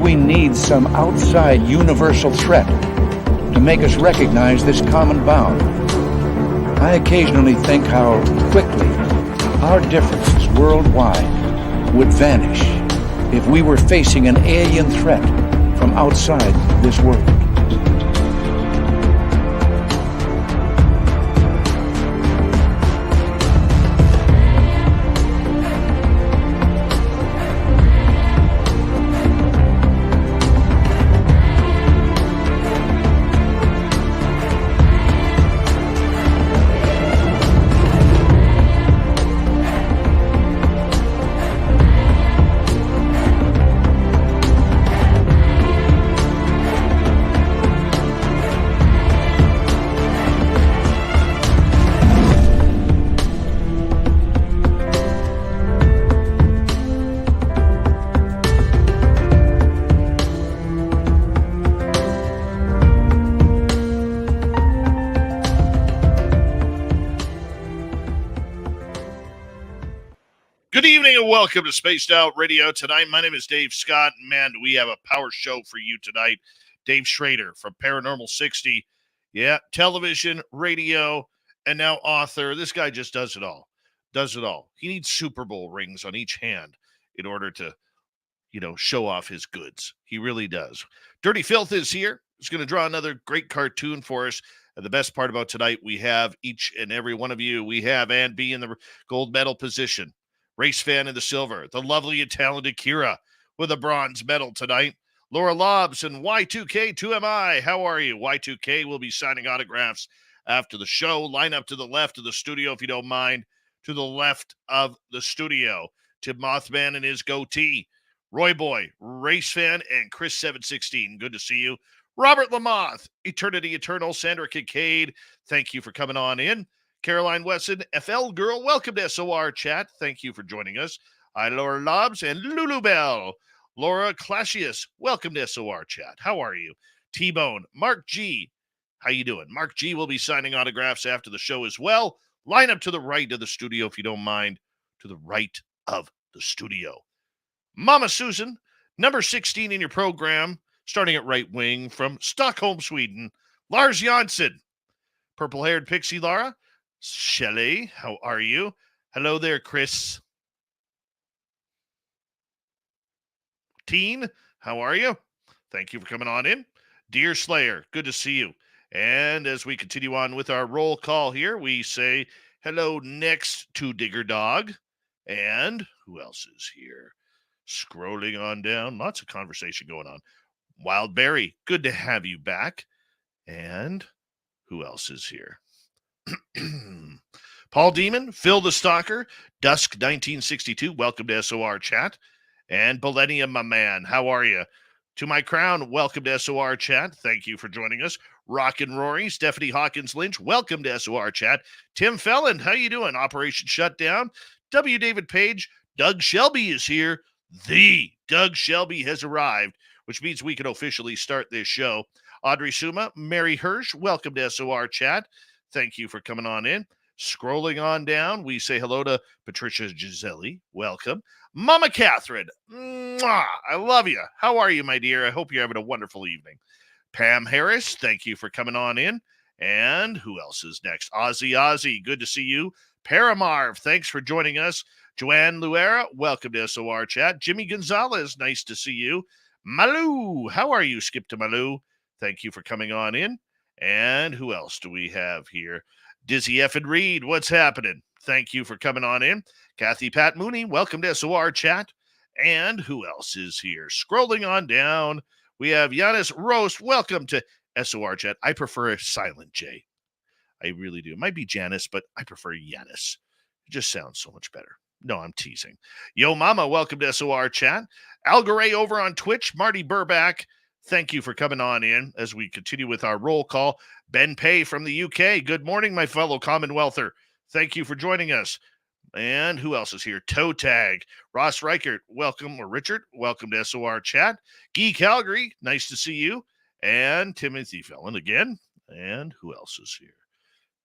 we need some outside universal threat to make us recognize this common bound. I occasionally think how quickly our differences worldwide would vanish if we were facing an alien threat from outside this world. Welcome to Spaced Out Radio tonight. My name is Dave Scott. Man, we have a power show for you tonight. Dave Schrader from Paranormal 60. Yeah, television, radio, and now author. This guy just does it all. Does it all. He needs Super Bowl rings on each hand in order to, show off his goods. He really does. Dirty Filth is here. He's going to draw another great cartoon for us. And the best part about tonight, we have each and every one of you. We have Ann B in the gold medal position. Race fan in the silver, the lovely and talented Kira with a bronze medal tonight. Laura Lobbs and Y2K 2MI. How are you? Y2K will be signing autographs after the show. Line up to the left of the studio, if you don't mind. To the left of the studio. Tim Mothman and his goatee. Roy Boy, race fan, and Chris 716. Good to see you. Robert Lamoth, Eternity Eternal, Sandra Kincaid. Thank you for coming on in. Caroline Wesson, FL Girl, welcome to SOR Chat. Thank you for joining us. I'm Laura Lobbs and Lulu Bell. Laura Classius, welcome to SOR Chat. How are you? T-Bone, Mark G, how you doing? Mark G will be signing autographs after the show as well. Line up to the right of the studio, if you don't mind. To the right of the studio. Mama Susan, number 16 in your program, starting at right wing from Stockholm, Sweden. Lars Jansson, purple-haired pixie Lara. Shelley, how are you? Hello there, Chris. Teen, how are you? Thank you for coming on in. Dear Slayer, good to see you. And as we continue on with our roll call here, we say hello next to Digger Dog. And who else is here? Scrolling on down, lots of conversation going on. Wildberry, good to have you back. And who else is here? Paul Demon, Phil the Stalker, Dusk 1962, welcome to SOR Chat. And Millennium, my man, how are you? To my crown, welcome to SOR Chat. Thank you for joining us. Rockin' Rory, Stephanie Hawkins Lynch, welcome to SOR Chat. Tim Felland, how you doing? Operation Shutdown. W. David Page, Doug Shelby is here. The Doug Shelby has arrived, which means we can officially start this show. Audrey Suma, Mary Hirsch, welcome to SOR Chat. Thank you for coming on in. Scrolling on down, we say hello to Patricia Giselli. Welcome. Mama Catherine. Mwah, I love you. How are you, my dear? I hope you're having a wonderful evening. Pam Harris, thank you for coming on in. And who else is next? Ozzy, good to see you. Paramarv, thanks for joining us. Joanne Luera, welcome to SOR Chat. Jimmy Gonzalez, nice to see you. Malou, how are you, Skip to Malou? Thank you for coming on in. And who else do we have here? Dizzy F. and Reed, what's happening? Thank you for coming on in. Kathy Pat Mooney, welcome to SOR Chat. And who else is here? Scrolling on down, we have Giannis Roast. Welcome to SOR Chat. I prefer a silent J. I really do. It might be Janice, but I prefer Giannis. It just sounds so much better. No, I'm teasing. Yo Mama, welcome to SOR Chat. Algaray over on Twitch. Marty Burback, thank you for coming on in as we continue with our roll call. Ben Pay from the UK. Good morning, my fellow Commonwealther. Thank you for joining us. And who else is here? Toe Tag. Ross Reichert, welcome. Or Richard, welcome to SOR Chat. Guy Calgary, nice to see you. And Timothy Fellon again. And who else is here?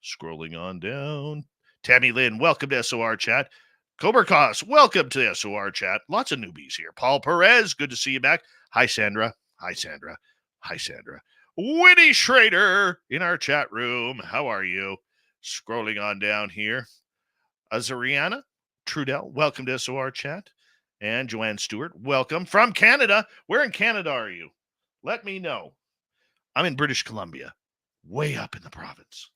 Scrolling on down. Tammy Lynn, welcome to SOR Chat. Cobra Cos, welcome to the SOR chat. Lots of newbies here. Paul Perez, good to see you back. Hi, Sandra. Hi, Sandra. Hi, Sandra. Winnie Schrader in our chat room. How are you? Scrolling on down here. Azariana Trudell, welcome to SOR chat. And Joanne Stewart, welcome from Canada. Where in Canada are you? Let me know. I'm in British Columbia, way up in the province.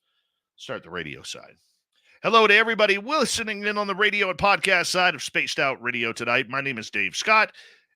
Start the radio side. Hello to everybody listening in on the radio and podcast side of Spaced Out Radio tonight. My name is Dave Scott,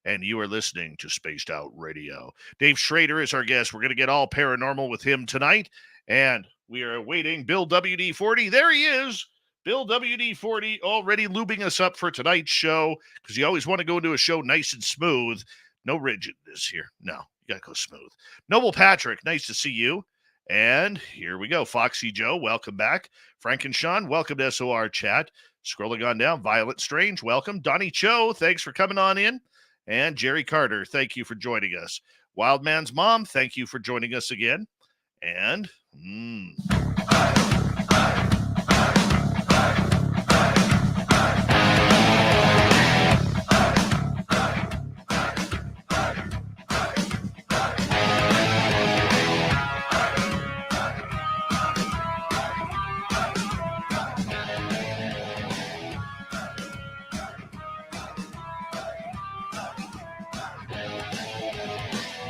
and you are listening to Spaced Out Radio. Dave Schrader is our guest. We're going to get all paranormal with him tonight, and we are awaiting Bill WD-40. There he is, Bill WD-40, already lubing us up for tonight's show, because you always want to go into a show nice and smooth. No rigidness here. No, you got to go smooth. Noble Patrick, nice to see you. And here we go. Foxy Joe, welcome back. Frank and Sean, welcome to SOR chat. Scrolling on down. Violet Strange, welcome. Donnie Cho, thanks for coming on in. And Jerry Carter, thank you for joining us. Wildman's Mom, thank you for joining us again. And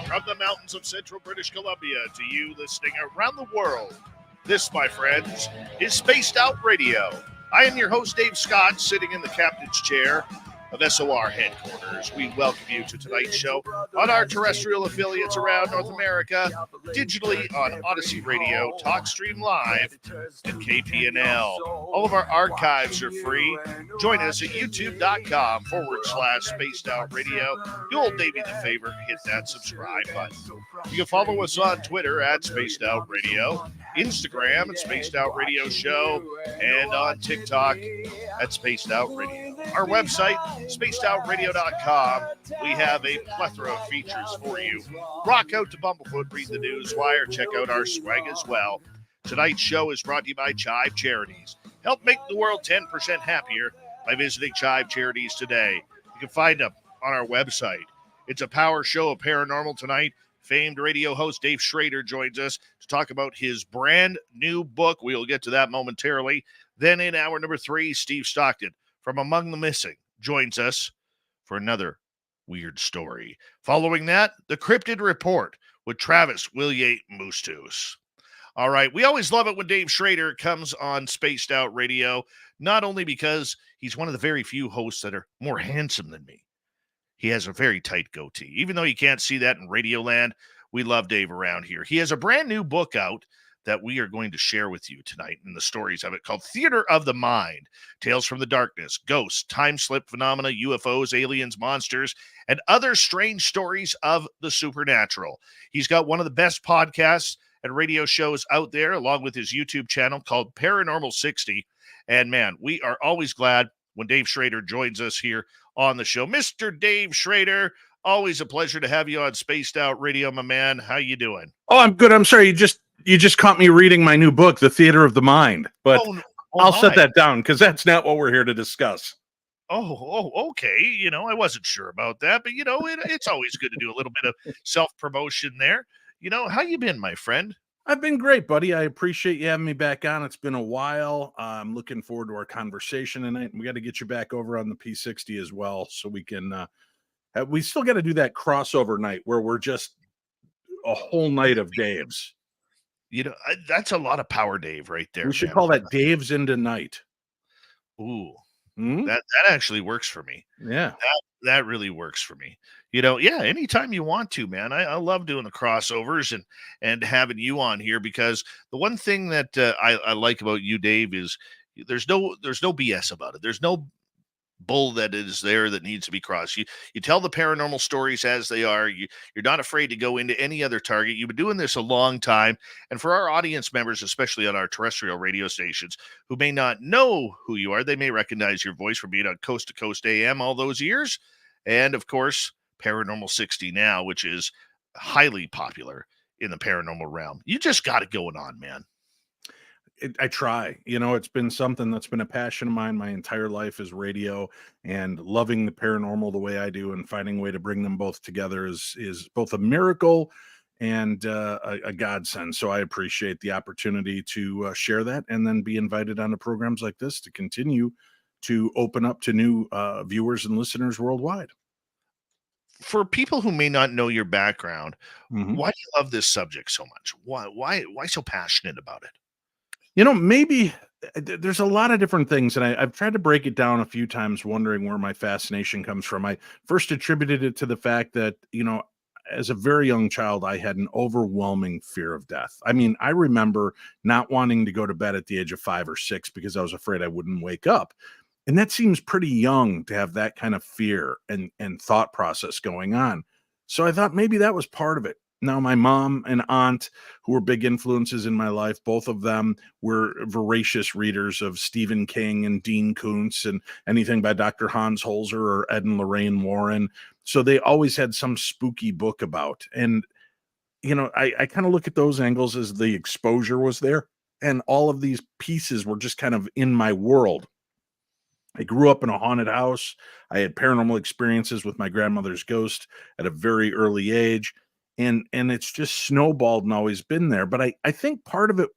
from the mountains of central British Columbia to you listening around the world, this, my friends, is Spaced Out Radio. I am your host, Dave Scott, sitting in the captain's chair of SOR headquarters. We welcome you to tonight's show on our terrestrial affiliates around North America, digitally on Odyssey Radio, TalkStream Live, and KPNL. All of our archives are free. Join us at youtube.com/Spaced Out Radio. You'll do me the favor, hit that subscribe button. You can follow us on Twitter at Spaced Out Radio, Instagram at Spaced Out Radio Show, and on TikTok at Spaced Out Radio. Our website, spacedoutradio.com. We have a plethora of features for you. Rock out to Bumblefoot, read the Newswire, check out our swag as well. Tonight's show is brought to you by Chive Charities. Help make the world 10% happier by visiting Chive Charities today. You can find them on our website. It's a power show of paranormal tonight. Famed radio host Dave Schrader joins us to talk about his brand new book. We'll get to that momentarily. Then in hour number 3, Steve Stockton from Among the Missing joins us for another weird story. Following that, the Cryptid Report with Travis Willier Moostus. All right, we always love it when Dave Schrader comes on Spaced Out Radio, not only because he's one of the very few hosts that are more handsome than me. He has a very tight goatee. Even though you can't see that in Radioland, we love Dave around here. He has a brand new book out that we are going to share with you tonight in the stories of it, called Theater of the Mind, Tales from the Darkness, Ghosts, Time Slip Phenomena, UFOs, Aliens, Monsters, and other strange stories of the supernatural. He's got one of the best podcasts and radio shows out there, along with his YouTube channel called Paranormal 60. And man, we are always glad when Dave Schrader joins us here on the show. Mr. Dave Schrader, always a pleasure to have you on Spaced Out Radio, my man. How you doing? Oh, I'm good. I'm sorry. You just caught me reading my new book, The Theater of the Mind. But I'll set that down because that's not what we're here to discuss. Okay. You know, I wasn't sure about that, but you know, it's always good to do a little bit of self-promotion there. You know, how you been, my friend? I've been great, buddy. I appreciate you having me back on. It's been a while. I'm looking forward to our conversation tonight. We got to get you back over on the P60 as well, so we can. We still got to do that crossover night where we're just a whole night of Daves. You know, that's a lot of power, Dave, right there. We should call that Daves into Night. Ooh, that actually works for me. Yeah, that really works for me. You know, yeah, anytime you want to, man. I love doing the crossovers and having you on here, because the one thing that I like about you, Dave, is there's no BS about it. There's no bull that is there that needs to be crossed. You tell the paranormal stories as they are. You're not afraid to go into any other target. You've been doing this a long time. And for our audience members, especially on our terrestrial radio stations, who may not know who you are, they may recognize your voice from being on Coast to Coast AM all those years. And of course, Paranormal 60 now, which is highly popular in the paranormal realm. You just got it going on, man. I try. It's been something that's been a passion of mine my entire life is radio, and loving the paranormal the way I do and finding a way to bring them both together is both a miracle and a godsend. So I appreciate the opportunity to share that, and then be invited onto programs like this to continue to open up to new viewers and listeners worldwide. For people who may not know your background, Mhm. why do you love this subject so much? Why so passionate about it? Maybe there's a lot of different things, and I've tried to break it down a few times, wondering where my fascination comes from. I first attributed it to the fact that, as a very young child, I had an overwhelming fear of death. I mean, I remember not wanting to go to bed at the age of 5 or 6 because I was afraid I wouldn't wake up. And that seems pretty young to have that kind of fear and thought process going on. So I thought maybe that was part of it. Now, my mom and aunt, who were big influences in my life, both of them were voracious readers of Stephen King and Dean Koontz and anything by Dr. Hans Holzer or Ed and Lorraine Warren. So they always had some spooky book about. And, I kind of look at those angles as the exposure was there. And all of these pieces were just kind of in my world. I grew up in a haunted house. I had paranormal experiences with my grandmother's ghost at a very early age. And it's just snowballed and always been there. But I think part of it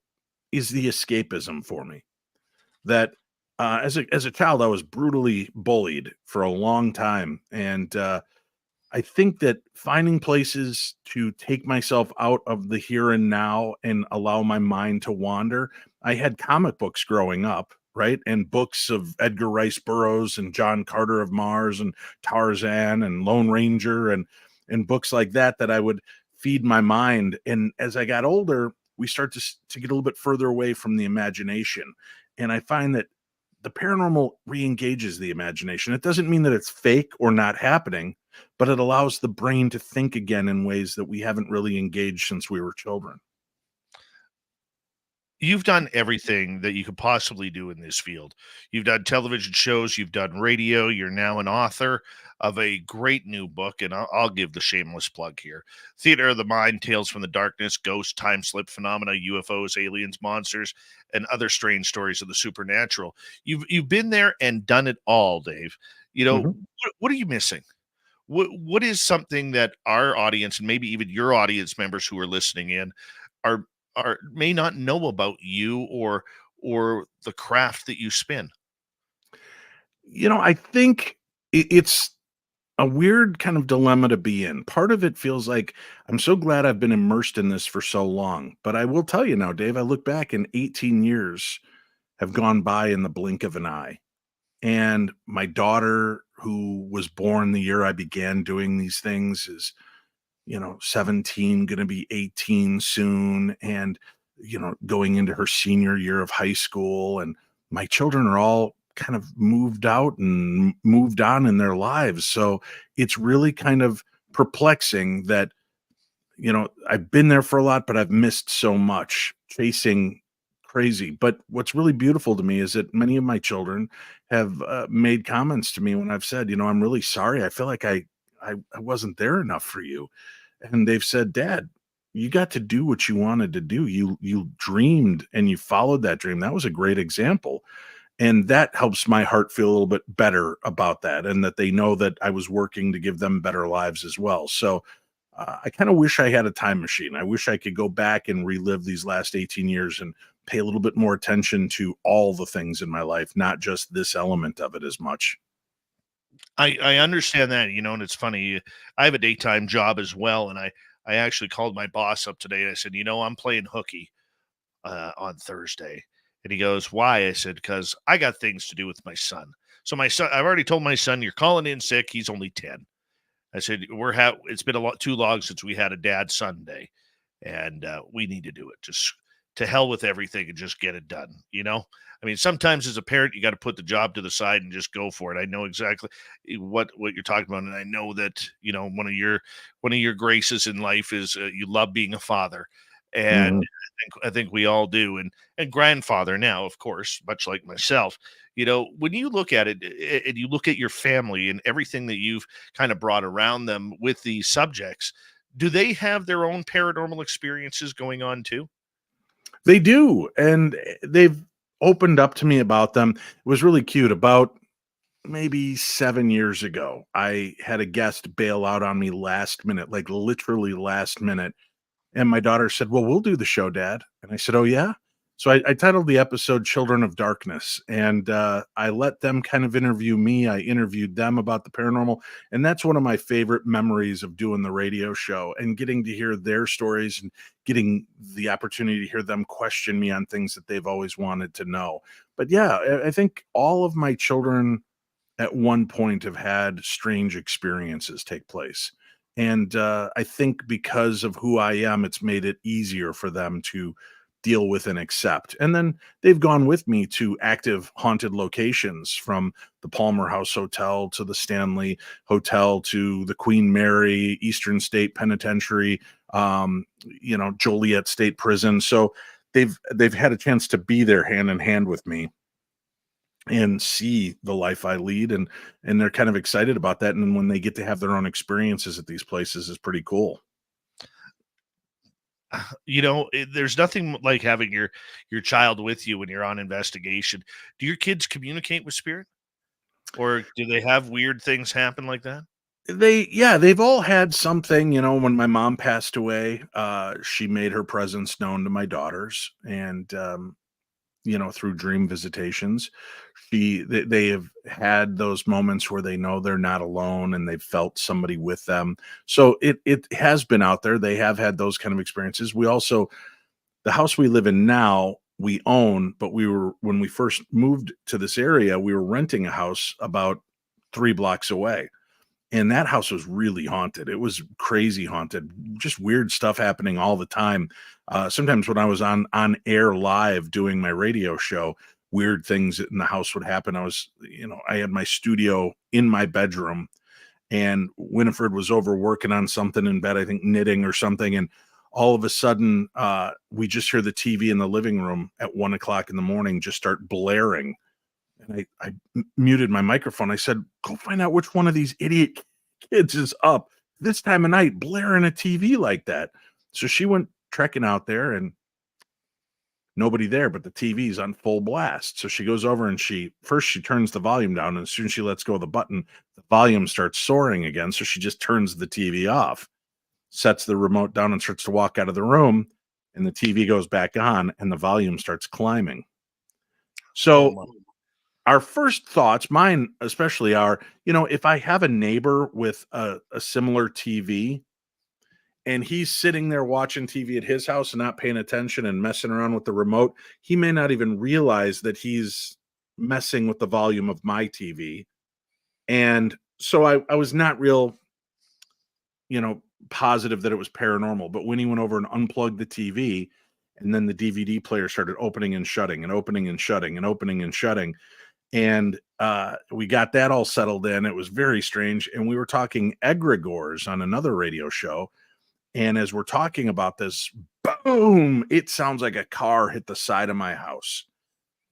is the escapism for me. That as a child, I was brutally bullied for a long time. And I think that finding places to take myself out of the here and now and allow my mind to wander. I had comic books growing up, right? And books of Edgar Rice Burroughs and John Carter of Mars and Tarzan and Lone Ranger and books like that I would feed my mind. And as I got older, we start to get a little bit further away from the imagination. And I find that the paranormal re-engages the imagination. It doesn't mean that it's fake or not happening, but it allows the brain to think again in ways that we haven't really engaged since we were children. You've done everything that you could possibly do in this field. You've done television shows, you've done radio, you're now an author of a great new book, and I'll give the shameless plug here. Theater of the Mind, Tales from the Darkness, Ghosts, Time Slip Phenomena, UFOs, Aliens, Monsters, and Other Strange Stories of the Supernatural. You've been there and done it all, Dave. Mhm. What are you missing? What is something that our audience and maybe even your audience members who are listening in are may not know about you or the craft that you spin? I think it's a weird kind of dilemma to be in. Part of it feels like I'm so glad I've been immersed in this for so long. But I will tell you now, Dave, I look back and 18 years have gone by in the blink of an eye. And my daughter, who was born the year I began doing these things, is 17, going to be 18 soon, and going into her senior year of high school. And my children are all kind of moved out and moved on in their lives. So it's really kind of perplexing that I've been there for a lot, but I've missed so much chasing crazy. But what's really beautiful to me is that many of my children have made comments to me when I've said, I'm really sorry. I feel like I wasn't there enough for you. And they've said, Dad, you got to do what you wanted to do. You dreamed and you followed that dream. That was a great example. And that helps my heart feel a little bit better about that, and that they know that I was working to give them better lives as well. So I kind of wish I had a time machine. I wish I could go back and relive these last 18 years and pay a little bit more attention to all the things in my life, not just this element of it as much. I understand that, and it's funny. I have a daytime job as well, and I actually called my boss up today and I said, I'm playing hooky on Thursday. And he goes, "Why?" I said, "Because I got things to do with my son." So my son, I've already told my son, "You're calling in sick." He's only 10. I said, it's been a lot too long since we had a dad Sunday, and we need to do it. Just to hell with everything and just get it done. I mean, sometimes as a parent, you got to put the job to the side and just go for it. I know exactly what you're talking about, and I know that one of your graces in life is you love being a father, and Mhm. I think we all do, and grandfather now, of course, much like myself. When you look at it and you look at your family and everything that you've kind of brought around them with these subjects, do they have their own paranormal experiences going on too? They do, and they've opened up to me about them. It was really cute. About maybe 7 years ago, I had a guest bail out on me last minute, like literally last minute. And my daughter said, "Well, we'll do the show, Dad." And I said, "Oh, yeah?" So I titled the episode Children of Darkness. And I let them kind of interview me. I interviewed them about the paranormal. And that's one of my favorite memories of doing the radio show and getting to hear their stories and getting the opportunity to hear them question me on things that they've always wanted to know. But yeah, I think all of my children at one point have had strange experiences take place. And I think because of who I am, it's made it easier for them to deal with and accept. And then they've gone with me to active haunted locations, from the Palmer House Hotel to the Stanley Hotel to the Queen Mary Eastern State Penitentiary, Joliet State Prison. So they've had a chance to be there hand in hand with me and see the life I lead, and they're kind of excited about that. And when they get to have their own experiences at these places is pretty cool. There's nothing like having your child with you when you're on investigation. Do your kids communicate with spirit, or do they have weird things happen like that? They've all had something. When my mom passed away, she made her presence known to my daughters, and through dream visitations. They have had those moments where they know they're not alone and they've felt somebody with them. So it has been out there. They have had those kind of experiences. We also, the house we live in now, we own, but when we first moved to this area, we were renting a house about 3 blocks away. And that house was really haunted. It was crazy haunted, just weird stuff happening all the time. Sometimes when I was on air live doing my radio show, weird things in the house would happen. I had my studio in my bedroom, and Winifred was over working on something in bed, I think knitting or something. And all of a sudden, we just hear the TV in the living room at 1 o'clock in the morning just start blaring. And I muted my microphone. I said, "Go find out which one of these idiot kids is up this time of night blaring a TV like that." So she went trekking out there, and nobody there, but the TV's on full blast. So she goes over and she turns the volume down. And as soon as she lets go of the button, the volume starts soaring again. So she just turns the TV off, sets the remote down, and starts to walk out of the room. And the TV goes back on and the volume starts climbing. So our first thoughts, mine especially, are, if I have a neighbor with a similar TV and he's sitting there watching TV at his house and not paying attention and messing around with the remote, he may not even realize that he's messing with the volume of my TV. And so I was not real, positive that it was paranormal. But when he went over and unplugged the TV, and then the DVD player started opening and shutting and opening and shutting and opening and shutting, and we got that all settled in. It was very strange. And we were talking egregores on another radio show. And as we're talking about this, boom, it sounds like a car hit the side of my house.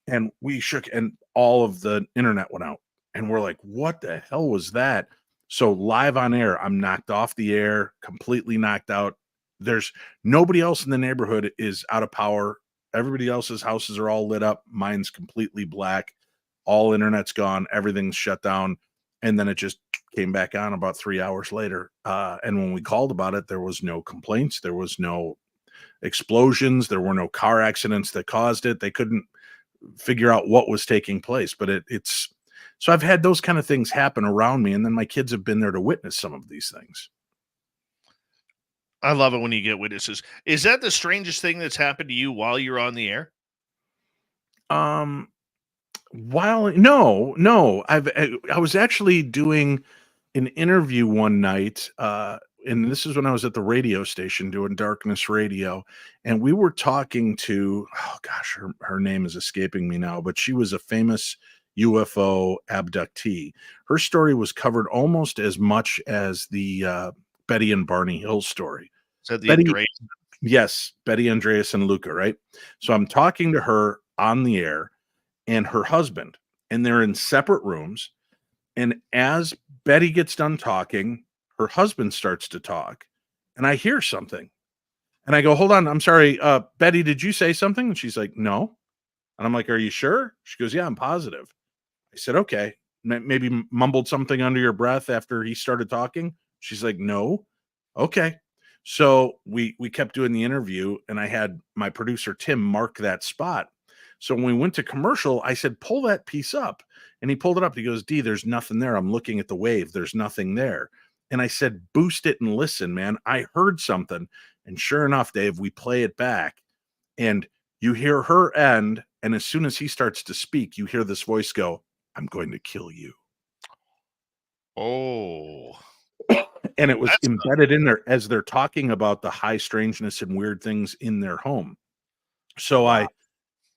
And we shook, and all of the internet went out. And we're like, what the hell was that? So live on air, I'm knocked off the air, completely knocked out. There's nobody else in the neighborhood is out of power. Everybody else's houses are all lit up. Mine's completely black. All internet's gone. Everything's shut down. And then it just came back on about 3 hours later. And when we called about it, there was no complaints. There was no explosions. There were no car accidents that caused it. They couldn't figure out what was taking place. But it's so I've had those kind of things happen around me. And then my kids have been there to witness some of these things. I love it when you get witnesses. Is that the strangest thing that's happened to you while you're on the air? No, I was actually doing an interview one night, and this is when I was at the radio station doing Darkness Radio, and we were talking to, oh gosh, her name is escaping me now, but she was a famous UFO abductee. Her story was covered almost as much as the Betty and Barney Hill story. Is that the Betty, Andreas? yes, Betty, Andreas, and Luca, right? So I'm talking to her on the air, and her husband, and they're in separate rooms. And as Betty gets done talking, her husband starts to talk, and I hear something. And I go, hold on, I'm sorry, Betty, did you say something? And she's like, no. And I'm like, are you sure? She goes, yeah, I'm positive. I said, okay. Maybe mumbled something under your breath after he started talking. She's like, no. Okay. So we kept doing the interview, and I had my producer Tim mark that spot. So when we went to commercial, I said, pull that piece up. And he pulled it up. He goes, D, there's nothing there. I'm looking at the wave. There's nothing there. And I said, boost it and listen, man. I heard something. And sure enough, Dave, we play it back, and you hear her end. And as soon as he starts to speak, you hear this voice go, I'm going to kill you. Oh, And it was that's embedded in there as they're talking about the high strangeness and weird things in their home. So wow.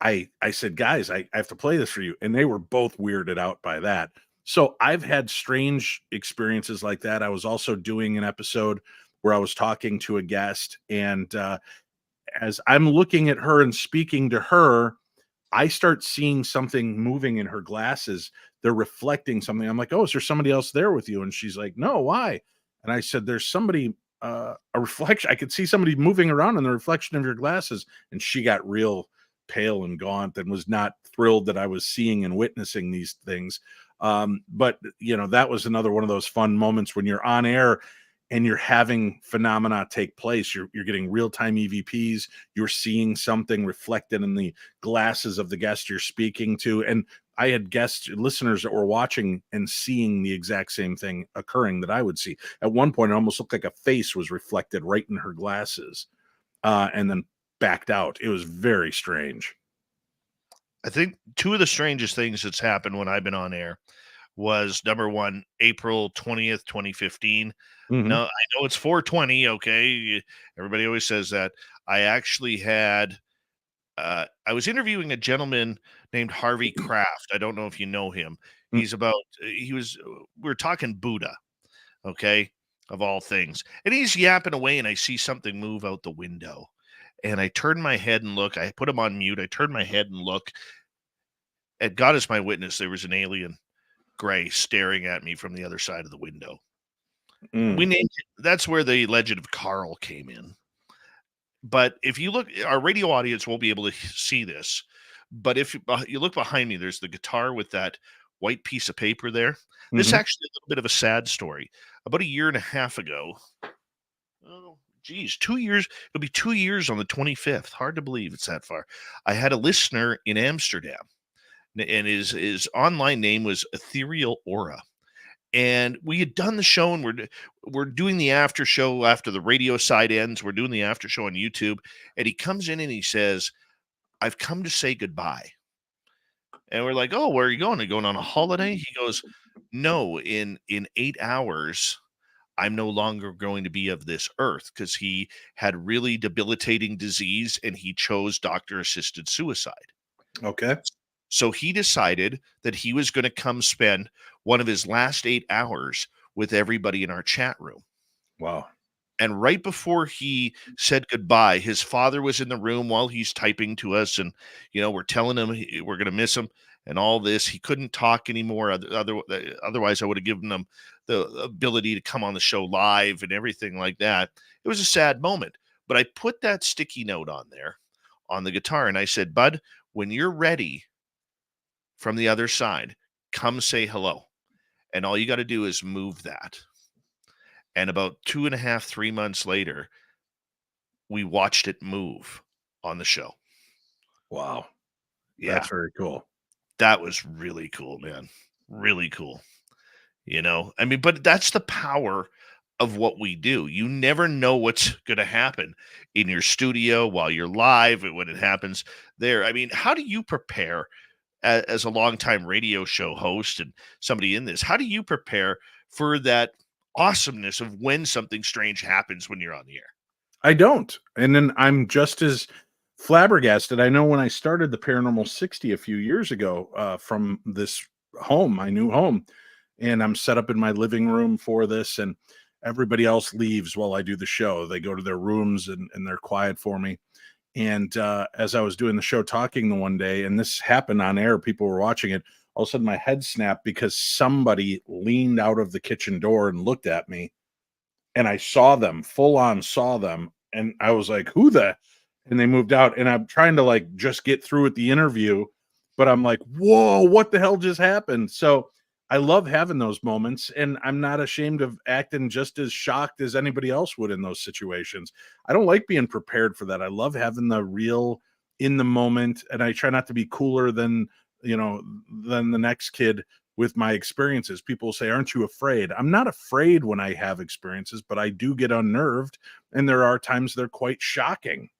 I said, guys, I have to play this for you. And they were both weirded out by that. So I've had strange experiences like that. I was also doing an episode where I was talking to a guest, and as I'm looking at her and speaking to her, I start seeing something moving in her glasses. They're reflecting something. I'm like, oh, is there somebody else there with you? And she's like, no, why? And I said, there's somebody, a reflection. I could see somebody moving around in the reflection of your glasses. And she got real pale and gaunt and was not thrilled that I was seeing and witnessing these things. But, that was another one of those fun moments when you're on air and you're having phenomena take place. You're getting real-time EVPs. You're seeing something reflected in the glasses of the guest you're speaking to. And I had listeners that were watching and seeing the exact same thing occurring that I would see. At one point, it almost looked like a face was reflected right in her glasses, and then backed out. It was very strange. I think two of the strangest things that's happened when I've been on air was, number one, April 20th, 2015. Mhm. No, I know it's 420. Okay. Everybody always says that. I actually had, I was interviewing a gentleman named Harvey Kraft. I don't know if you know him. Mm. We were talking Buddha. Okay. Of all things. And he's yapping away, and I see something move out the window. And I turn my head and look. I put him on mute. I turn my head and look. And God is my witness, there was an alien gray staring at me from the other side of the window. We Mm. named it, that's where the legend of Carl came in. But if you look, our radio audience won't be able to see this. But if you look behind me, there's the guitar with that white piece of paper there. This is Mhm. actually a little bit of a sad story. About a year and a half ago, oh, geez, 2 years. It'll be 2 years on the 25th. Hard to believe it's that far. I had a listener in Amsterdam, and his online name was Ethereal Aura. And we had done the show, and we're doing the after show after the radio side ends. We're doing the after show on YouTube, and he comes in and he says, "I've come to say goodbye." And we're like, "Oh, where are you going? Are you going on a holiday?" He goes, "No, in 8 hours, I'm no longer going to be of this earth," because he had really debilitating disease and he chose doctor assisted suicide. Okay. So he decided that he was going to come spend one of his last 8 hours with everybody in our chat room. Wow. And right before he said goodbye, his father was in the room while he's typing to us. And, we're telling him we're going to miss him and all this. He couldn't talk anymore. Otherwise, I would have given him the ability to come on the show live and everything like that. It was a sad moment. But I put that sticky note on there on the guitar. And I said, "Bud, when you're ready from the other side, come say hello." And all you got to do is move that. And about 2.5, 3 months later, we watched it move on the show. Wow. Yeah, That's very cool. that was really cool, man. Really cool. I mean, but that's the power of what we do. You never know what's going to happen in your studio while you're live and when it happens there. I mean, how do you prepare as a longtime radio show host and somebody in this? How do you prepare for that awesomeness of when something strange happens when you're on the air? I don't. And then I'm just as flabbergasted. I know when I started the Paranormal 60 a few years ago, from this home, my new home, and I'm set up in my living room for this, and everybody else leaves while I do the show. They go to their rooms, and they're quiet for me. And as I was doing the show talking the one day, and this happened on air, people were watching it, all of a sudden my head snapped because somebody leaned out of the kitchen door and looked at me. And I saw them, full on saw them And I was like, who the? And they moved out, and I'm trying to like just get through with the interview, but I'm like, whoa, what the hell just happened? So I love having those moments, and I'm not ashamed of acting just as shocked as anybody else would in those situations. I don't like being prepared for that. I love having the real in the moment, and I try not to be cooler than, than the next kid with my experiences. People say, aren't you afraid? I'm not afraid when I have experiences, but I do get unnerved, and there are times they're quite shocking.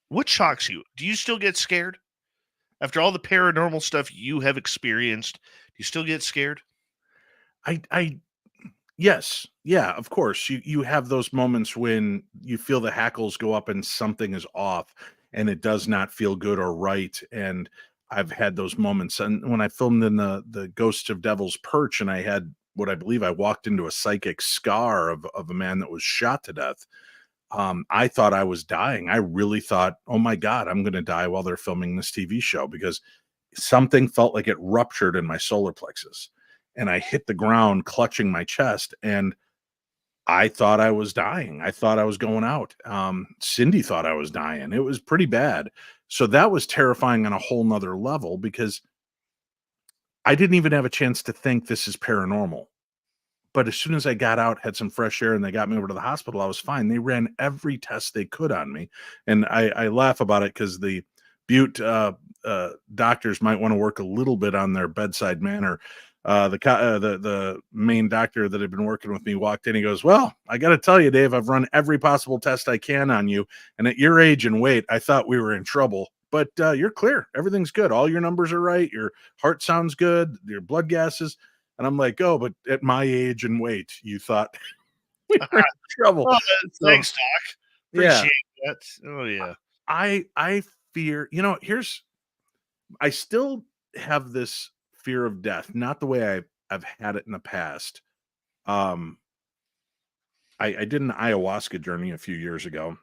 What shocks you? Do you still get scared? After all the paranormal stuff you have experienced, do you still get scared? I Yes, yeah, of course. You have those moments when you feel the hackles go up and something is off and it does not feel good or right. And I've had those moments. And when I filmed in the Ghosts of Devil's Perch, and I had what I believe I walked into a psychic scar of a man that was shot to death. I thought I was dying. I really thought, oh my God, I'm gonna die while they're filming this TV show, because something felt like it ruptured in my solar plexus. And I hit the ground clutching my chest, and I thought I was dying. I thought I was going out. Cindy thought I was dying. It was pretty bad. So that was terrifying on a whole nother level, because I didn't even have a chance to think this is paranormal. But as soon as I got out, had some fresh air, and they got me over to the hospital, I was fine. They ran every test they could on me. And I laugh about it because the Butte doctors might want to work a little bit on their bedside manner. The main doctor that had been working with me walked in. He goes, well, I got to tell you, Dave, I've run every possible test I can on you. And at your age and weight, I thought we were in trouble. But you're clear. Everything's good. All your numbers are right. Your heart sounds good. Your blood gases. And I'm like, oh, but at my age and weight, you thought we were in trouble. Oh, So, thanks, Doc. yeah, Appreciate that. Oh, yeah. I fear, I still have this fear of death, not the way I've had it in the past. Um, I did an ayahuasca journey a few years ago.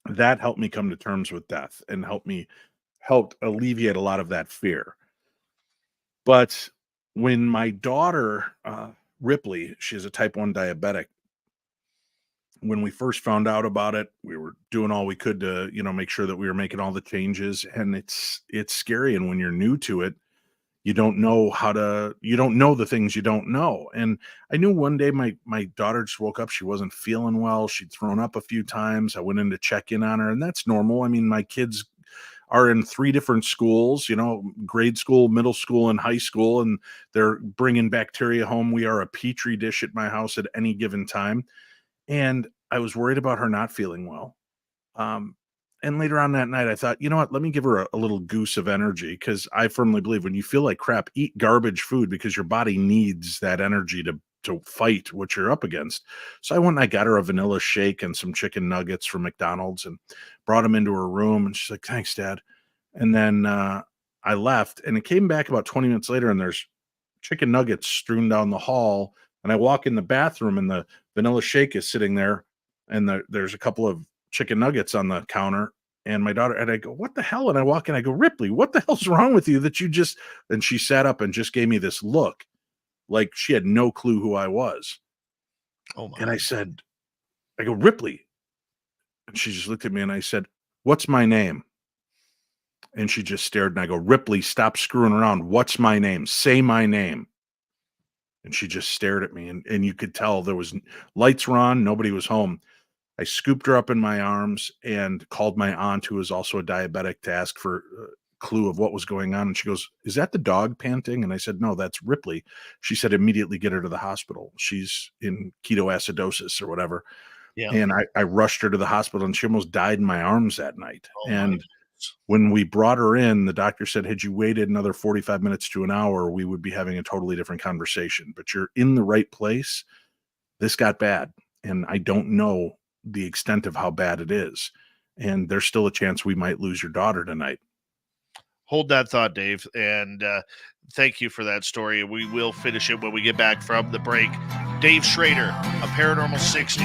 That helped me come to terms with death and helped alleviate a lot of that fear. But when my daughter, Ripley, she's a type 1 diabetic, when we first found out about it, we were doing all we could to, make sure that we were making all the changes. And it's scary. And when you're new to it, you don't know the things you don't know. And I knew one day my daughter just woke up. She wasn't feeling well. She'd thrown up a few times. I went in to check in on her, and that's normal. I mean, my kids are in 3 different schools, grade school, middle school, and high school, and they're bringing bacteria home. We are a petri dish at my house at any given time. And I was worried about her not feeling well. And later on that night, I thought, you know what? Let me give her a little goose of energy, because I firmly believe when you feel like crap, eat garbage food, because your body needs that energy to fight what you're up against. So I went and I got her a vanilla shake and some chicken nuggets from McDonald's and brought them into her room. And she's like, thanks, Dad. And then I left, and it came back about 20 minutes later, and there's chicken nuggets strewn down the hall. And I walk in the bathroom, and the vanilla shake is sitting there, and there's a couple of chicken nuggets on the counter. And my daughter, and I go, what the hell? And I walk in, I go, Ripley, what the hell's wrong with you that you just, and she sat up and just gave me this look like she had no clue who I was. Oh, my. And I go, Ripley. And she just looked at me, and I said, what's my name? And she just stared, and I go, Ripley, stop screwing around. What's my name? Say my name. And she just stared at me, and you could tell there was lights were on. Nobody was home. I scooped her up in my arms and called my aunt, who is also a diabetic, to ask for a clue of what was going on. And she goes, is that the dog panting? And I said, no, that's Ripley. She said, immediately get her to the hospital. She's in ketoacidosis or whatever. Yeah. And I rushed her to the hospital, and she almost died in my arms that night. Oh, and when we brought her in, the doctor said, had you waited another 45 minutes to an hour, we would be having a totally different conversation. But you're in the right place. This got bad, and I don't know the extent of how bad it is. And there's still a chance we might lose your daughter tonight. Hold that thought, Dave. And thank you for that story. We will finish it when we get back from the break. Dave Schrader, A Paranormal 60.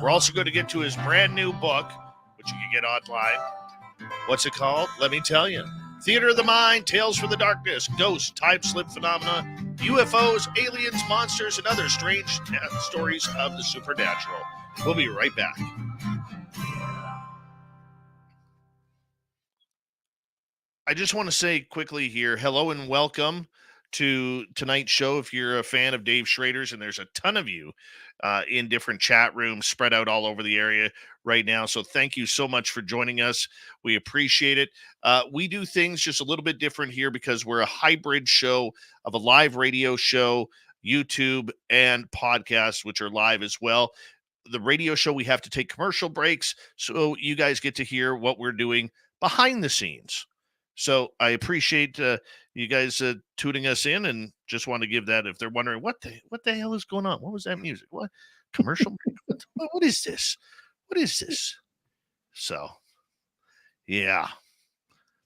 We're also going to get to his brand new book, which you can get online. What's it called? Let me tell you. Theater of the Mind, Tales from the Darkness, Ghosts, Time Slip Phenomena, UFOs, Aliens, Monsters, and other strange stories of the supernatural. We'll be right back. I just want to say quickly here, hello and welcome to tonight's show. If you're a fan of Dave Schrader's, and there's a ton of you in different chat rooms spread out all over the area right now. So thank you so much for joining us. We appreciate it. We do things just a little bit different here because we're a hybrid show of a live radio show, YouTube, and podcasts, which are live as well. The radio show, we have to take commercial breaks, so you guys get to hear what we're doing behind the scenes. So I appreciate you guys tuning us in, and just want to give that. If they're wondering what the hell is going on, what was that music? What commercial? what is this? What is this? So, yeah,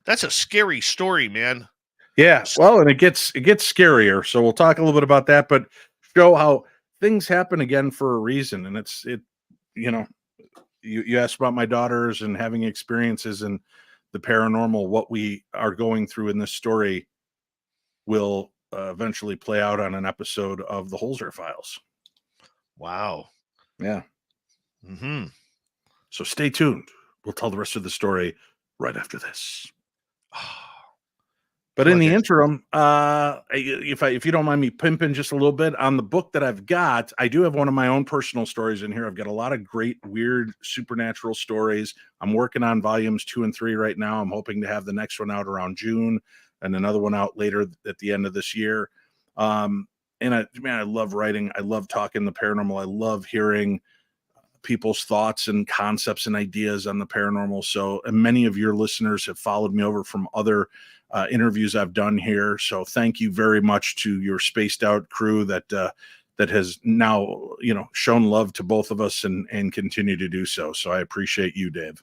that's a scary story, man. Yeah, well, and it gets scarier. So we'll talk a little bit about that, but show how things happen again for a reason. And you asked about my daughters and having experiences in the paranormal. What we are going through in this story will eventually play out on an episode of the Holzer Files. Wow. Yeah. Mm-hmm. So stay tuned. We'll tell the rest of the story right after this. But in the interim, if you don't mind me pimping just a little bit on the book that I've got, I do have one of my own personal stories in here. I've got a lot of great, weird, supernatural stories. I'm working on volumes 2 and 3 right now. I'm hoping to have the next one out around June and another one out later at the end of this year. And I love writing. I love talking the paranormal. I love hearing people's thoughts and concepts and ideas on the paranormal. So, and many of your listeners have followed me over from other interviews I've done here. So thank you very much to your spaced out crew that has now, shown love to both of us and continue to do so. So I appreciate you, Dave.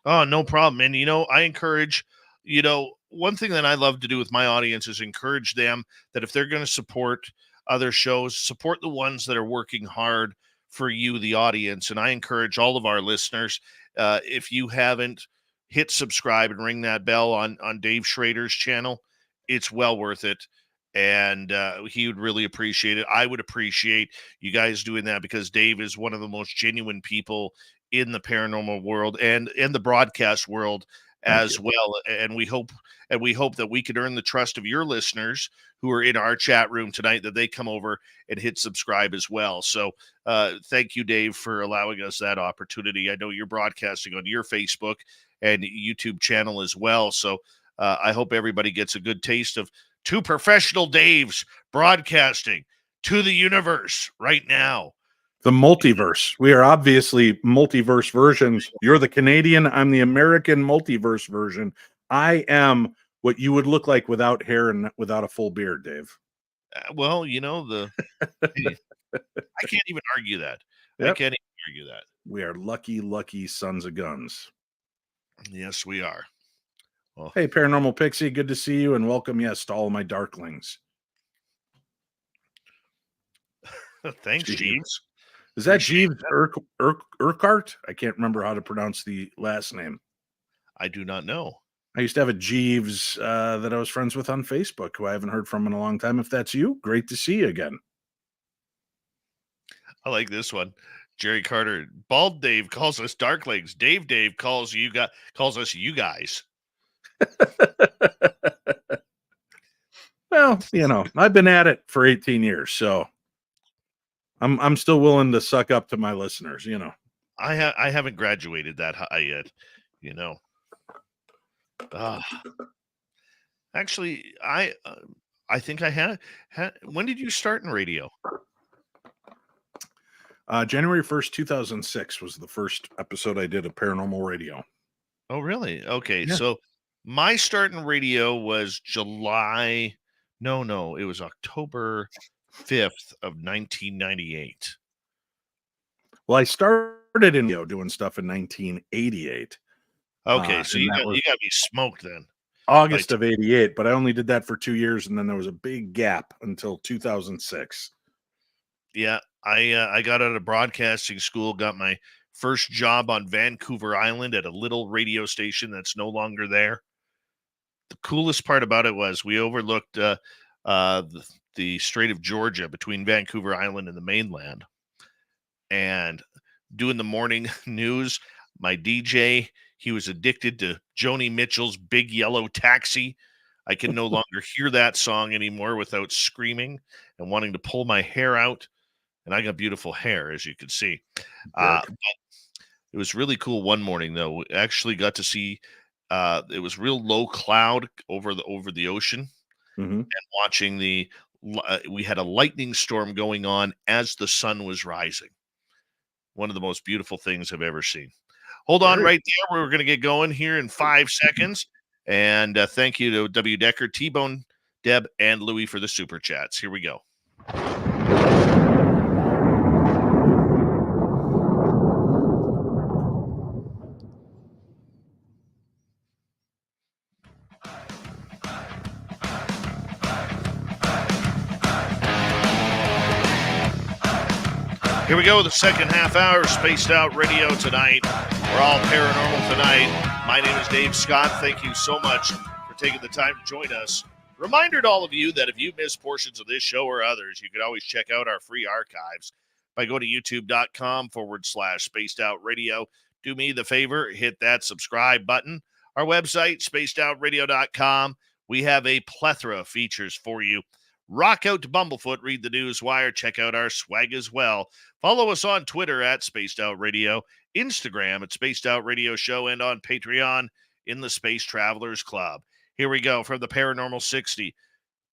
Oh, no problem. And, I encourage, one thing that I love to do with my audience is encourage them that if they're going to support other shows, support the ones that are working hard for you, the audience. And I encourage all of our listeners, if you haven't, hit subscribe and ring that bell on Dave Schrader's channel. It's well worth it. And he would really appreciate it. I would appreciate you guys doing that because Dave is one of the most genuine people in the paranormal world and in the broadcast world as well. And we hope that we can earn the trust of your listeners who are in our chat room tonight, that they come over and hit subscribe as well. So thank you, Dave, for allowing us that opportunity. I know you're broadcasting on your Facebook and YouTube channel as well. So I hope everybody gets a good taste of two professional Daves broadcasting to the universe right now. The multiverse. We are obviously multiverse versions. You're the Canadian. I'm the American multiverse version. I am what you would look like without hair and without a full beard, Dave. Well, I can't even argue that. Yep. I can't even argue that. We are lucky sons of guns. Yes, we are. Well, hey, Paranormal Pixie, good to see you, and welcome, yes, to all of my darklings. Thanks, Jeeves. Is that Jeeves Urquhart? I can't remember how to pronounce the last name. I do not know. I used to have a Jeeves that I was friends with on Facebook, who I haven't heard from in a long time. If that's you, great to see you again. I like this one. Jerry Carter, Bald Dave calls us Darklings. Dave calls us you guys. Well, I've been at it for 18 years, so I'm still willing to suck up to my listeners. I haven't graduated that high yet. Actually, I think I had. When did you start in radio? January 1st, 2006 was the first episode I did of Paranormal Radio. Oh, really? Okay. Yeah. So my start in radio was July. No, it was October 5th of 1998. Well, I started in doing stuff in 1988. Okay, so you got me smoked then. August of 88, but I only did that for 2 years, and then there was a big gap until 2006. Yeah, I got out of broadcasting school, got my first job on Vancouver Island at a little radio station that's no longer there. The coolest part about it was we overlooked the Strait of Georgia between Vancouver Island and the mainland. And doing the morning news. My DJ, he was addicted to Joni Mitchell's Big Yellow Taxi. I can no longer hear that song anymore without screaming and wanting to pull my hair out. And I got beautiful hair, as you can see. It was really cool one morning, though. We actually got to see it was real low cloud over the ocean, and watching we had a lightning storm going on as the sun was rising. One of the most beautiful things I've ever seen. Hold on right there. We're going to get going here in 5 seconds. And thank you to W. Decker, T-Bone, Deb, and Louie for the super chats. Here we go. Here we go, the second half hour, Spaced Out Radio tonight. We're all paranormal tonight. My name is Dave Scott. Thank you so much for taking the time to join us. Reminder to all of you that if you missed portions of this show or others, you can always check out our free archives by going to youtube.com/Spaced Out Radio. Do me the favor, hit that subscribe button. Our website, spacedoutradio.com. We have a plethora of features for you. Rock out to Bumblefoot, read the news wire, check out our swag as well. Follow us on Twitter at Spaced Out Radio, Instagram at Spaced Out Radio Show, and on Patreon in the Space Travelers Club. Here we go from the Paranormal 60.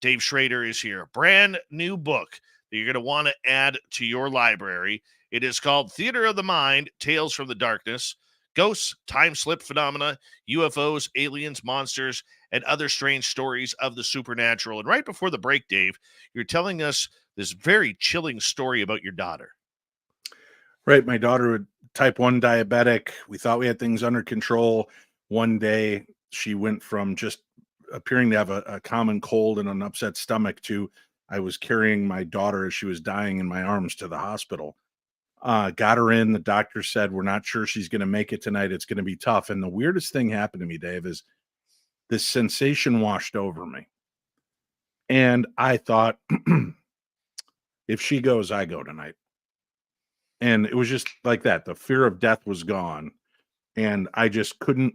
Dave Schrader is here. Brand new book that you're going to want to add to your library. It is called Theater of the Mind, Tales from the Darkness, Ghosts, Time Slip Phenomena, UFOs, Aliens, Monsters, and other strange stories of the supernatural. And right before the break, Dave, you're telling us this very chilling story about your daughter. Right. My daughter was type 1 diabetic. We thought we had things under control. One day she went from just appearing to have a common cold and an upset stomach to I was carrying my daughter as she was dying in my arms to the hospital. Got her in. The doctor said, we're not sure she's going to make it tonight. It's going to be tough. And the weirdest thing happened to me, Dave, is this sensation washed over me. And I thought, if she goes, I go tonight. And it was just like that. The fear of death was gone. And I just couldn't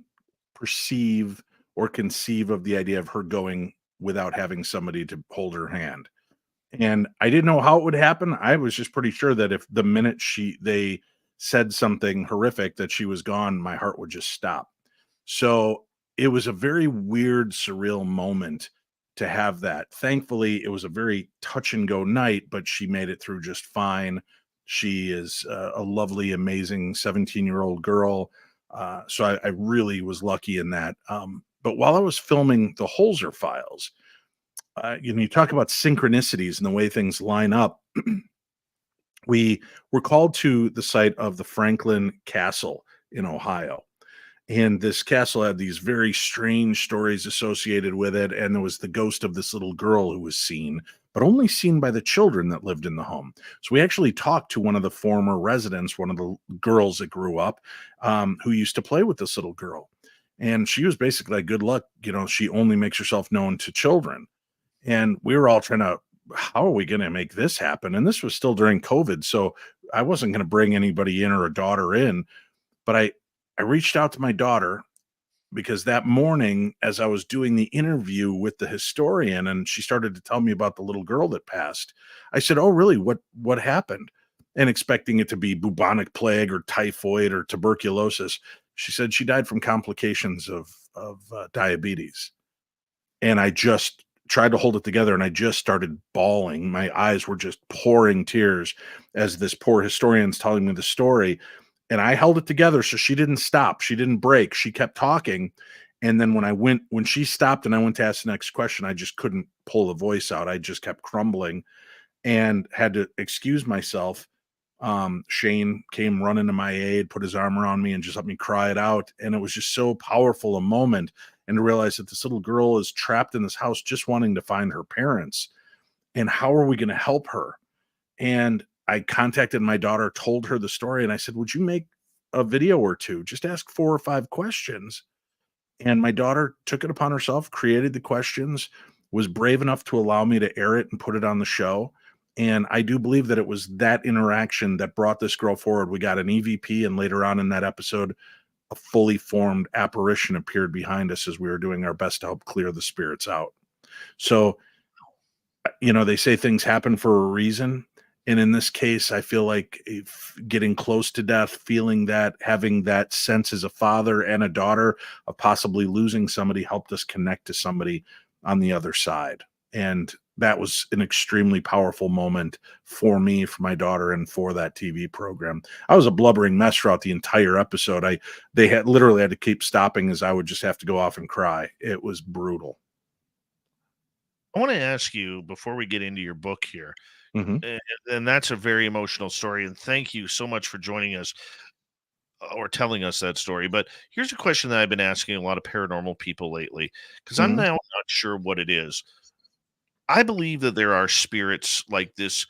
perceive or conceive of the idea of her going without having somebody to hold her hand. And I didn't know how it would happen. I was just pretty sure that if the minute they said something horrific that she was gone, my heart would just stop. So it was a very weird, surreal moment to have that. Thankfully, it was a very touch and go night, but she made it through just fine. She is a lovely, amazing 17-year-old girl. So I really was lucky in that. But while I was filming the Holzer files, you talk about synchronicities and the way things line up. We were called to the site of the Franklin Castle in Ohio. And this castle had these very strange stories associated with it. And there was the ghost of this little girl who was seen, but only seen by the children that lived in the home. So we actually talked to one of the former residents, one of the girls that grew up, who used to play with this little girl. And she was basically like, good luck. She only makes herself known to children. And we were all trying to, how are we going to make this happen? And this was still during COVID. So I wasn't going to bring anybody in or a daughter in, but I reached out to my daughter because that morning, as I was doing the interview with the historian and she started to tell me about the little girl that passed, I said, oh, really? What happened? And expecting it to be bubonic plague or typhoid or tuberculosis. She said she died from complications of diabetes. And I just tried to hold it together and I just started bawling. My eyes were just pouring tears as this poor historian's telling me the story. And I held it together so she didn't stop. She didn't break. She kept talking. And then when she stopped and I went to ask the next question, I just couldn't pull the voice out. I just kept crumbling and had to excuse myself. Shane came running to my aid, put his arm around me and just let me cry it out. And it was just so powerful a moment. And to realize that this little girl is trapped in this house just wanting to find her parents. And how are we going to help her? And I contacted my daughter, told her the story, and I said, would you make a video or two? Just ask 4 or 5 questions. And my daughter took it upon herself, created the questions, was brave enough to allow me to air it and put it on the show. And I do believe that it was that interaction that brought this girl forward. We got an EVP, and later on in that episode, a fully formed apparition appeared behind us as we were doing our best to help clear the spirits out. So, they say things happen for a reason. And in this case, I feel like if getting close to death, feeling that, having that sense as a father and a daughter of possibly losing somebody helped us connect to somebody on the other side. And that was an extremely powerful moment for me, for my daughter, and for that TV program. I was a blubbering mess throughout the entire episode. They had literally had to keep stopping as I would just have to go off and cry. It was brutal. I want to ask you before we get into your book here, Hmm. and that's a very emotional story. And thank you so much for joining us or telling us that story. But here's a question that I've been asking a lot of paranormal people lately, because I'm Hmm. now not sure what it is. I believe that there are spirits like this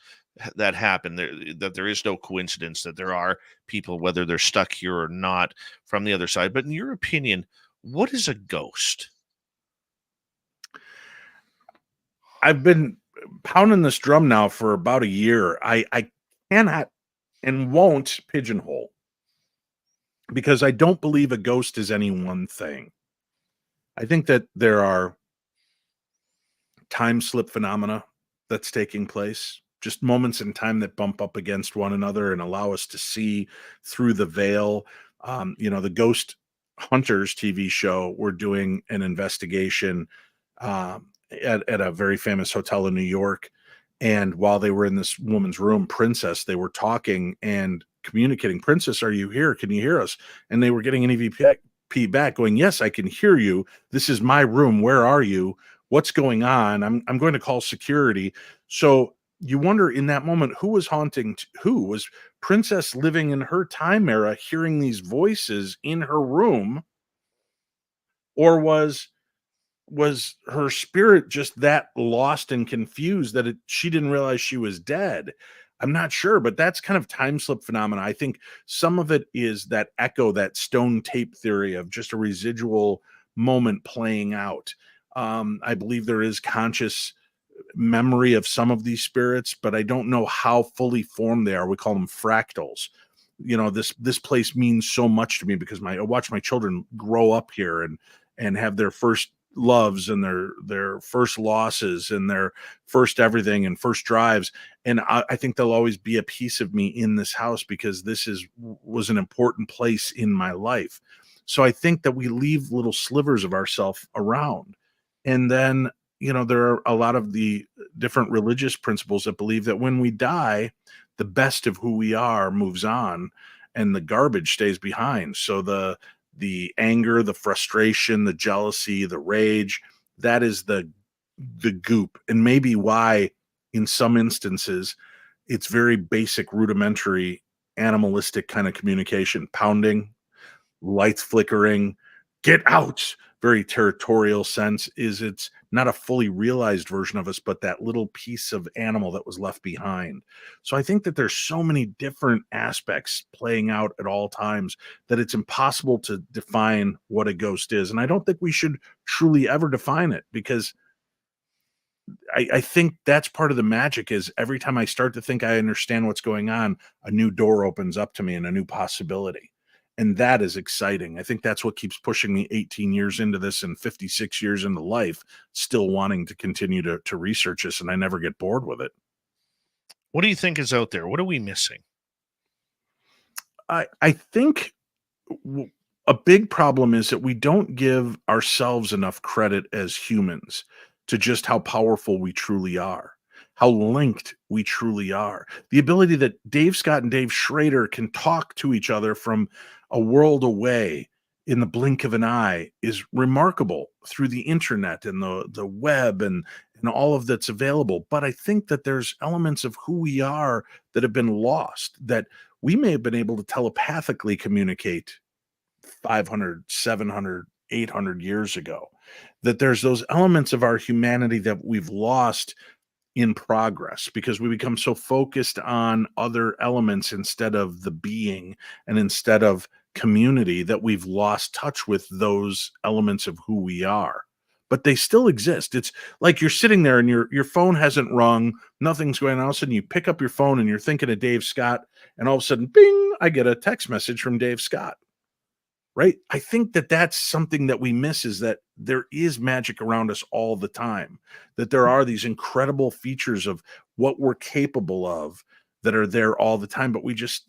that happen there, that there is no coincidence, that there are people, whether they're stuck here or not, from the other side. But in your opinion, what is a ghost? I've been pounding this drum now for about a year. I cannot and won't pigeonhole, because I don't believe a ghost is any one thing. I think that there are time slip phenomena that's taking place, just moments in time that bump up against one another and allow us to see through the veil. The Ghost Hunters TV show were doing an investigation at a very famous hotel in New York. And while they were in this woman's room, Princess, they were talking and communicating. Princess, are you here? Can you hear us? And they were getting an EVP back going, yes, I can hear you. This is my room. Where are you? What's going on? I'm going to call security. So you wonder in that moment, who was haunting who? Was Princess living in her time era, hearing these voices in her room? Or was her spirit just that lost and confused that she didn't realize she was dead? I'm not sure, but that's kind of time slip phenomena. I think some of it is that echo, that stone tape theory of just a residual moment playing out. I believe there is conscious memory of some of these spirits, but I don't know how fully formed they are. We call them fractals. This place means so much to me because I watch my children grow up here and have their first loves and their first losses and their first everything and first drives. And I think there'll always be a piece of me in this house because was an important place in my life. So I think that we leave little slivers of ourselves around. And then, there are a lot of the different religious principles that believe that when we die, the best of who we are moves on and the garbage stays behind. So the anger, the frustration, the jealousy, the rage, that is the goop. And maybe why in some instances it's very basic, rudimentary, animalistic kind of communication, pounding, lights flickering, get out, very territorial sense, is it's not a fully realized version of us, but that little piece of animal that was left behind. So I think that there's so many different aspects playing out at all times that it's impossible to define what a ghost is. And I don't think we should truly ever define it, because I think that's part of the magic is every time I start to think I understand what's going on, a new door opens up to me and a new possibility. And that is exciting. I think that's what keeps pushing me 18 years into this and 56 years into life, still wanting to continue to research this. And I never get bored with it. What do you think is out there? What are we missing? I think a big problem is that we don't give ourselves enough credit as humans to just how powerful we truly are, how linked we truly are. The ability that Dave Scott and Dave Schrader can talk to each other from a world away in the blink of an eye is remarkable through the internet and the web and all of that's available. But I think that there's elements of who we are that have been lost, that we may have been able to telepathically communicate 500, 700, 800 years ago, that there's those elements of our humanity that we've lost in progress because we become so focused on other elements instead of the being and instead of community that we've lost touch with those elements of who we are. but they still exist. It's like you're sitting there and your phone hasn't rung, nothing's going on. All of a sudden you pick up your phone and you're thinking of Dave Scott, and all of a sudden, bing, I get a text message from Dave Scott. Right? I think that that's something that we miss, is that there is magic around us all the time, that there are these incredible features of what we're capable of that are there all the time, but we just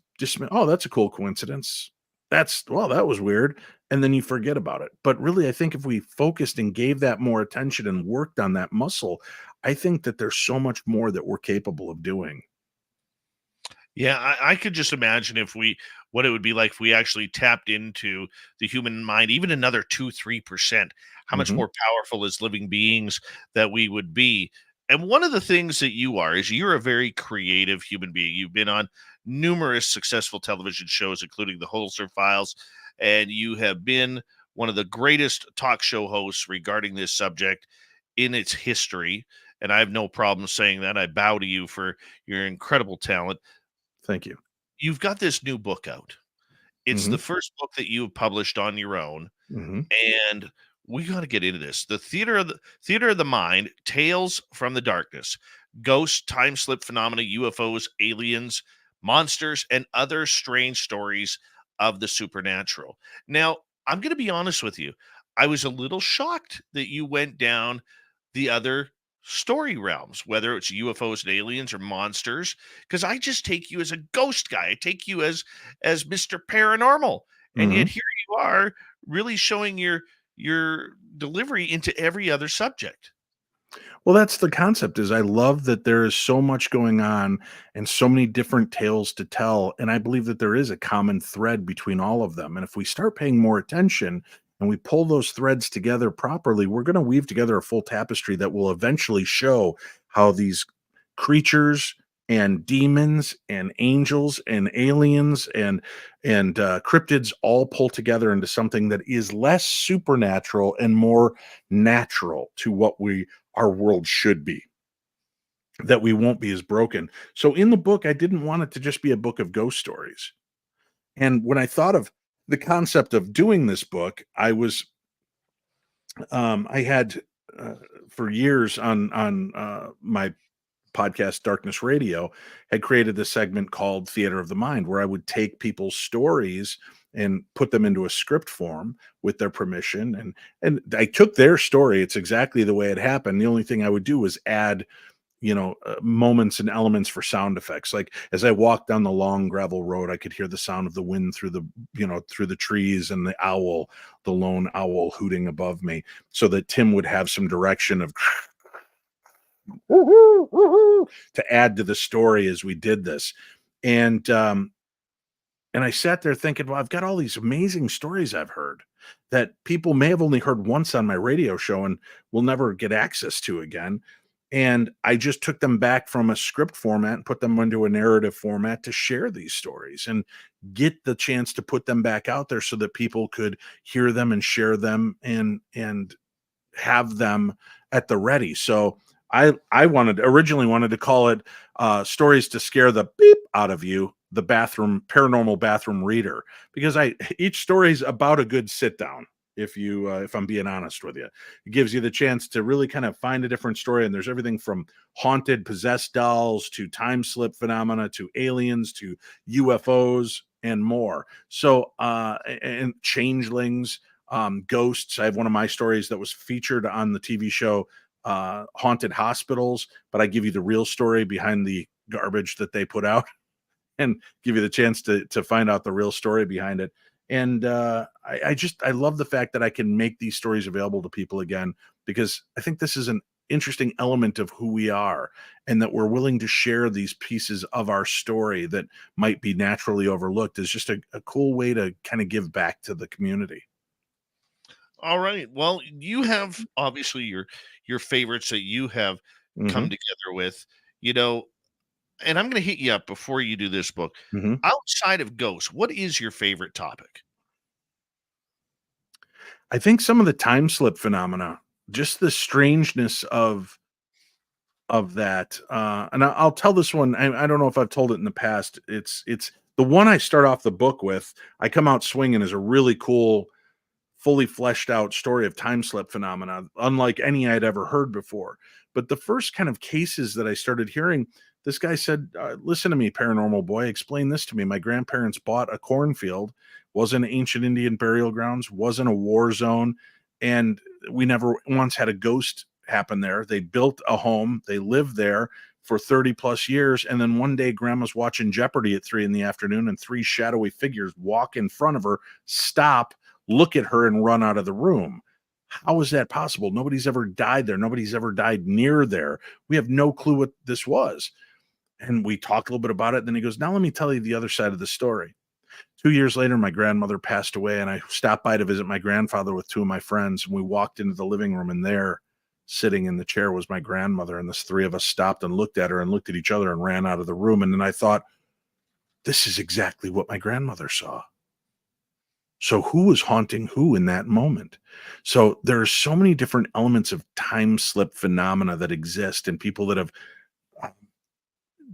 oh, that's a cool coincidence. Well, that was weird. And then you forget about it. But really, I think if we focused and gave that more attention and worked on that muscle, I think that there's so much more that we're capable of doing. Yeah, I could just imagine what it would be like if we actually tapped into the human mind, even another 2-3%, how much Mhm. more powerful as living beings that we would be. And one of the things that you are is you're a very creative human being. You've been on numerous successful television shows, including the Holzer Files, and you have been one of the greatest talk show hosts regarding this subject in its history. And I have no problem saying that. I bow to you for your incredible talent. Thank you. You've got this new book out. It's the Mhm. first book that you have published on your own, Mhm. and we got to get into this. The Theater of the Mind: Tales from the Darkness, Ghosts, Time Slip Phenomena, UFOs, Aliens, Monsters, and Other Strange Stories of the Supernatural. Now, I'm going to be honest with you. I was a little shocked that you went down the other story realms, whether it's UFOs and aliens or monsters, because I just take you as a ghost guy. I take you as Mr. Paranormal. And yet Mhm. here you are really showing your delivery into every other subject. Well, that's the concept. Is I love that there is so much going on and so many different tales to tell, and I believe that there is a common thread between all of them. And if we start paying more attention and we pull those threads together properly, we're going to weave together a full tapestry that will eventually show how these creatures and demons and angels and aliens and cryptids all pull together into something that is less supernatural and more natural to what we our world should be, that we won't be as broken. So in the book, I didn't want it to just be a book of ghost stories. And when I thought of the concept of doing this book, I had uh, for years on my podcast Darkness Radio had created this segment called Theater of the Mind, where I would take people's stories and put them into a script form with their permission, and I took their story, it's exactly the way it happened. The only thing I would do was add moments and elements for sound effects. Like as I walked down the long gravel road, I could hear the sound of the wind through through the trees, and the lone owl hooting above me, so that Tim would have some direction of woohoo, woohoo, to add to the story as we did this. And and I sat there thinking, well, I've got all these amazing stories I've heard that people may have only heard once on my radio show and will never get access to again. And I just took them back from a script format and put them into a narrative format to share these stories and get the chance to put them back out there so that people could hear them and share them and have them at the ready. So I originally wanted to call it stories to scare the beep out of you, the bathroom paranormal bathroom reader, because I each story is about a good sit down. If I'm being honest with you, it gives you the chance to really kind of find a different story. And there's everything from haunted, possessed dolls to time slip phenomena to aliens to UFOs and more. So and changelings, ghosts. I have one of my stories that was featured on the TV show Haunted Hospitals, but I give you the real story behind the garbage that they put out and give you the chance to find out the real story behind it. And I love the fact that I can make these stories available to people again, because I think this is an interesting element of who we are, and that we're willing to share these pieces of our story that might be naturally overlooked is just a cool way to kind of give back to the community. All right. Well, you have obviously your favorites that you have come Hmm. together with, you know, and I'm going to hit you up before you do this book. Hmm. Outside of ghosts, what is your favorite topic? I think some of the time slip phenomena, just the strangeness of that. And I'll tell this one. I don't know if I've told it in the past. It's the one I start off the book with. I come out swinging is a really cool fully fleshed out story of time slip phenomena, unlike any I'd ever heard before. But the first kind of cases that I started hearing, this guy said, listen to me, paranormal boy, explain this to me. My grandparents bought a cornfield, wasn't ancient Indian burial grounds, wasn't a war zone, and we never once had a ghost happen there. They built a home, they lived there for 30 plus years, and then one day grandma's watching Jeopardy at 3 p.m, and 3 shadowy figures walk in front of her, stop, look at her, and run out of the room. How is that possible? Nobody's ever died there. Nobody's ever died near there. We have no clue what this was. And we talked a little bit about it. Then he goes, now let me tell you the other side of the story. 2 years later, my grandmother passed away, and I stopped by to visit my grandfather with 2 of my friends. And we walked into the living room, and there, sitting in the chair, was my grandmother. And the 3 of us stopped and looked at her and looked at each other and ran out of the room. And then I thought, this is exactly what my grandmother saw. So who was haunting who in that moment? So there are so many different elements of time slip phenomena that exist, and people that have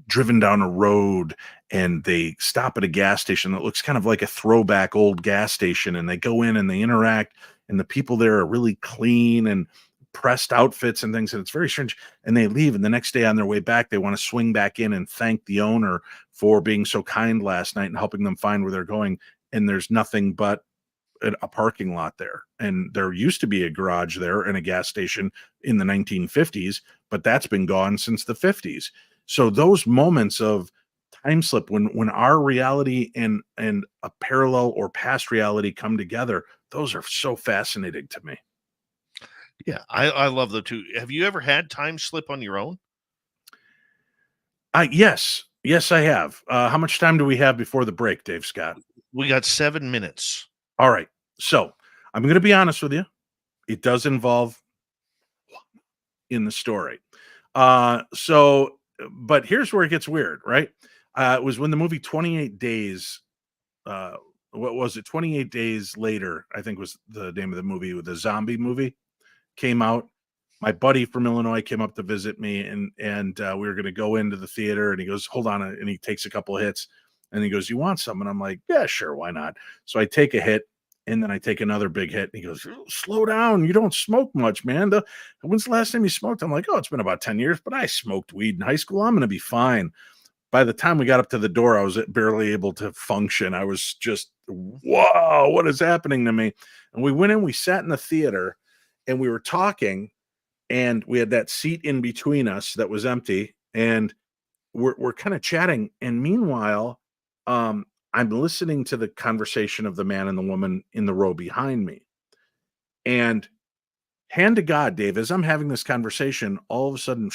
driven down a road and they stop at a gas station that looks kind of like a throwback old gas station, and they go in and they interact, and the people there are really clean and pressed outfits and things, and it's very strange, and they leave, and the next day on their way back they want to swing back in and thank the owner for being so kind last night and helping them find where they're going, and there's nothing but a parking lot there. And there used to be a garage there and a gas station in the 1950s, but that's been gone since the 50s. So those moments of time slip, when our reality and a parallel or past reality come together, those are so fascinating to me. Yeah, I love the two. Have you ever had time slip on your own? Yes, I have. How much time do we have before the break, Dave Scott? We got 7 minutes. All right. So I'm going to be honest with you. It does involve in the story. But here's where it gets weird, right? It was when the movie 28 Days, what was it? 28 Days Later, I think was the name of the movie, with the zombie movie came out. My buddy from Illinois came up to visit me, and we were going to go into the theater, and he goes, hold on. And he takes a couple of hits, and he goes, you want some? And I'm like, yeah, sure. Why not? So I take a hit, and then I take another big hit, and he goes, slow down. You don't smoke much, man. When's the last time you smoked? I'm like, oh, it's been about 10 years, but I smoked weed in high school. I'm going to be fine. By the time we got up to the door, I was barely able to function. I was just, whoa, what is happening to me? And we went in, we sat in the theater, and we were talking, and we had that seat in between us that was empty, and we're kind of chatting. And meanwhile, I'm listening to the conversation of the man and the woman in the row behind me. And hand to God, Dave, as I'm having this conversation, all of a sudden,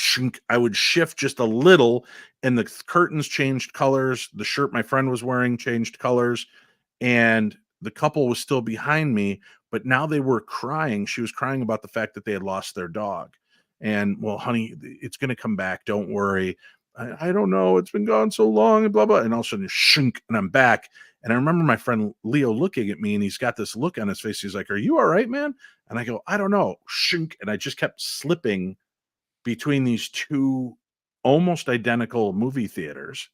I would shift just a little, and the curtains changed colors. The shirt my friend was wearing changed colors, and the couple was still behind me, but now they were crying. She was crying about the fact that they had lost their dog. And, well, honey, it's going to come back. Don't worry. I don't know. It's been gone so long, and blah, blah. And all of a sudden, and I'm back. And I remember my friend Leo looking at me, and he's got this look on his face. He's like, are you all right, man? And I go, I don't know. And I just kept slipping between these 2 almost identical movie theaters,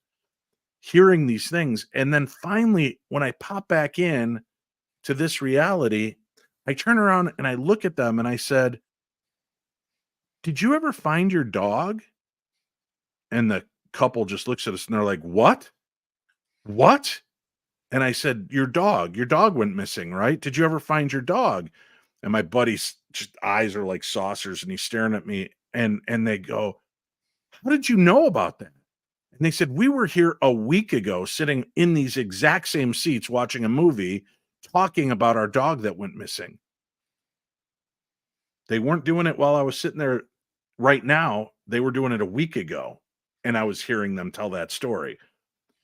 hearing these things. And then finally, when I pop back in to this reality, I turn around and I look at them and I said, did you ever find your dog? And the couple just looks at us and they're like, what? What? And I said, your dog went missing, right? Did you ever find your dog? And my buddy's just eyes are like saucers, and he's staring at me, and they go, how did you know about that? And they said, we were here a week ago, sitting in these exact same seats, watching a movie, talking about our dog that went missing. They weren't doing it while I was sitting there right now. They were doing it a week ago, and I was hearing them tell that story.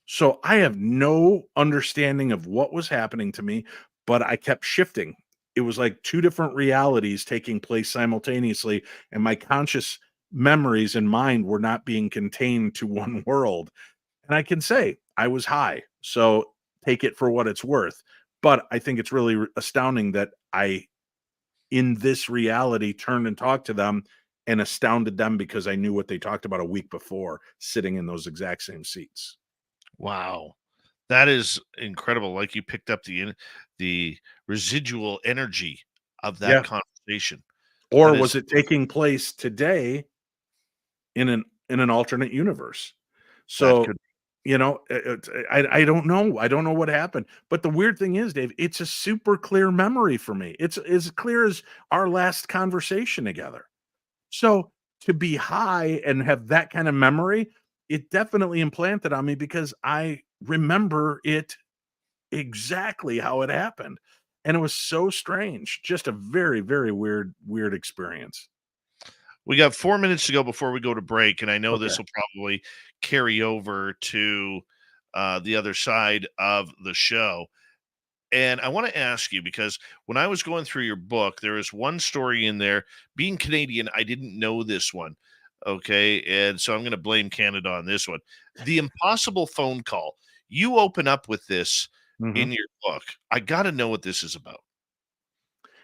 So I have no understanding of what was happening to me, but I kept shifting. It was like 2 different realities taking place simultaneously, and my conscious memories and mind were not being contained to one world. And I can say I was high, so take it for what it's worth. But I think it's really astounding that I, in this reality, turned and talked to them and astounded them because I knew what they talked about a week before, sitting in those exact same seats. Wow. That is incredible. Like you picked up the residual energy of that Yeah. conversation. Or That was is it taking place today in an alternate universe? that So, could I don't know. I don't know what happened. But the weird thing is, Dave, it's a super clear memory for me. It's as clear as our last conversation together. So to be high and have that kind of memory, it definitely implanted on me because I remember it exactly how it happened. And it was so strange. Just a very, very weird experience. we got 4 minutes to go before we go to break, and I know Okay. this will probably carry over to the other side of the show. And I want to ask you because when I was going through your book, there was one story in there. Being Canadian, I didn't know this one. Okay. And so I'm going to blame Canada on this one. The impossible phone call. You open up with this Mhm. in your book. I got to know what this is about.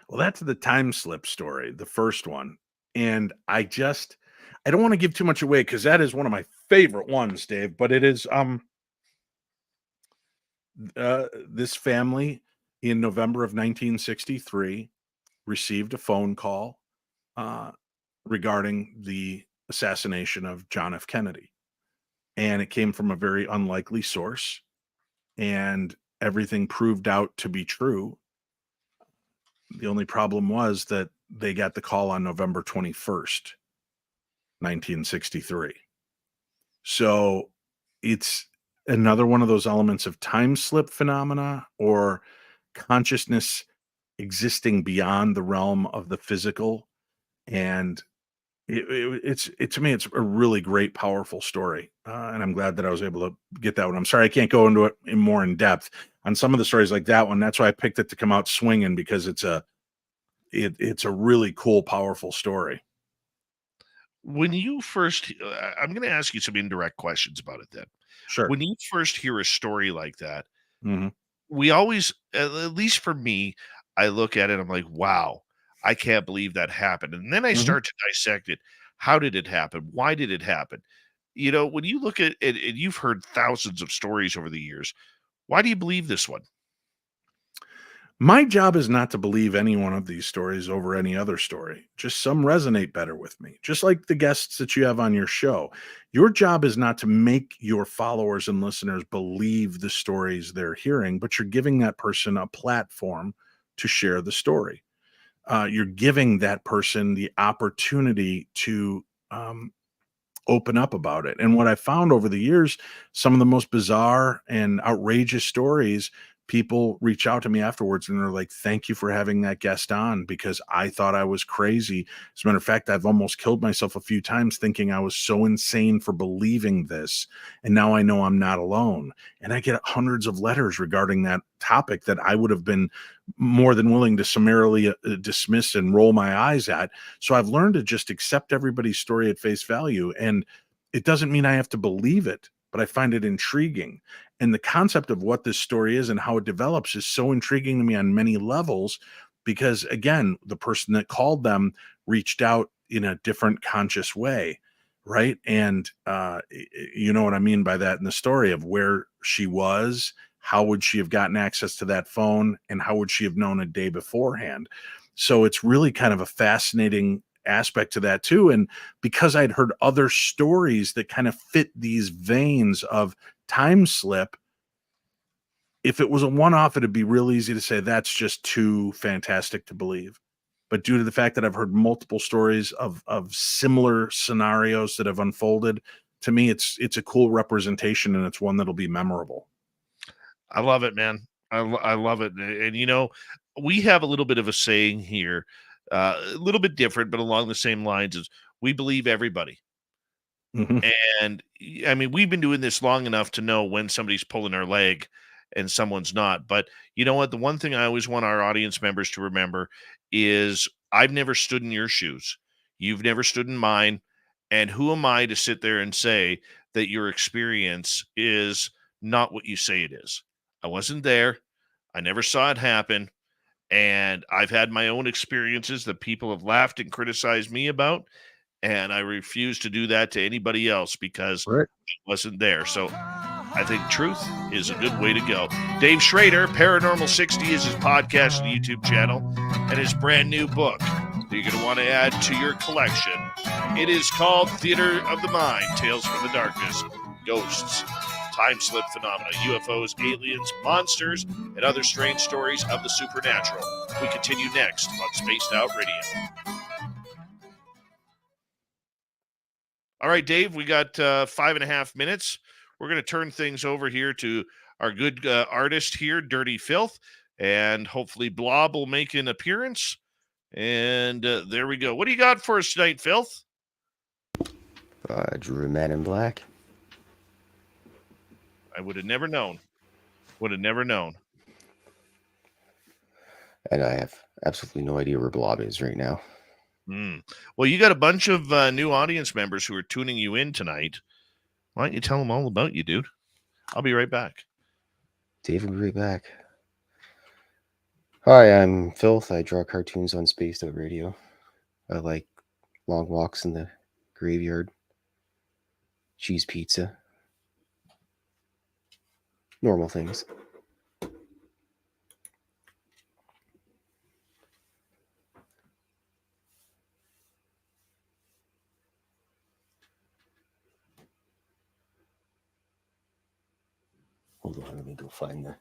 Well, that's the time slip story, the first one. And I don't want to give too much away because that is one of my favorite ones, Dave. But it is this family in November of 1963 received a phone call uh, regarding the assassination of John F. Kennedy. And it came from a very unlikely source, and everything proved out to be true. The only problem was that they got the call on November 21st, 1963. So it's another one of those elements of time slip phenomena or consciousness existing beyond the realm of the physical. And it's to me, it's a really great, powerful story. And I'm glad that I was able to get that one. I'm sorry I can't go into it more in depth on some of the stories like that one. That's why I picked it to come out swinging because it's a really cool, powerful story. When you first, I'm going to ask you some indirect questions about it then. Sure. When you first hear a story like that, Mhm. we always, at least for me, I look at it, I'm like, wow, I can't believe that happened. And then I Mhm. start to dissect it. How did it happen? Why did it happen? You know, when you look at it, and you've heard thousands of stories over the years, why do you believe this one? My job is not to believe any one of these stories over any other story. Just some resonate better with me. Just like the guests that you have on your show. Your job is not to make your followers and listeners believe the stories they're hearing, but you're giving that person a platform to share the story. You're giving that person the opportunity to open up about it. And what I found over the years, some of the most bizarre and outrageous stories, people reach out to me afterwards and they're like, thank you for having that guest on because I thought I was crazy. As a matter of fact, I've almost killed myself a few times thinking I was so insane for believing this. And now I know I'm not alone. And I get hundreds of letters regarding that topic that I would have been more than willing to summarily dismiss and roll my eyes at. So I've learned to just accept everybody's story at face value. And it doesn't mean I have to believe it, but I find it intriguing. And the concept of what this story is and how it develops is so intriguing to me on many levels because, again, the person that called them reached out in a different conscious way. Right. And you know what I mean by that in the story of where she was, how would she have gotten access to that phone, and how would she have known a day beforehand? So it's really kind of a fascinating aspect to that too. And because I'd heard other stories that kind of fit these veins of time slip, if it was a one off, it'd be real easy to say that's just too fantastic to believe. But due to the fact that I've heard multiple stories of similar scenarios that have unfolded, to me, it's a cool representation and it's one that'll be memorable. I love it, man. I love it. And, you know, we have a little bit of a saying here, a little bit different, but along the same lines is we believe everybody. Mhm. And I mean, we've been doing this long enough to know when somebody's pulling our leg and someone's not. But you know what? The one thing I always want our audience members to remember is I've never stood in your shoes. You've never stood in mine. And who am I to sit there and say that your experience is not what you say it is? I wasn't there. I never saw it happen. And I've had my own experiences that people have laughed and criticized me about, and I refuse to do that to anybody else because Right. I wasn't there. So I think truth is a good way to go. Dave Schrader, Paranormal 60 is his podcast and YouTube channel, and his brand new book that you're going to want to add to your collection. It is called Theater of the Mind, Tales from the Darkness, Ghosts, Time Slip Phenomena, UFOs, Aliens, Monsters, and other strange stories of the supernatural. We continue next on Spaced Out Radio. All right, Dave, we got 5.5 minutes. We're going to turn things over here to our good artist here, Dirty Filth, and hopefully Blob will make an appearance. And there we go. What do you got for us tonight, Filth? Drew a Man in Black. I would have never known. Would have never known. And I have absolutely no idea where Blob is right now. Well, you got a bunch of new audience members who are tuning you in tonight. Why don't you tell them all about you, dude? I'll be right back. David, be right back. Hi, I'm Filth. I draw cartoons on Spaced Out Radio. I like long walks in the graveyard, cheese pizza, normal things. Hold on, let me go find the...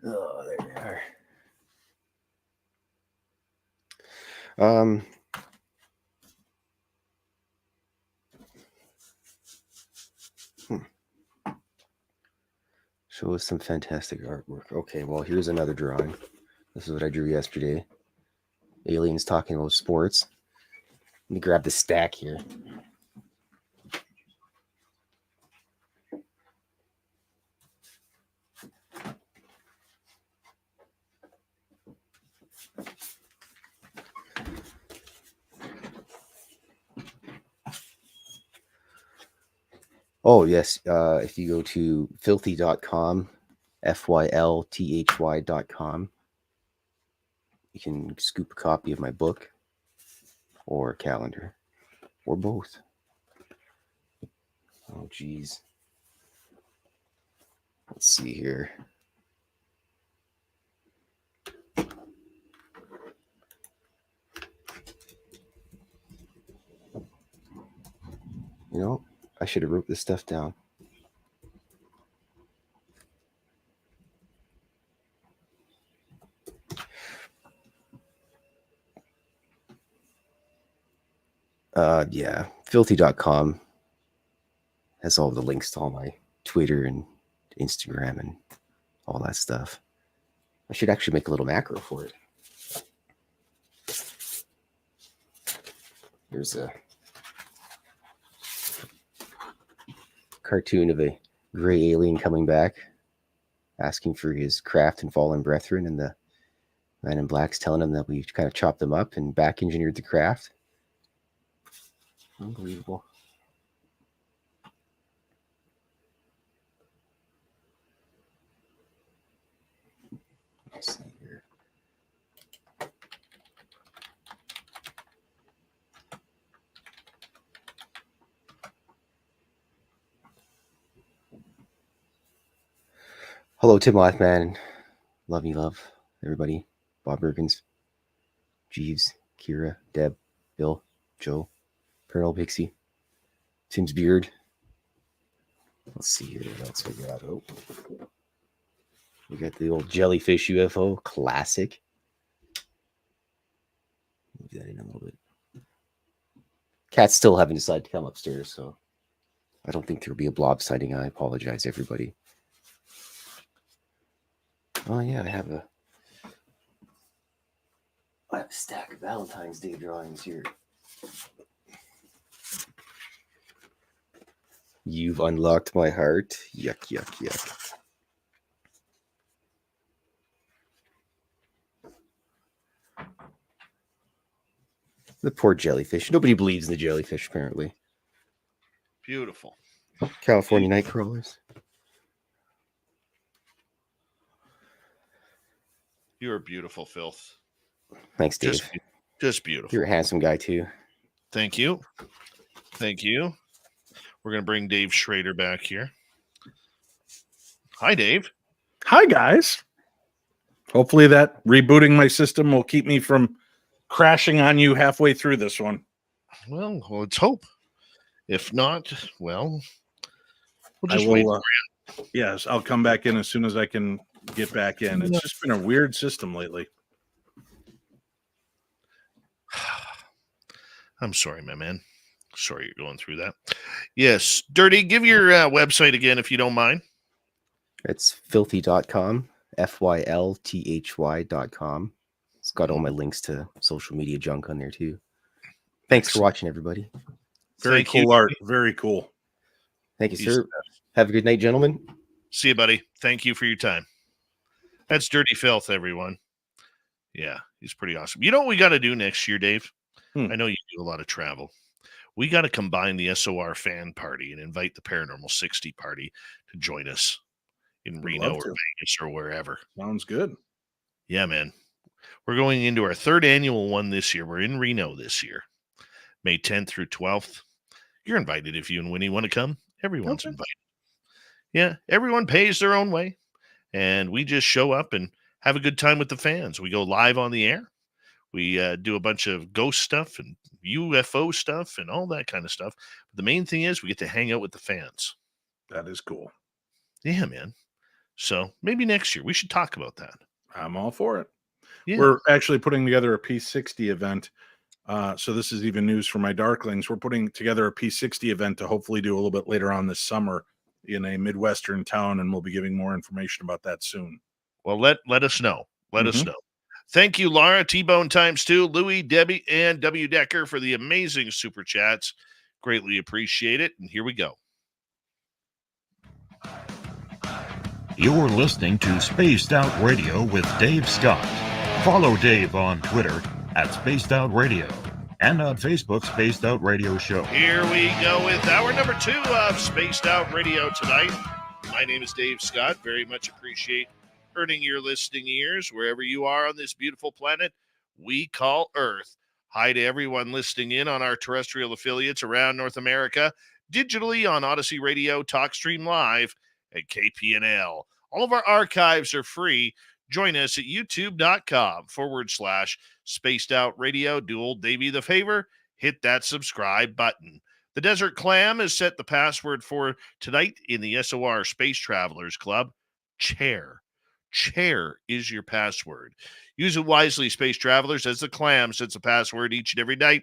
Oh, there they are. Show us some fantastic artwork. Okay, well, here's another drawing. This is what I drew yesterday. Aliens talking about sports. Let me grab the stack here. Oh, yes. If you go to filthy.com, FYLTHY.com, you can scoop a copy of my book or calendar or both. Oh, geez. Let's see here. You know, I should have wrote this stuff down. Yeah, filthy.com has all the links to all my Twitter and Instagram and all that stuff. I should actually make a little macro for it. Here's a cartoon of a gray alien coming back, asking for his craft and fallen brethren, and the man in black's telling him that we kind of chopped them up and back engineered the craft. Unbelievable. Let's see here. Hello, Tim Lathman. Love you, love everybody. Bob Bergens, Jeeves, Kira, Deb, Bill, Joe, Pearl, Pixie, Tim's beard. Let's see here what else we got. Oh, we got the old jellyfish UFO classic. Move that in a little bit. Cats still haven't decided to come upstairs, so I don't think there'll be a blob sighting. I apologize, everybody. Oh yeah, I have a stack of Valentine's Day drawings here. You've unlocked my heart. Yuck, yuck, yuck. The poor jellyfish. Nobody believes in the jellyfish, apparently. Beautiful. California night crawlers. You're beautiful, Filth. Thanks, Dave. Just beautiful. You're a handsome guy, too. Thank you. Thank you. We're going to bring Dave Schrader back here. Hi, Dave. Hi, guys. Hopefully that rebooting my system will keep me from crashing on you halfway through this one. Well, let's hope. If not, well, we'll I just wait. will, yes, I'll come back in as soon as I can get back in. It's just been a weird system lately. I'm sorry, my man. Sorry you're going through that. Yes. Dirty, give your website again if you don't mind. It's filthy.com, FYLTHY.com. It's got all my links to social media junk on there too. Thanks for watching, everybody. Very Thank cool you. art. Very cool. Thank you, He's sir. Have a good night, gentlemen. See you, buddy. Thank you for your time. That's Dirty Filth, everyone. Yeah, he's pretty awesome. You know what we got to do next year, Dave? I know you do a lot of travel. We got to combine the SOR fan party and invite the Paranormal 60 party to join us in Reno or Vegas or wherever. Sounds good. Yeah, man. We're going into our third annual one this year. We're in Reno this year, May 10th through 12th. You're invited if you and Winnie want to come. Everyone's invited. Yeah, everyone pays their own way. And we just show up and have a good time with the fans. We go live on the air. We do a bunch of ghost stuff and UFO stuff and all that kind of stuff. But the main thing is we get to hang out with the fans. That is cool. Yeah, man. So maybe next year we should talk about that. I'm all for it. Yeah. We're actually putting together a P60 event. So this is even news for my Darklings. We're putting together a P60 event to hopefully do a little bit later on this summer in a Midwestern town, and we'll be giving more information about that soon. Well, let us know. Let us know. Thank you, Laura, T-Bone ×2, Louie, Debbie, and W. Decker for the amazing super chats. Greatly appreciate it. And here we go. You're listening to Spaced Out Radio with Dave Scott. Follow Dave on Twitter at Spaced Out Radio and on Facebook, Spaced Out Radio Show. Here we go with hour number 2 of Spaced Out Radio tonight. My name is Dave Scott. Very much appreciate earning your listening ears wherever you are on this beautiful planet we call Earth. Hi to everyone listening in on our terrestrial affiliates around North America, digitally on Odyssey Radio, TalkStream Live, and KPNL. All of our archives are free. Join us at youtube.com/Spaced Out Radio. Do old Davey the favor. Hit that subscribe button. The Desert Clam has set the password for tonight in the SOR Space Travelers Club. Chair. Chair is your password. Use it wisely, Space Travelers, as the Clam sets a password each and every night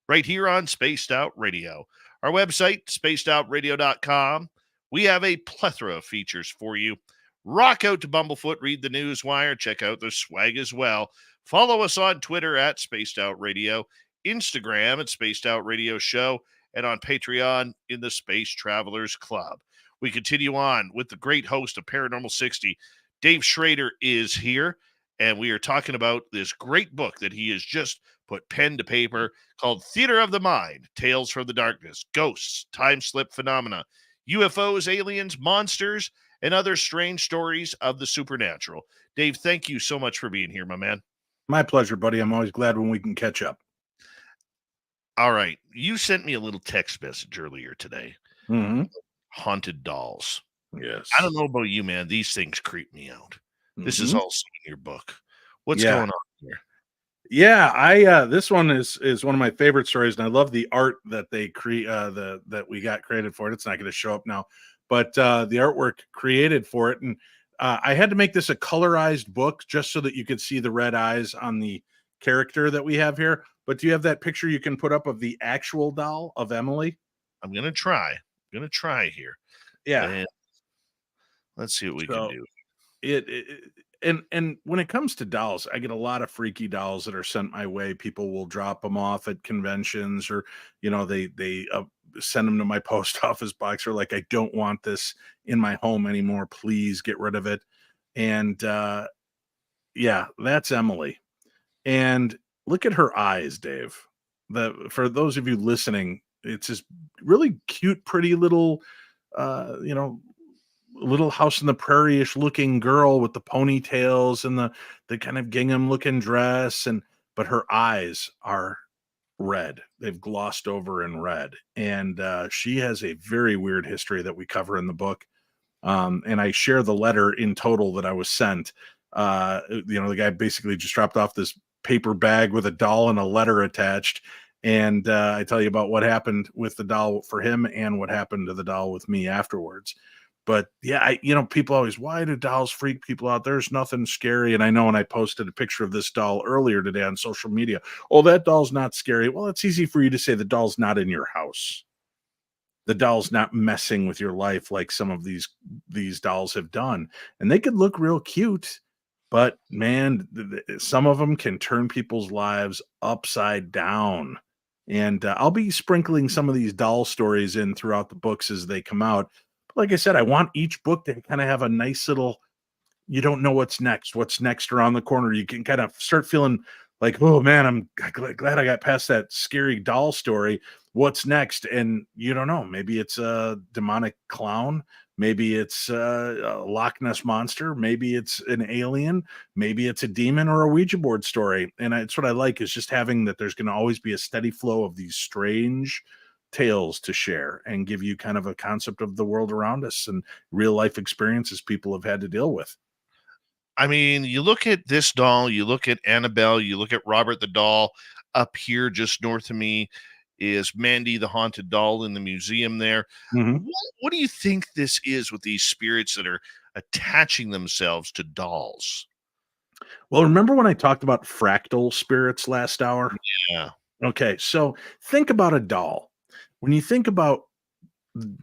right here on Spaced Out Radio. Our website, spacedoutradio.com. We have a plethora of features for you. Rock out to Bumblefoot, read the Newswire, check out the swag as well. Follow us on Twitter at Spaced Out Radio, Instagram at Spaced Out Radio Show, and on Patreon in the Space Travelers Club. We continue on with the great host of Paranormal 60. Dave Schrader is here, and we are talking about this great book that he has just put pen to paper called Theater of the Mind, Tales from the Darkness, Ghosts, Time Slip Phenomena, UFOs, Aliens, Monsters, and other strange stories of the supernatural. Dave, thank you so much for being here, my man. My pleasure, buddy. I'm always glad when we can catch up. All right. You sent me a little text message earlier today. Haunted dolls. Yes. I don't know about you, man. These things creep me out. This is also in your book. What's going on here? Yeah, this one is one of my favorite stories, and I love the art that they create. That we got created for it. It's not going to show up now, but the artwork created for it, and I had to make this a colorized book just so that you could see the red eyes on the character that we have here. But do you have that picture you can put up of the actual doll of Emily? I'm gonna try. Here. Yeah. And let's see what we can do. And when it comes to dolls, I get a lot of freaky dolls that are sent my way. People will drop them off at conventions, or they send them to my post office box, or like, I don't want this in my home anymore. Please get rid of it. And that's Emily. And look at her eyes, Dave. For those of you listening, it's this really cute, pretty little, little house in the prairie-ish looking girl with the ponytails and the kind of gingham looking dress, but her eyes are red. They've glossed over in red, and she has a very weird history that we cover in the book. And I share the letter in total that I was sent. The guy basically just dropped off this paper bag with a doll and a letter attached. And I tell you about what happened with the doll for him and what happened to the doll with me afterwards. But yeah, people always, why do dolls freak people out? There's nothing scary. And I know when I posted a picture of this doll earlier today on social media, oh, that doll's not scary. Well, it's easy for you to say the doll's not in your house. The doll's not messing with your life like some of these dolls have done. And they could look real cute, but man, some of them can turn people's lives upside down. And I'll be sprinkling some of these doll stories in throughout the books as they come out. But like I said, I want each book to kind of have a nice little, you don't know what's next around the corner. You can kind of start feeling like, oh man, I'm glad I got past that scary doll story. What's next? And you don't know. Maybe it's a demonic clown. Maybe it's a Loch Ness monster. Maybe it's an alien. Maybe it's a demon or a Ouija board story. And it's what I like is just having that there's going to always be a steady flow of these strange tales to share and give you kind of a concept of the world around us and real life experiences people have had to deal with. I mean, you look at this doll, you look at Annabelle, you look at Robert the doll. Up here, just north of me, is Mandy the haunted doll in the museum there. Mhm. What do you think this is with these spirits that are attaching themselves to dolls? Well, remember when I talked about fractal spirits last hour? Yeah. Okay, so think about a doll. When you think about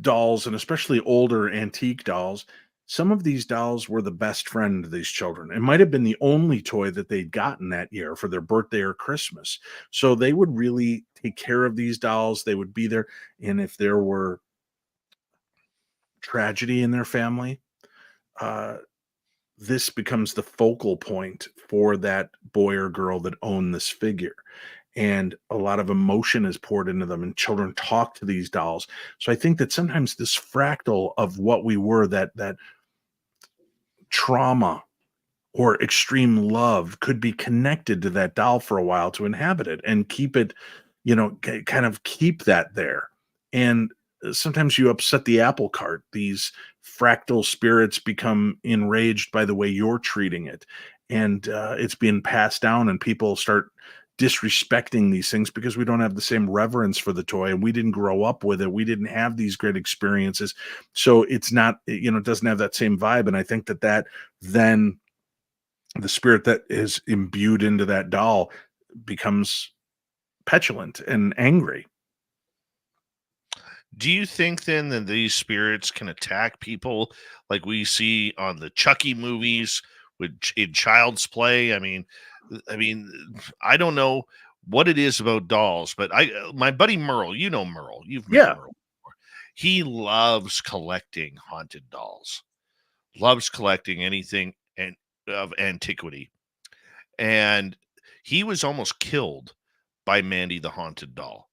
dolls, and especially older antique dolls, some of these dolls were the best friend to these children. It might have been the only toy that they'd gotten that year for their birthday or Christmas. So they would really take care of these dolls. They would be there. And if there were tragedy in their family, uh, this becomes the focal point for that boy or girl that owned this figure. And a lot of emotion is poured into them, and children talk to these dolls. So I think that sometimes this fractal of what we were, that trauma or extreme love, could be connected to that doll for a while to inhabit it and keep it, kind of keep that there. And sometimes you upset the apple cart. These fractal spirits become enraged by the way you're treating it. And it's being passed down, and people start disrespecting these things because we don't have the same reverence for the toy and we didn't grow up with it. We didn't have these great experiences. So it's not, it doesn't have that same vibe. And I think that then the spirit that is imbued into that doll becomes petulant and angry. Do you think then that these spirits can attack people like we see on the Chucky movies in Child's Play? I mean, I don't know what it is about dolls, but my buddy Merle, you know Merle, you've met Yeah. Merle before. He loves collecting haunted dolls, loves collecting anything and of antiquity, and he was almost killed by Mandy the haunted doll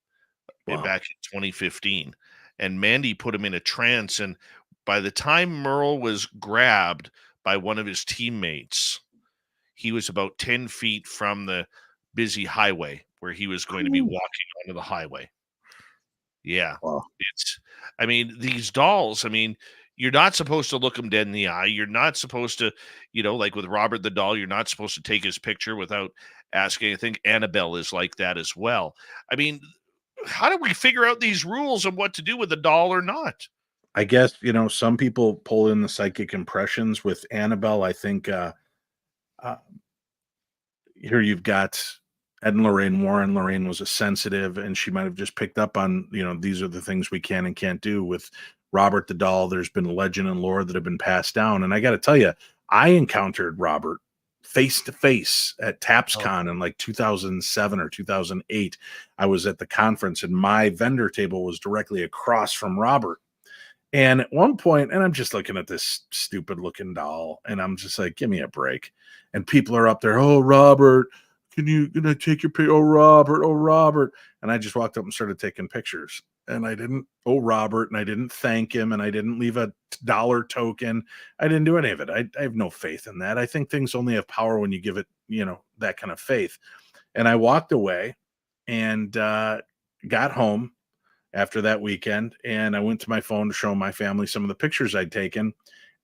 Wow. back in 2015, and Mandy put him in a trance. And by the time Merle was grabbed by one of his teammates, he was about 10 feet from the busy highway where he was going to be Ooh. walking onto the highway. Yeah. Wow. These dolls, you're not supposed to look them dead in the eye. You're not supposed to, like with Robert the doll, you're not supposed to take his picture without asking. I think Annabelle is like that as well. I mean, how do we figure out these rules and what to do with the doll or not? I guess, some people pull in the psychic impressions with Annabelle. I think uh, here you've got Ed and Lorraine Warren. Lorraine was a sensitive, and she might have just picked up on, these are the things we can and can't do. With Robert the doll, there's been legend and lore that have been passed down. And I got to tell you, I encountered Robert face to face at TapsCon in like 2007 or 2008. I was at the conference, and my vendor table was directly across from Robert. And at one point, and I'm just looking at this stupid looking doll, and I'm just like, give me a break. And people are up there, oh, Robert, can I take your picture? Oh, Robert, oh, Robert. And I just walked up and started taking pictures. And I didn't, oh, Robert, and I didn't thank him, and I didn't leave a dollar token. I didn't do any of it. I have no faith in that. I think things only have power when you give it, that kind of faith. And I walked away and got home. after that weekend, and I went to my phone to show my family some of the pictures I'd taken,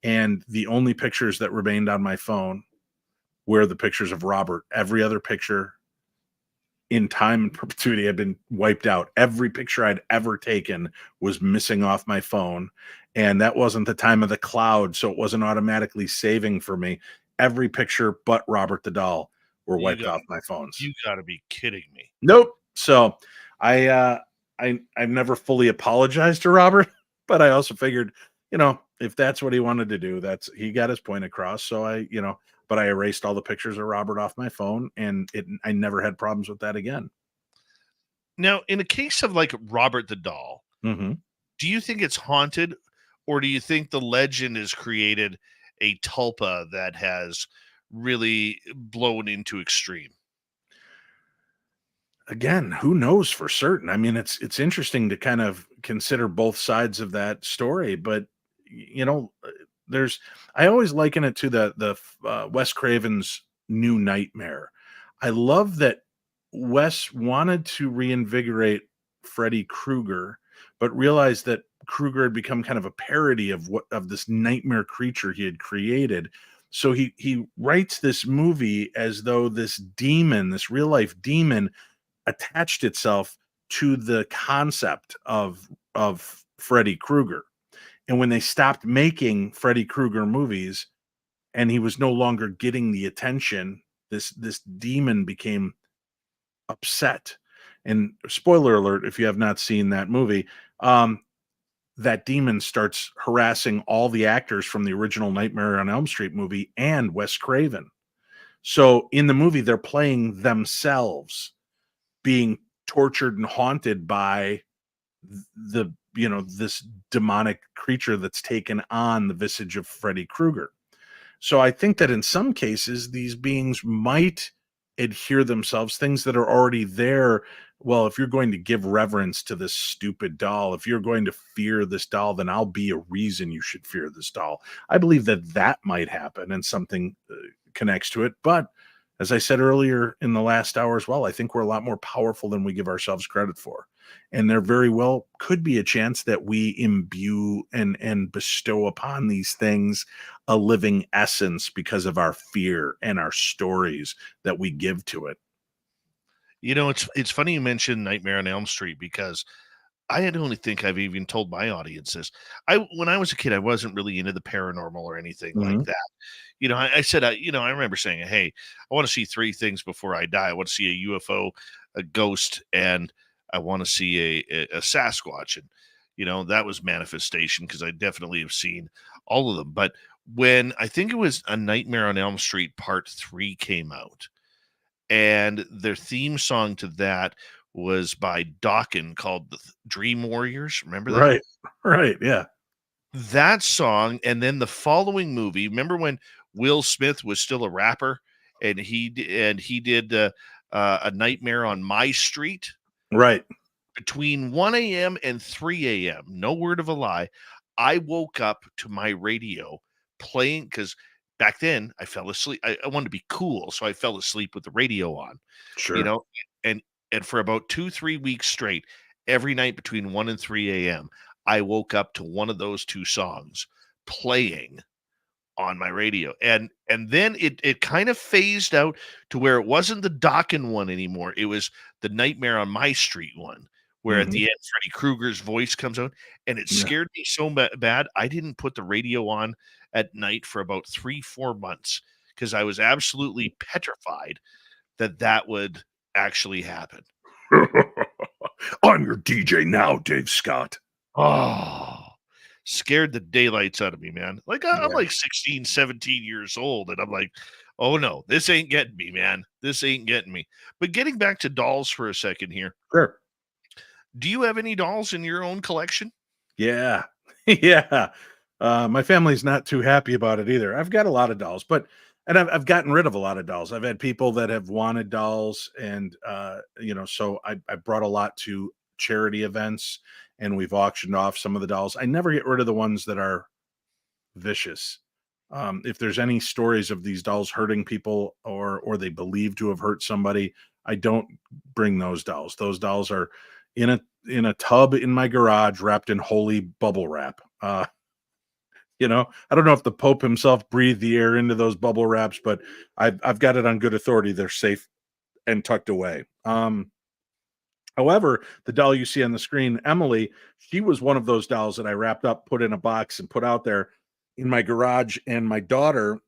and the only pictures that remained on my phone were the pictures of Robert. Every other picture in time and perpetuity had been wiped out. Every picture I'd ever taken was missing off my phone, and that wasn't the time of the cloud, so it wasn't automatically saving for me. Every picture but Robert the doll were You wiped got off my phones. you got to be kidding me. Nope. So I've never fully apologized to Robert, but I also figured, if that's what he wanted to do, he got his point across. So but I erased all the pictures of Robert off my phone, and I never had problems with that again. Now, in a case of like Robert the doll, Mm-hmm. do you think it's haunted, or do you think the legend has created a tulpa that has really blown into extreme? Again, who knows for certain? I mean, it's interesting to kind of consider both sides of that story, but there's I always liken it to the Wes Craven's New Nightmare. I love that Wes wanted to reinvigorate Freddy Krueger, but realized that Krueger had become kind of a parody of this nightmare creature he had created. So he writes this movie as though this demon, this real life demon, attached itself to the concept of Freddy Krueger. And when they stopped making Freddy Krueger movies and he was no longer getting the attention, this demon became upset. And spoiler alert, if you have not seen that movie, that demon starts harassing all the actors from the original Nightmare on Elm Street movie and Wes Craven. So in the movie, they're playing themselves being tortured and haunted by this demonic creature that's taken on the visage of Freddy Krueger. So I think that in some cases, these beings might adhere themselves, things that are already there. Well, if you're going to give reverence to this stupid doll, if you're going to fear this doll, then I'll be a reason you should fear this doll. I believe that might happen and something connects to it. But as I said earlier in the last hour as well, I think we're a lot more powerful than we give ourselves credit for. And there very well could be a chance that we imbue and bestow upon these things a living essence because of our fear and our stories that we give to it. It's funny you mentioned Nightmare on Elm Street, because I don't think I've even told my audience this. When I was a kid, I wasn't really into the paranormal or anything like Mhm. that. I said, I remember saying, hey, I want to see three things before I die. I want to see a UFO, a ghost, and I want to see a Sasquatch. And, that was manifestation, because I definitely have seen all of them. But when I think it was A Nightmare on Elm Street Part 3 came out, and their theme song to that was by Dawkins, called the Dream Warriors. Remember that? Right. Yeah. That song, and then the following movie. Remember when Will Smith was still a rapper, and he did A Nightmare on My Street? Right. Between 1 a.m. and 3 a.m., no word of a lie, I woke up to my radio playing, because back then I fell asleep. I wanted to be cool, so I fell asleep with the radio on, you Sure. know, and for about 2-3 weeks straight, every night between 1 and 3 a.m., I woke up to one of those two songs playing on my radio. And then it kind of phased out to where it wasn't the Dawkins one anymore. It was the Nightmare on My Street one, where at Mhm. the end Freddy Krueger's voice comes out, and it Yeah. scared me so bad I didn't put the radio on at night for about 3-4 months, because I was absolutely petrified that would actually happen. I'm your DJ now, Dave Scott. Oh, scared the daylights out of me, man. Like, I'm Yeah. like 16, 17 years old, and I'm like, oh no, this ain't getting me, man. This ain't getting me. But getting back to dolls for a second here, Sure. do you have any dolls in your own collection? Yeah. Yeah. My family's not too happy about it either. I've got a lot of dolls, and I've gotten rid of a lot of dolls. I've had people that have wanted dolls, and so I brought a lot to charity events, and we've auctioned off some of the dolls. I never get rid of the ones that are vicious. If there's any stories of these dolls hurting people, or they believe to have hurt somebody, I don't bring those dolls. Those dolls are in a in a tub in my garage wrapped in holy bubble wrap. You know, I don't know if the Pope himself breathed the air into those bubble wraps, but I've got it on good authority. They're safe and tucked away. However, the doll you see on the screen, Emily, she was one of those dolls that I wrapped up, put in a box, and put out there in my garage. And my daughter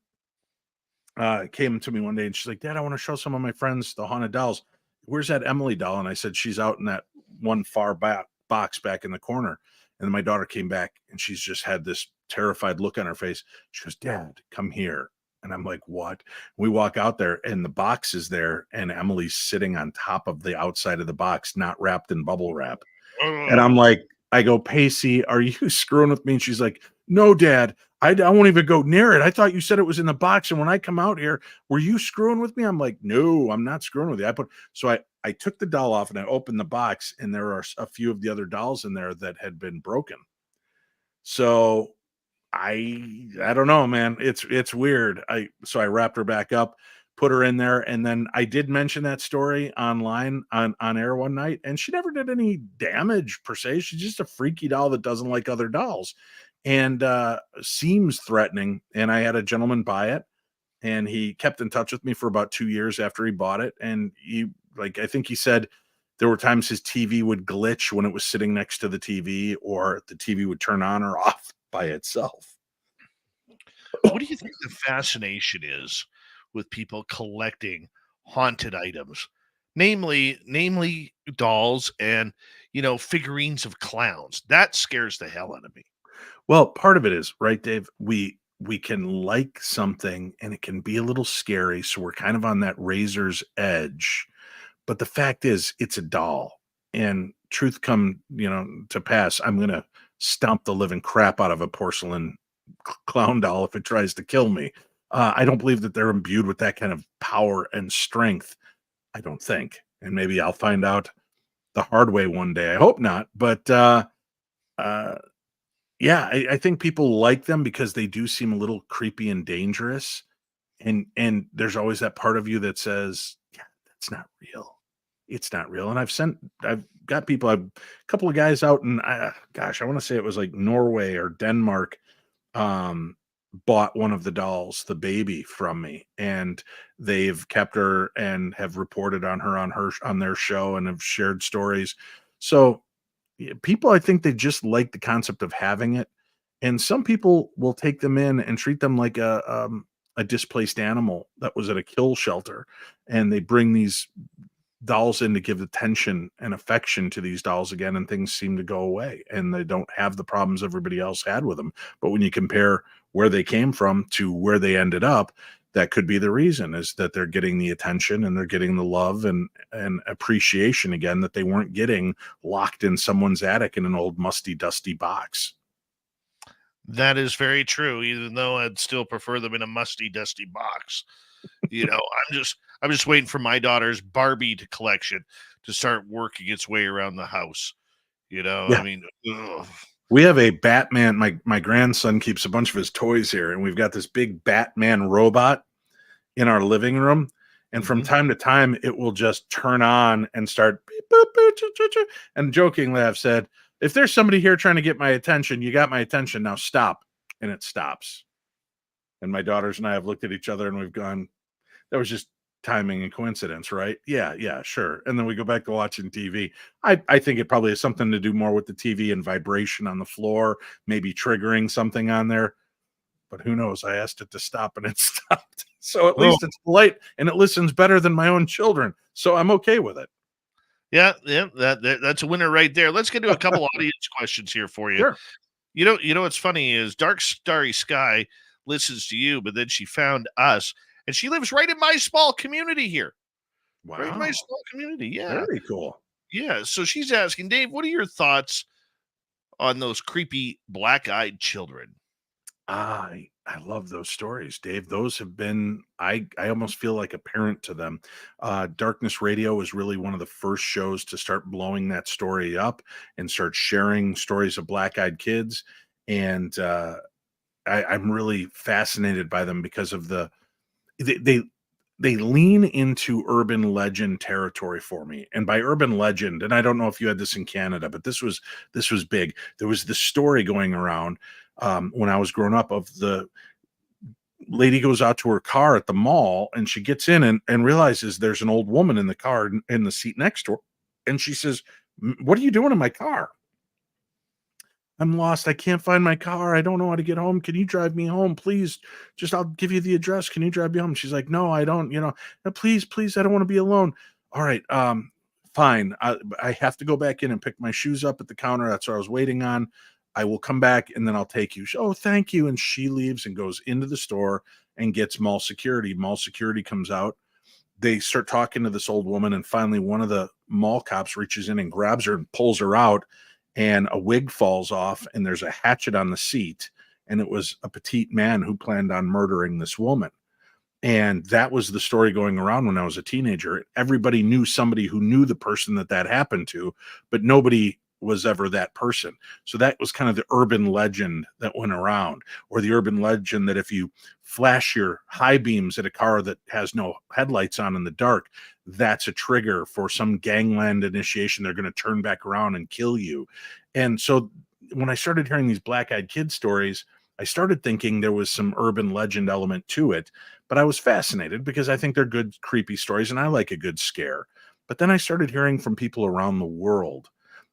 came to me one day and she's like, Dad, I want to show some of my friends the haunted dolls. Where's that Emily doll? And I said, she's out in that one far back box back in the corner. And my daughter came back and she's just had this terrified look on her face. She goes, Dad, come here. And I'm like, what? We walk out there and the box is there and Emily's sitting on top of the outside of the box, not wrapped in bubble wrap. And I'm like, I go, Pacey, are you screwing with me? And she's like, no, Dad, I won't even go near it. I thought you said it was in the box. And when I come out here, were you screwing with me? I'm like, no, I'm not screwing with you. I took the doll off and I opened the box and there are a few of the other dolls in there that had been broken. So I don't know, man. It's weird. So I wrapped her back up, put her in there, and then I did mention that story online on air one night, and she never did any damage per se. She's just a freaky doll that doesn't like other dolls and seems threatening. And I had a gentleman buy it, and he kept in touch with me for about 2 years after he bought it. And I think he said there were times his TV would glitch when it was sitting next to the TV, or the TV would turn on or off by itself. What do you think the fascination is with people collecting haunted items, namely dolls and figurines of clowns? That scares the hell out of me. Well, part of it is, right, Dave, we can like something and it can be a little scary, so we're kind of on that razor's edge. But the fact is, it's a doll, and truth come to pass, I'm gonna stomp the living crap out of a porcelain clown doll if it tries to kill me. I don't believe that they're imbued with that kind of power and strength. I don't think, and maybe I'll find out the hard way one day. I hope not, but yeah, I think people like them because they do seem a little creepy and dangerous, and there's always that part of you that says, yeah, that's not real. It's not real. And I've got people, a couple of guys out in, gosh, I want to say it was like Norway or Denmark, bought one of the dolls, the baby, from me, and they've kept her and have reported on her on their show and have shared stories. So people, I think they just like the concept of having it. And some people will take them in and treat them like a displaced animal that was at a kill shelter. And they bring these dolls in to give attention and affection to these dolls again, and things seem to go away and they don't have the problems everybody else had with them. But when you compare where they came from to where they ended up, that could be the reason, is that they're getting the attention and they're getting the love and appreciation again that they weren't getting locked in someone's attic in an old musty dusty box. That is very true, even though I'd still prefer them in a musty dusty box. I'm just waiting for my daughter's Barbie collection to start working its way around the house. Yeah. I mean, ugh. We have a Batman. My grandson keeps a bunch of his toys here, and we've got this big Batman robot in our living room. And from time to time, it will just turn on and start beep, boop, boop, choo, choo, choo. And jokingly, I've said, if there's somebody here trying to get my attention, you got my attention, now stop. And it stops. And my daughters and I have looked at each other and we've gone, that was just timing and coincidence, right? Yeah, sure. And then we go back to watching TV. I think it probably has something to do more with the TV and vibration on the floor, maybe triggering something on there. But who knows? I asked it to stop and it stopped. So at least it's polite and it listens better than my own children. So I'm okay with it. Yeah, that's a winner right there. Let's get to a couple audience questions here for you. Sure. You know what's funny is Dark Starry Sky listens to you, but then she found us, and she lives right in my small community here. Wow. Right in my small community. Yeah. Very cool. Yeah. So she's asking, Dave, what are your thoughts on those creepy black-eyed children? I love those stories, Dave. Those have been, I almost feel like a parent to them. Darkness Radio was really one of the first shows to start blowing that story up and start sharing stories of black-eyed kids. And I'm really fascinated by them because of they they lean into urban legend territory for me. And by urban legend, and I don't know if you had this in Canada, but this was big. There was this story going around when I was growing up of the lady goes out to her car at the mall and she gets in and realizes there's an old woman in the car in the seat next to her. And she says, What are you doing in my car? I'm lost. I can't find my car. I don't know how to get home. Can you drive me home, please? Just I'll give you the address. Can you drive me home? She's like, no, I don't. No, please, please, I don't want to be alone. All right, fine. I have to go back in and pick my shoes up at the counter. That's what I was waiting on. I will come back and then I'll take you. Oh, thank you. And she leaves and goes into the store and gets mall security. Mall security comes out. They start talking to this old woman, and finally one of the mall cops reaches in and grabs her and pulls her out, and a wig falls off and there's a hatchet on the seat, and it was a petite man who planned on murdering this woman. And that was the story going around when I was a teenager. Everybody knew somebody who knew the person that happened to, but nobody was ever that person. So that was kind of the urban legend that went around, or the urban legend that if you flash your high beams at a car that has no headlights on in the dark, that's a trigger for some gangland initiation. They're going to turn back around and kill you. And so when I started hearing these black-eyed kid stories, I started thinking there was some urban legend element to it, but I was fascinated because I think they're good, creepy stories, and I like a good scare. But then I started hearing from people around the world,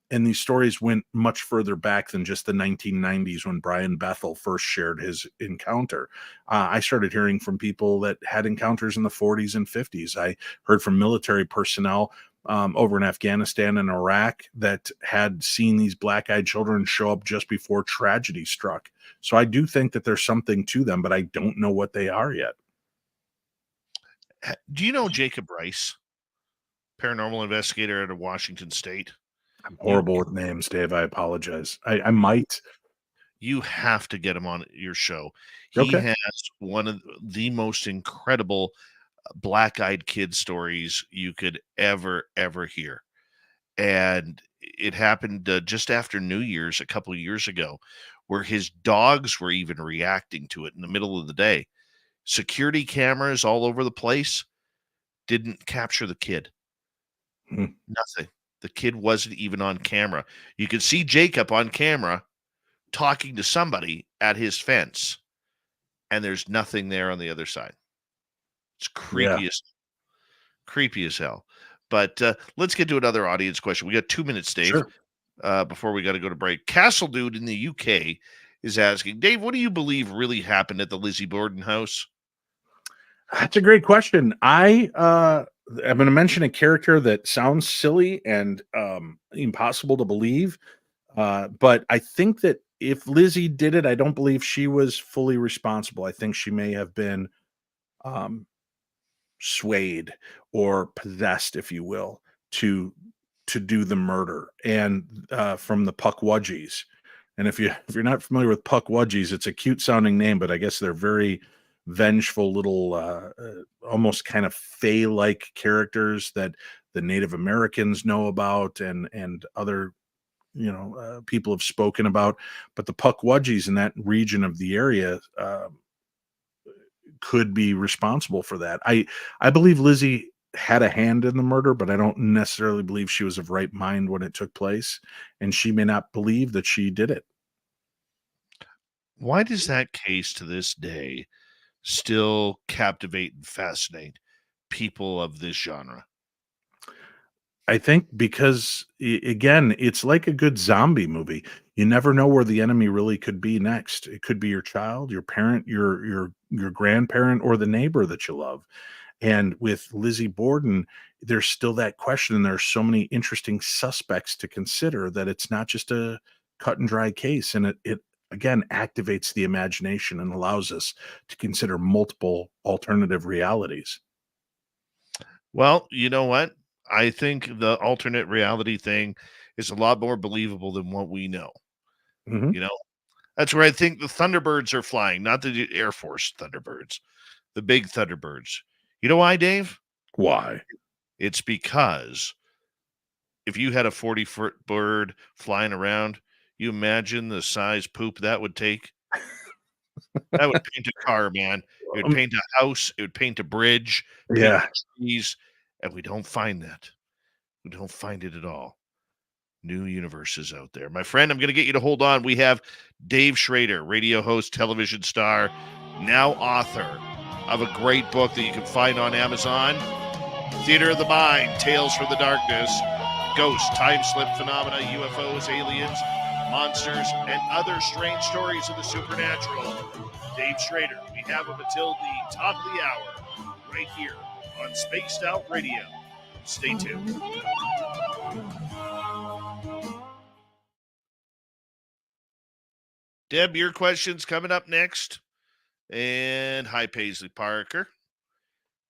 and these stories went much further back than just the 1990s when Brian Bethel first shared his encounter. I started hearing from people that had encounters in the 40s and 50s. I heard from military personnel over in Afghanistan and Iraq that had seen these black-eyed children show up just before tragedy struck. So I do think that there's something to them, but I don't know what they are yet. Do you know Jacob Rice, paranormal investigator out of Washington State? I'm horrible with names, Dave. I apologize. I might. You have to get him on your show. He Okay. has one of the most incredible black-eyed kid stories you could ever hear. And it happened just after New Year's a couple of years ago, where his dogs were even reacting to it in the middle of the day. Security cameras all over the place didn't capture the kid. Nothing. The kid wasn't even on camera. You could see Jacob on camera talking to somebody at his fence, and there's nothing there on the other side. It's creepy as hell. But let's get to another audience question. We got 2 minutes, Dave, Sure. before we got to go to break. Castle Dude in the UK is asking, Dave, what do you believe really happened at the Lizzie Borden house? That's a great question. I'm going to mention a character that sounds silly and impossible to believe, but I think that if Lizzie did it, I don't believe she was fully responsible. I think she may have been swayed or possessed, if you will, to do the murder, and from the Puckwudgies. And if you're not familiar with Puckwudgies, it's a cute sounding name, but I guess they're very vengeful little almost kind of fey-like characters that the Native Americans know about, and other people have spoken about. But the Puckwudgies in that region of the area could be responsible for that. I believe Lizzie had a hand in the murder, but I don't necessarily believe she was of right mind when it took place, and she may not believe that she did it. Why does that case to this day still captivate and fascinate people of this genre? I think because again, it's like a good zombie movie. You never know where the enemy really could be next. It could be your child, your parent, your grandparent, or the neighbor that you love. And with Lizzie Borden, there's still that question, and there's so many interesting suspects to consider that it's not just a cut and dry case. And it again activates the imagination and allows us to consider multiple alternative realities. Well, you know what? I think the alternate reality thing is a lot more believable than what we know. Mhm. You know, that's where I think the Thunderbirds are flying, not the Air Force Thunderbirds, the big Thunderbirds. You know why, Dave? Why? It's because if you had a 40-foot bird flying around, you imagine the size poop that would take? That would paint a car, man. It would paint a house. It would paint a bridge. Paint Yeah. trees, and we don't find that. We don't find it at all. New universes out there. My friend, I'm going to get you to hold on. We have Dave Schrader, radio host, television star, now author of a great book that you can find on Amazon, Theater of the Mind, Tales from the Darkness, Ghosts, Time Slip Phenomena, UFOs, Aliens, Monsters, and other strange stories of the supernatural. Dave Schrader. We have him until the top of the hour right here on Spaced Out Radio. Stay tuned. Deb, your question's coming up next. And hi, Paisley Parker.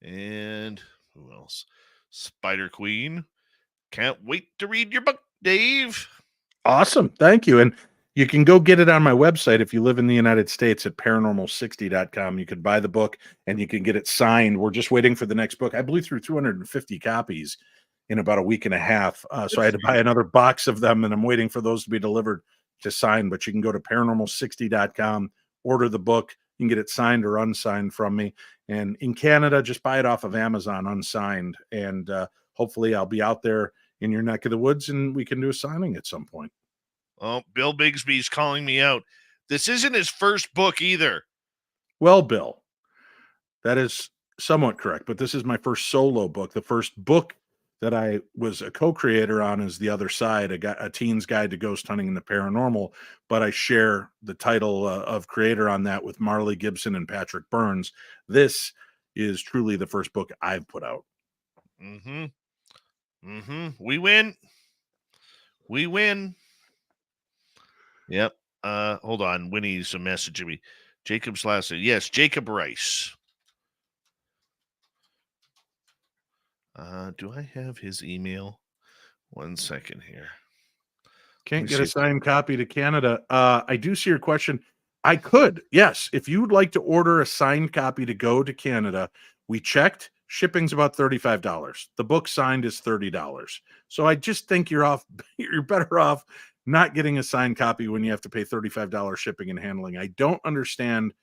And who else? Spider Queen. Can't wait to read your book, Dave. Awesome. Thank you. And you can go get it on my website if you live in the United States at paranormal60.com. You can buy the book and you can get it signed. We're just waiting for the next book. I blew through 250 copies in about a week and a half. So I had to buy another box of them, and I'm waiting for those to be delivered to sign. But you can go to paranormal60.com, order the book. You can get it signed or unsigned from me. And in Canada, just buy it off of Amazon unsigned. And hopefully I'll be out there in your neck of the woods and we can do a signing at some point. Oh, Bill Bigsby's calling me out. This isn't his first book either. Well, Bill, that is somewhat correct, but this is my first solo book. The first book that I was a co-creator on is The Other Side, a teen's guide to ghost hunting and the paranormal, but I share the title of creator on that with Marley Gibson and Patrick Burns. This is truly the first book I've put out. Mm-hmm. Mm-hmm. We win. We win. Yep. Hold on. Winnie's messaging me. Jacob's last name. Yes, Jacob Rice. Do I have his email? 1 second here. Can't get a signed copy to Canada. I do see your question. I could, yes. If you would like to order a signed copy to go to Canada, we checked. Shipping's about $35. The book signed is $30. So I just think you're better off not getting a signed copy when you have to pay $35 shipping and handling. I don't understand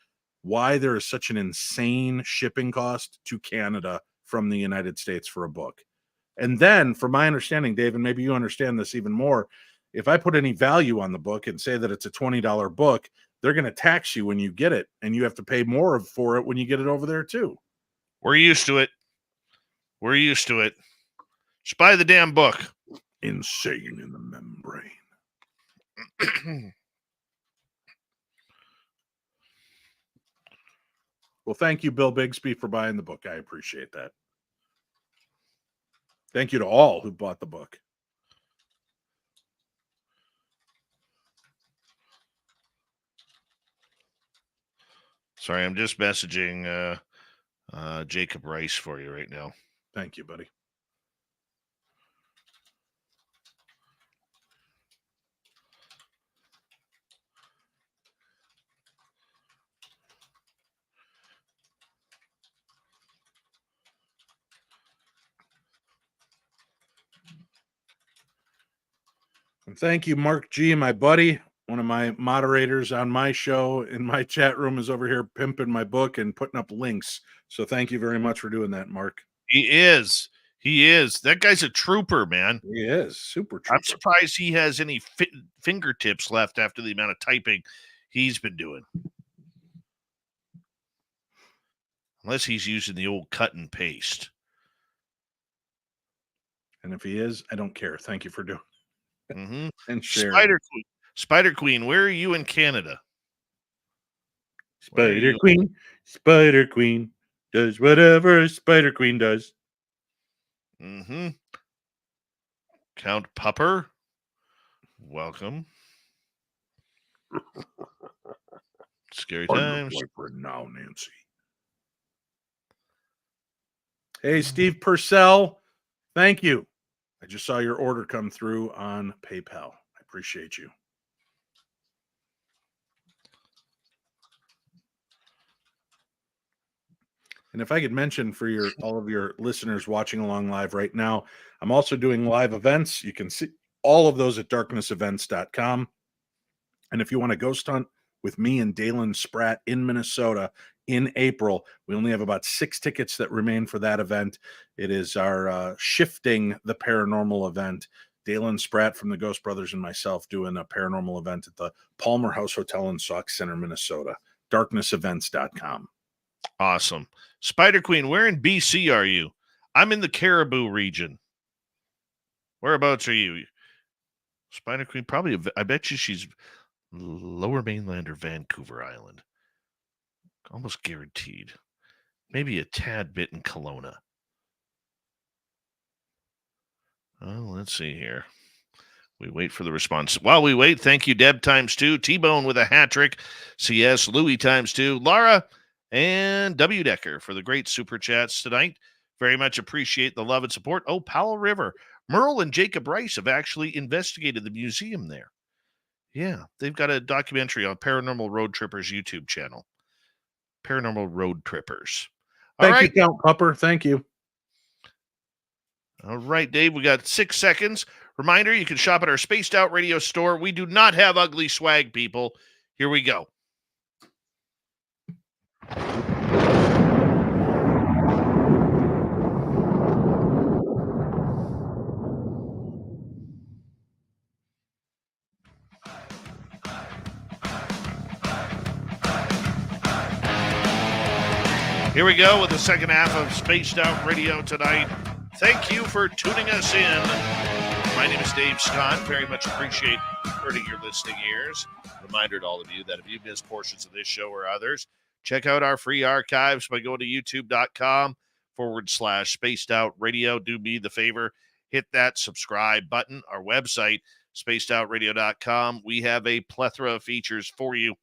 why there is such an insane shipping cost to Canada from the United States for a book. And then, from my understanding, Dave, and maybe you understand this even more, if I put any value on the book and say that it's a $20 book, they're going to tax you when you get it, and you have to pay more for it when you get it over there too. We're used to it. We're used to it. Just buy the damn book. Insane in the membrane. Well, thank you, Bill Bigsby, for buying the book. I appreciate that. Thank you to all who bought the book. Sorry, I'm just messaging Jacob Rice for you right now. Thank you, buddy. And thank you, Mark G., my buddy. One of my moderators on my show in my chat room is over here pimping my book and putting up links. So thank you very much for doing that, Mark. He is. He is. That guy's a trooper, man. He is. Super trooper. I'm surprised he has any fingertips left after the amount of typing he's been doing. Unless he's using the old cut and paste. And if he is, I don't care. Thank you for doing it. Mm-hmm. And sharing. Spider Queen, where are you in Canada? Spider Queen does whatever a Spider Queen does. Mm-hmm. Count Pupper, welcome. Scary times. Now, Nancy. Hey, Steve Purcell, thank you. I just saw your order come through on PayPal. I appreciate you. And if I could mention for all of your listeners watching along live right now, I'm also doing live events. You can see all of those at darknessevents.com. And if you want to ghost hunt with me and Dalen Spratt in Minnesota in April. We only have about 6 tickets that remain for that event. It is our Shifting the Paranormal event. Dalen Spratt from the Ghost Brothers and myself doing a paranormal event at the Palmer House Hotel in Sauk Center, Minnesota. Darknessevents.com. Awesome. Spider Queen, where in BC are you? I'm in the Caribou region. Whereabouts are you? Spider Queen, probably, I bet you she's Lower Mainland or Vancouver Island. Almost guaranteed. Maybe a tad bit in Kelowna. Oh, let's see here. We wait for the response. While we wait, thank you, Deb ×2, T-Bone with a hat trick, CS, Louie ×2, Laura, and W. Decker for the great super chats tonight. Very much appreciate the love and support. Oh, Powell River. Merle and Jacob Rice have actually investigated the museum there. Yeah, they've got a documentary on Paranormal Road Trippers YouTube channel. Paranormal Road Trippers. Thank you, Count Pupper. Thank you. All right, Dave, we got 6 seconds. Reminder, you can shop at our Spaced Out Radio store. We do not have ugly swag, people. Here we go. Here we go with the second half of Spaced Out Radio tonight. Thank you for tuning us in. My name is Dave Scott. Very much appreciate hurting your listening ears. Reminder to all of you that if you missed portions of this show or others, check out our free archives by going to youtube.com/Spaced Out Radio. Do me the favor, hit that subscribe button. Our website, spacedoutradio.com. We have a plethora of features for you.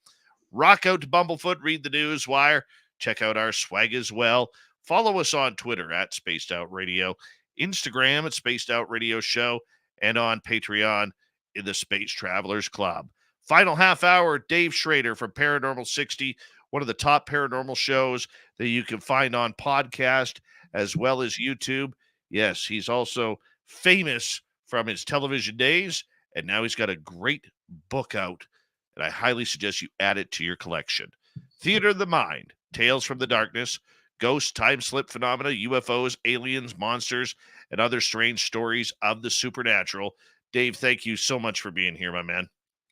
Rock out to Bumblefoot, read the news wire. Check out our swag as well. Follow us on Twitter at Spaced Out Radio, Instagram at Spaced Out Radio Show, and on Patreon in the Space Travelers Club. Final half hour, Dave Schrader from Paranormal 60, one of the top paranormal shows that you can find on podcast as well as YouTube. Yes, he's also famous from his television days, and now he's got a great book out, and I highly suggest you add it to your collection. Theater of the Mind, Tales from the Darkness, Ghosts, Time Slip Phenomena, UFOs, Aliens, Monsters, and other strange stories of the supernatural. Dave, thank you so much for being here, my man.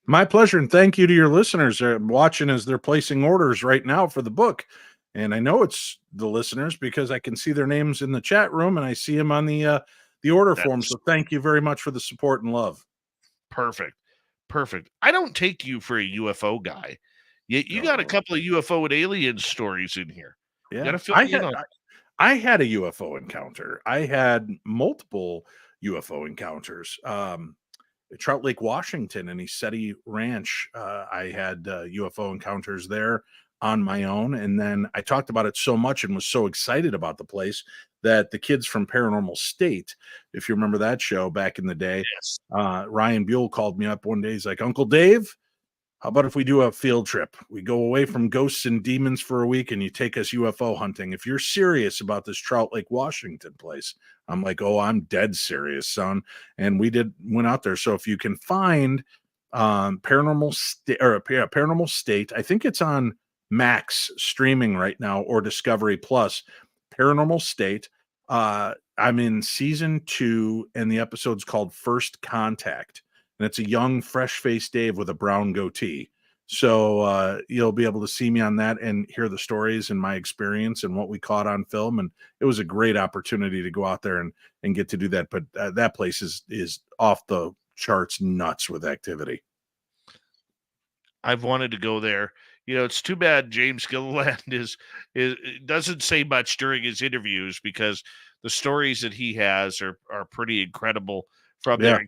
My pleasure, and thank you to your listeners watching as they're placing orders right now for the book. And I know it's the listeners because I can see their names in the chat room and I see them on the order form. So thank you very much for the support and love. Perfect. I don't take you for a UFO guy. You got a couple of UFO and alien stories in here. Yeah, I had a UFO encounter. I had multiple UFO encounters. Trout Lake, Washington, and Isetti Ranch. I had UFO encounters there on my own, and then I talked about it so much and was so excited about the place that the kids from Paranormal State, if you remember that show back in the day, yes. Ryan Buell called me up one day. He's like, "Uncle Dave, how about if we do a field trip? We go away from ghosts and demons for a week and you take us UFO hunting. If you're serious about this Trout Lake, Washington place." I'm like, "Oh, I'm dead serious, son." And we went out there. So if you can find Paranormal State, I think it's on Max streaming right now or Discovery Plus, Paranormal State. I'm in season 2 and the episode's called First Contact. And it's a young, fresh-faced Dave with a brown goatee. So you'll be able to see me on that and hear the stories and my experience and what we caught on film. And it was a great opportunity to go out there and get to do that. But that place is off the charts nuts with activity. I've wanted to go there. You know, it's too bad James Gilliland doesn't say much during his interviews because the stories that he has are pretty incredible from there. And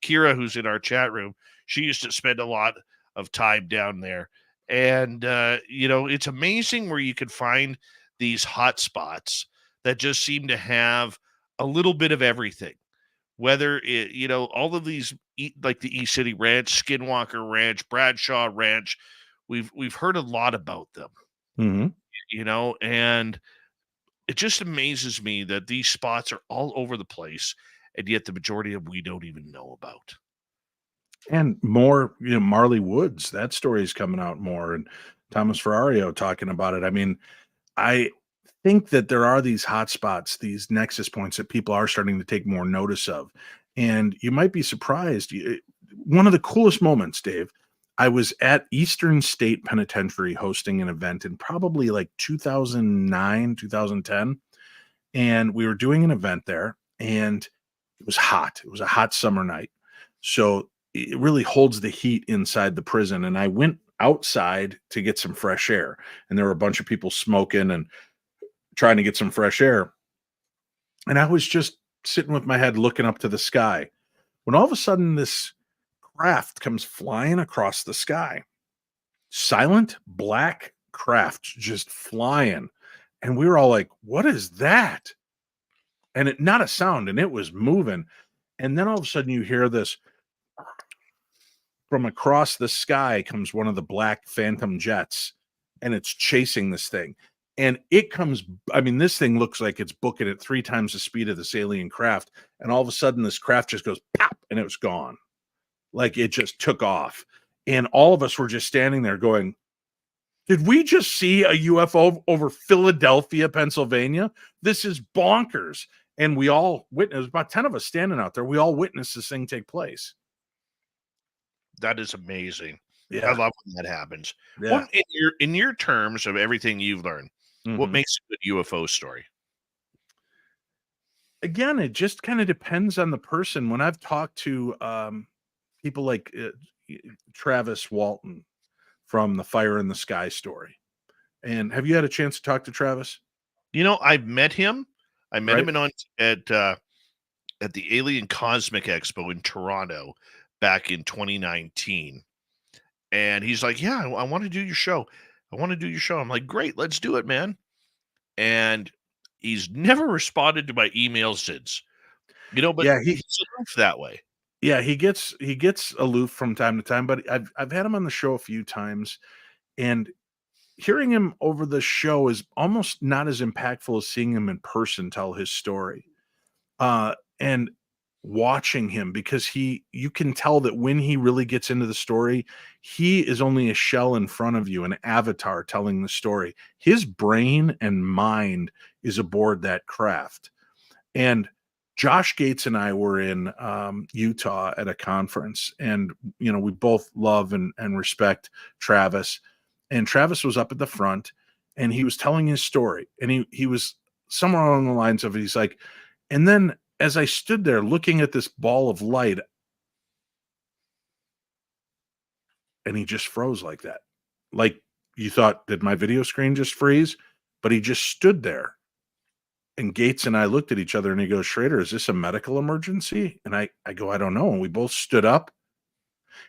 Kira, who's in our chat room, she used to spend a lot of time down there. And, it's amazing where you could find these hot spots that just seem to have a little bit of everything. Whether all of these, like the East City Ranch, Skinwalker Ranch, Bradshaw Ranch, we've heard a lot about them, and it just amazes me that these spots are all over the place. And yet the majority of we don't even know about. And more, Marley Woods, that story is coming out more. And Thomas Ferrario talking about it. I mean, I think that there are these hotspots, these nexus points that people are starting to take more notice of. And you might be surprised. One of the coolest moments, Dave, I was at Eastern State Penitentiary hosting an event in probably like 2009, 2010. And we were doing an event there, and it was hot. It was a hot summer night. So it really holds the heat inside the prison. And I went outside to get some fresh air. And there were a bunch of people smoking and trying to get some fresh air. And I was just sitting with my head looking up to the sky when all of a sudden this craft comes flying across the sky. Silent black craft just flying. And we were all like, what is that? And it not a sound, and it was moving. And then all of a sudden you hear this from across the sky comes one of the black phantom jets, and it's chasing this thing. And it comes, I mean, this thing looks like it's booking at 3 times the speed of this alien craft. And all of a sudden this craft just goes pop, and it was gone. Like it just took off. And all of us were just standing there going, did we just see a UFO over Philadelphia, Pennsylvania? This is bonkers. And we all witnessed, about 10 of us standing out there. We all witnessed this thing take place. That is amazing. Yeah. I love when that happens. Yeah. What, in your terms of everything you've learned, what makes a good UFO story? Again, it just kind of depends on the person. When I've talked to people like Travis Walton from the Fire in the Sky story. And have you had a chance to talk to Travis? You know, I've met him. I met Right. him at the Alien Cosmic Expo in Toronto back in 2019. And he's like, yeah, I want to do your show. I want to do your show. I'm like, great, let's do it, man. And he's never responded to my email since. You know, but Yeah, he's aloof that way. Yeah, he gets aloof from time to time, but I've had him on the show a few times, and hearing him over the show is almost not as impactful as seeing him in person tell his story. And watching him, because you can tell that when he really gets into the story, he is only a shell in front of you, an avatar telling the story. His brain and mind is aboard that craft. And Josh Gates and I were in Utah at a conference, and you know, we both love and respect Travis. And Travis was up at the front, and he was telling his story, and he was somewhere along the lines of it. He's like, and then as I stood there looking at this ball of light, and he just froze like that. Like you thought, did my video screen just freeze? But he just stood there. And Gates and I looked at each other, and he goes, Schrader, is this a medical emergency? And I go, I don't know. And we both stood up,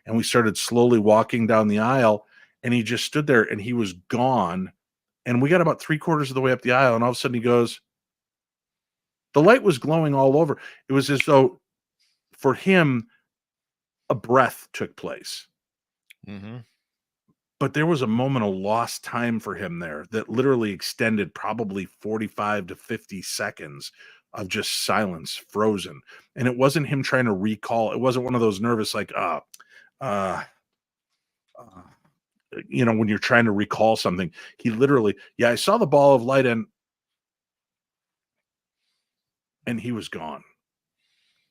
and we started slowly walking down the aisle, and he just stood there, and he was gone. And we got about 3/4 of the way up the aisle, and all of a sudden he goes, the light was glowing all over. It was as though for him, a breath took place. Mm-hmm. But there was a moment of lost time for him there that literally extended probably 45 to 50 seconds of just silence, frozen. And it wasn't him trying to recall. It wasn't one of those nervous, like, you know, when you're trying to recall something. He literally, I saw the ball of light, and he was gone.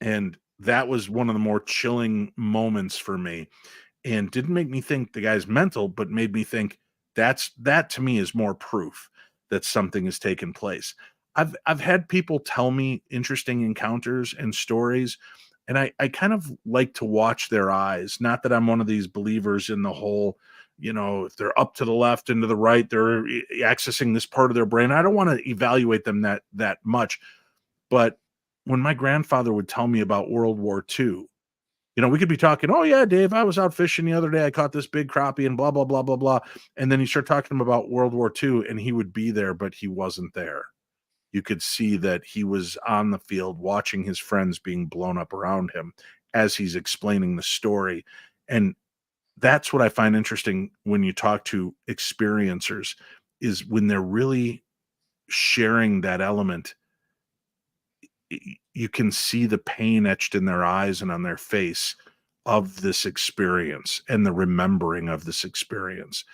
And that was one of the more chilling moments for me. And didn't make me think the guy's mental, but made me think that to me is more proof that something has taken place. I've had people tell me interesting encounters and stories, and I kind of like to watch their eyes. Not that I'm one of these believers in the whole, you know, if they're up to the left and to the right, they're accessing this part of their brain. I don't want to evaluate them that much. But when my grandfather would tell me about World War II, you know, we could be talking, oh, yeah, Dave, I was out fishing the other day. I caught this big crappie and blah, blah, blah, blah, blah. And then you start talking to him about World War II, and he would be there, but he wasn't there. You could see that he was on the field watching his friends being blown up around him as he's explaining the story. And that's what I find interesting when you talk to experiencers, is when they're really sharing that element. You can see the pain etched in their eyes and on their face of this experience and the remembering of this experience.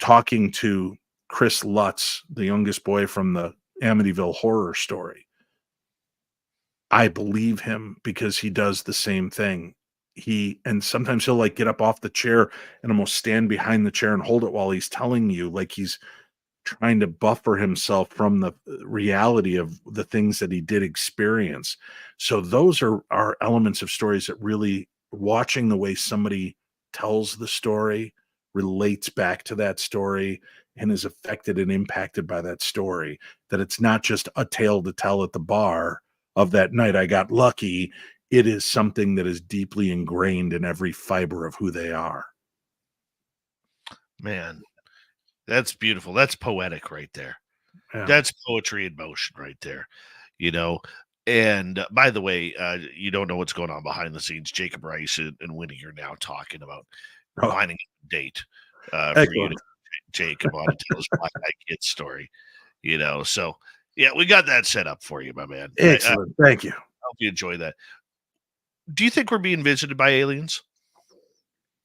talking to Chris Lutz, the youngest boy from the Amityville Horror Story. I believe him because he does the same thing. And sometimes he'll like get up off the chair and almost stand behind the chair and hold it while he's telling you, like he's trying to buffer himself from the reality of the things that he did experience. So those are elements of stories that really, watching the way somebody tells the story, relates back to that story, and is affected and impacted by that story, that it's not just a tale to tell at the bar of that night I got lucky. It is something that is deeply ingrained in every fiber of who they are. Man, that's beautiful. That's poetic right there. Yeah. That's poetry in motion right there. You know, and by the way, you don't know what's going on behind the scenes. Jacob Rice and Winnie are now talking about finding a date for you to Jacob on to tell his Black Eyed Kids story. You know, so yeah, we got that set up for you, my man. Excellent. Thank you. I hope you enjoy that. Do you think we're being visited by aliens?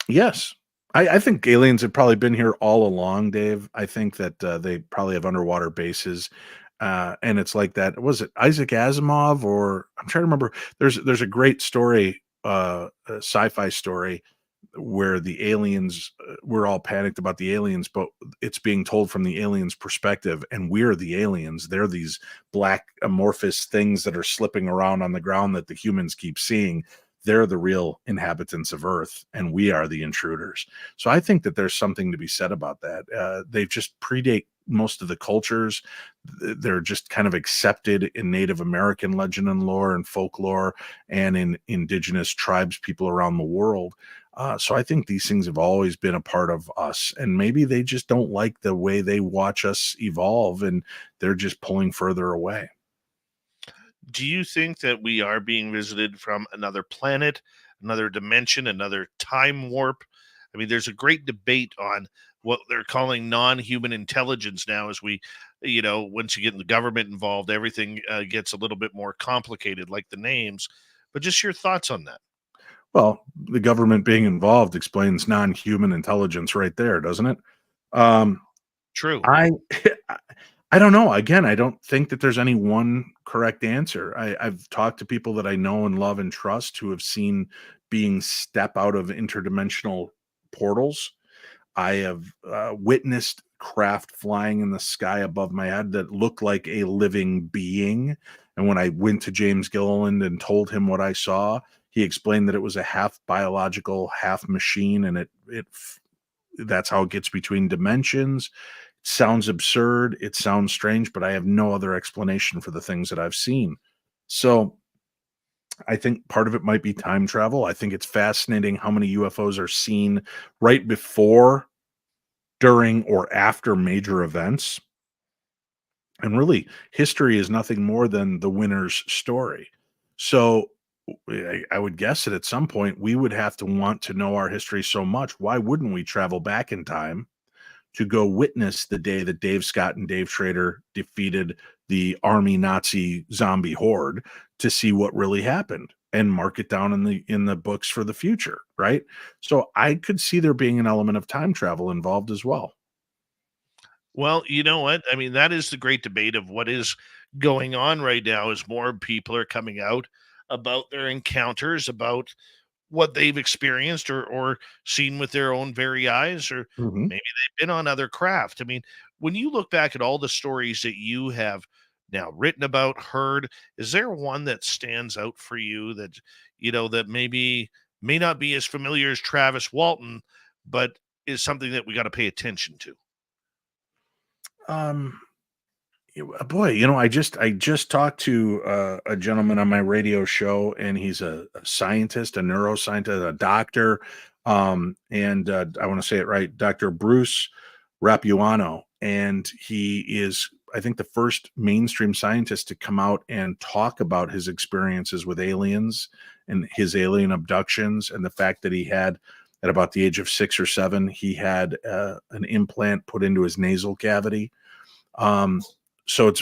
Yes. I think aliens have probably been here all along, Dave. I think that they probably have underwater bases. And it's like that. Was it Isaac Asimov, or I'm trying to remember. There's a great story, a sci-fi story, where the aliens, we're all panicked about the aliens, but it's being told from the aliens' perspective, and we're the aliens. They're these black amorphous things that are slipping around on the ground that the humans keep seeing. They're the real inhabitants of Earth, and we are the intruders. So I think that there's something to be said about that. They just predate most of the cultures. They're just kind of accepted in Native American legend and lore and folklore, and in indigenous tribes people around the world. So I think these things have always been a part of us, and maybe they just don't like the way they watch us evolve, and they're just pulling further away. Do you think that we are being visited from another planet, another dimension, another time warp? I mean, there's a great debate on what they're calling non-human intelligence now. As we, once you get the government involved, everything gets a little bit more complicated, like the names. But just your thoughts on that. Well, the government being involved explains non-human intelligence right there, doesn't it? True. I I don't know. Again, I don't think that there's any one correct answer. I've talked to people that I know and love and trust who have seen beings step out of interdimensional portals. I have witnessed craft flying in the sky above my head that looked like a living being. And when I went to James Gilliland and told him what I saw, he explained that it was a half biological, half machine, and that's how it gets between dimensions. It sounds absurd. It sounds strange, but I have no other explanation for the things that I've seen. So I think part of it might be time travel. I think it's fascinating how many UFOs are seen right before, during, or after major events. And really, history is nothing more than the winner's story. So I would guess that at some point we would have to want to know our history so much. Why wouldn't we travel back in time to go witness the day that Dave Scott and Dave Schrader defeated the army Nazi zombie horde, to see what really happened and mark it down in the books for the future, right? So I could see there being an element of time travel involved as well. Well, you know what? I mean, that is the great debate of what is going on right now, is more people are coming out about their encounters, about what they've experienced or seen with their own very eyes, or Mhm. maybe they've been on other craft. I mean, when you look back at all the stories that you have now written about, heard, is there one that stands out for you that, that maybe may not be as familiar as Travis Walton, but is something that we got to pay attention to? Um, Boy, I just talked to a gentleman on my radio show, and he's a scientist, a neuroscientist, a doctor, and I want to say it right, Dr. Bruce Rapuano, and he is, I think, the first mainstream scientist to come out and talk about his experiences with aliens and his alien abductions, and the fact that he had, at about the age of 6 or 7, he had an implant put into his nasal cavity. So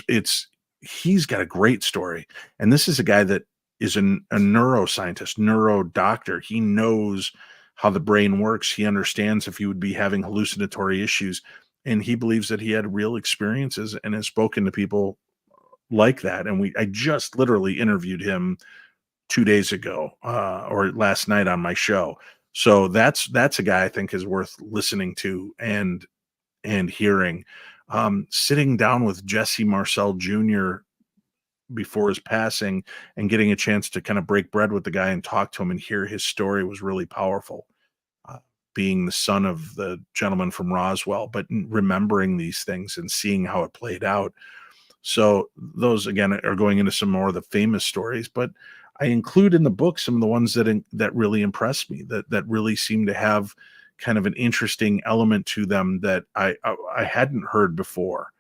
he's got a great story, and this is a guy that is a neuroscientist, neuro doctor. He knows how the brain works. He understands if you would be having hallucinatory issues. and he believes that he had real experiences and has spoken to people like that. And I just literally interviewed him 2 days ago, or last night on my show. So that's a guy I think is worth listening to and hearing. Sitting down with Jesse Marcel Jr. before his passing and getting a chance to kind of break bread with the guy and talk to him and hear his story was really powerful. Uh, Being the son of the gentleman from Roswell, but remembering these things and seeing how it played out. So those again are going into some more of the famous stories, but I include in the book some of the ones that really impressed me, that really seem to have kind of an interesting element to them that I hadn't heard before.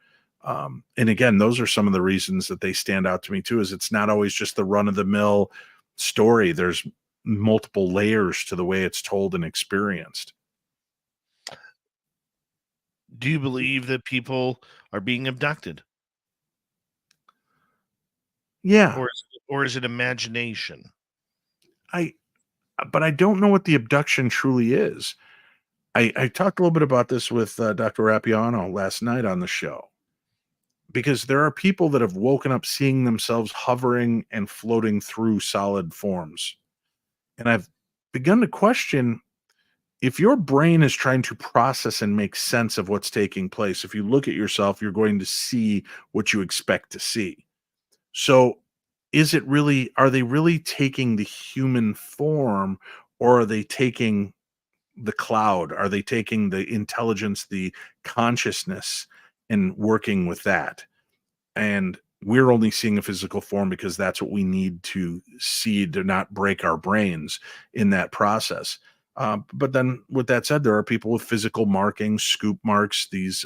And again, those are some of the reasons that they stand out to me too. Is it's not always just the run of the mill story. There's multiple layers to the way it's told and experienced. Do you believe that people are being abducted, Yeah, or is it imagination? I but I don't know what the abduction truly is. I talked a little bit about this with Dr. Rappiano last night on the show, because there are people that have woken up seeing themselves hovering and floating through solid forms. And I've begun to question, if your brain is trying to process and make sense of what's taking place, if you look at yourself, you're going to see what you expect to see. So are they really taking the human form, or are they taking the cloud? Are they taking the intelligence, the consciousness, and working with that? And we're only seeing a physical form because that's what we need to see to not break our brains in that process. But then, with that said, there are people with physical markings, scoop marks, these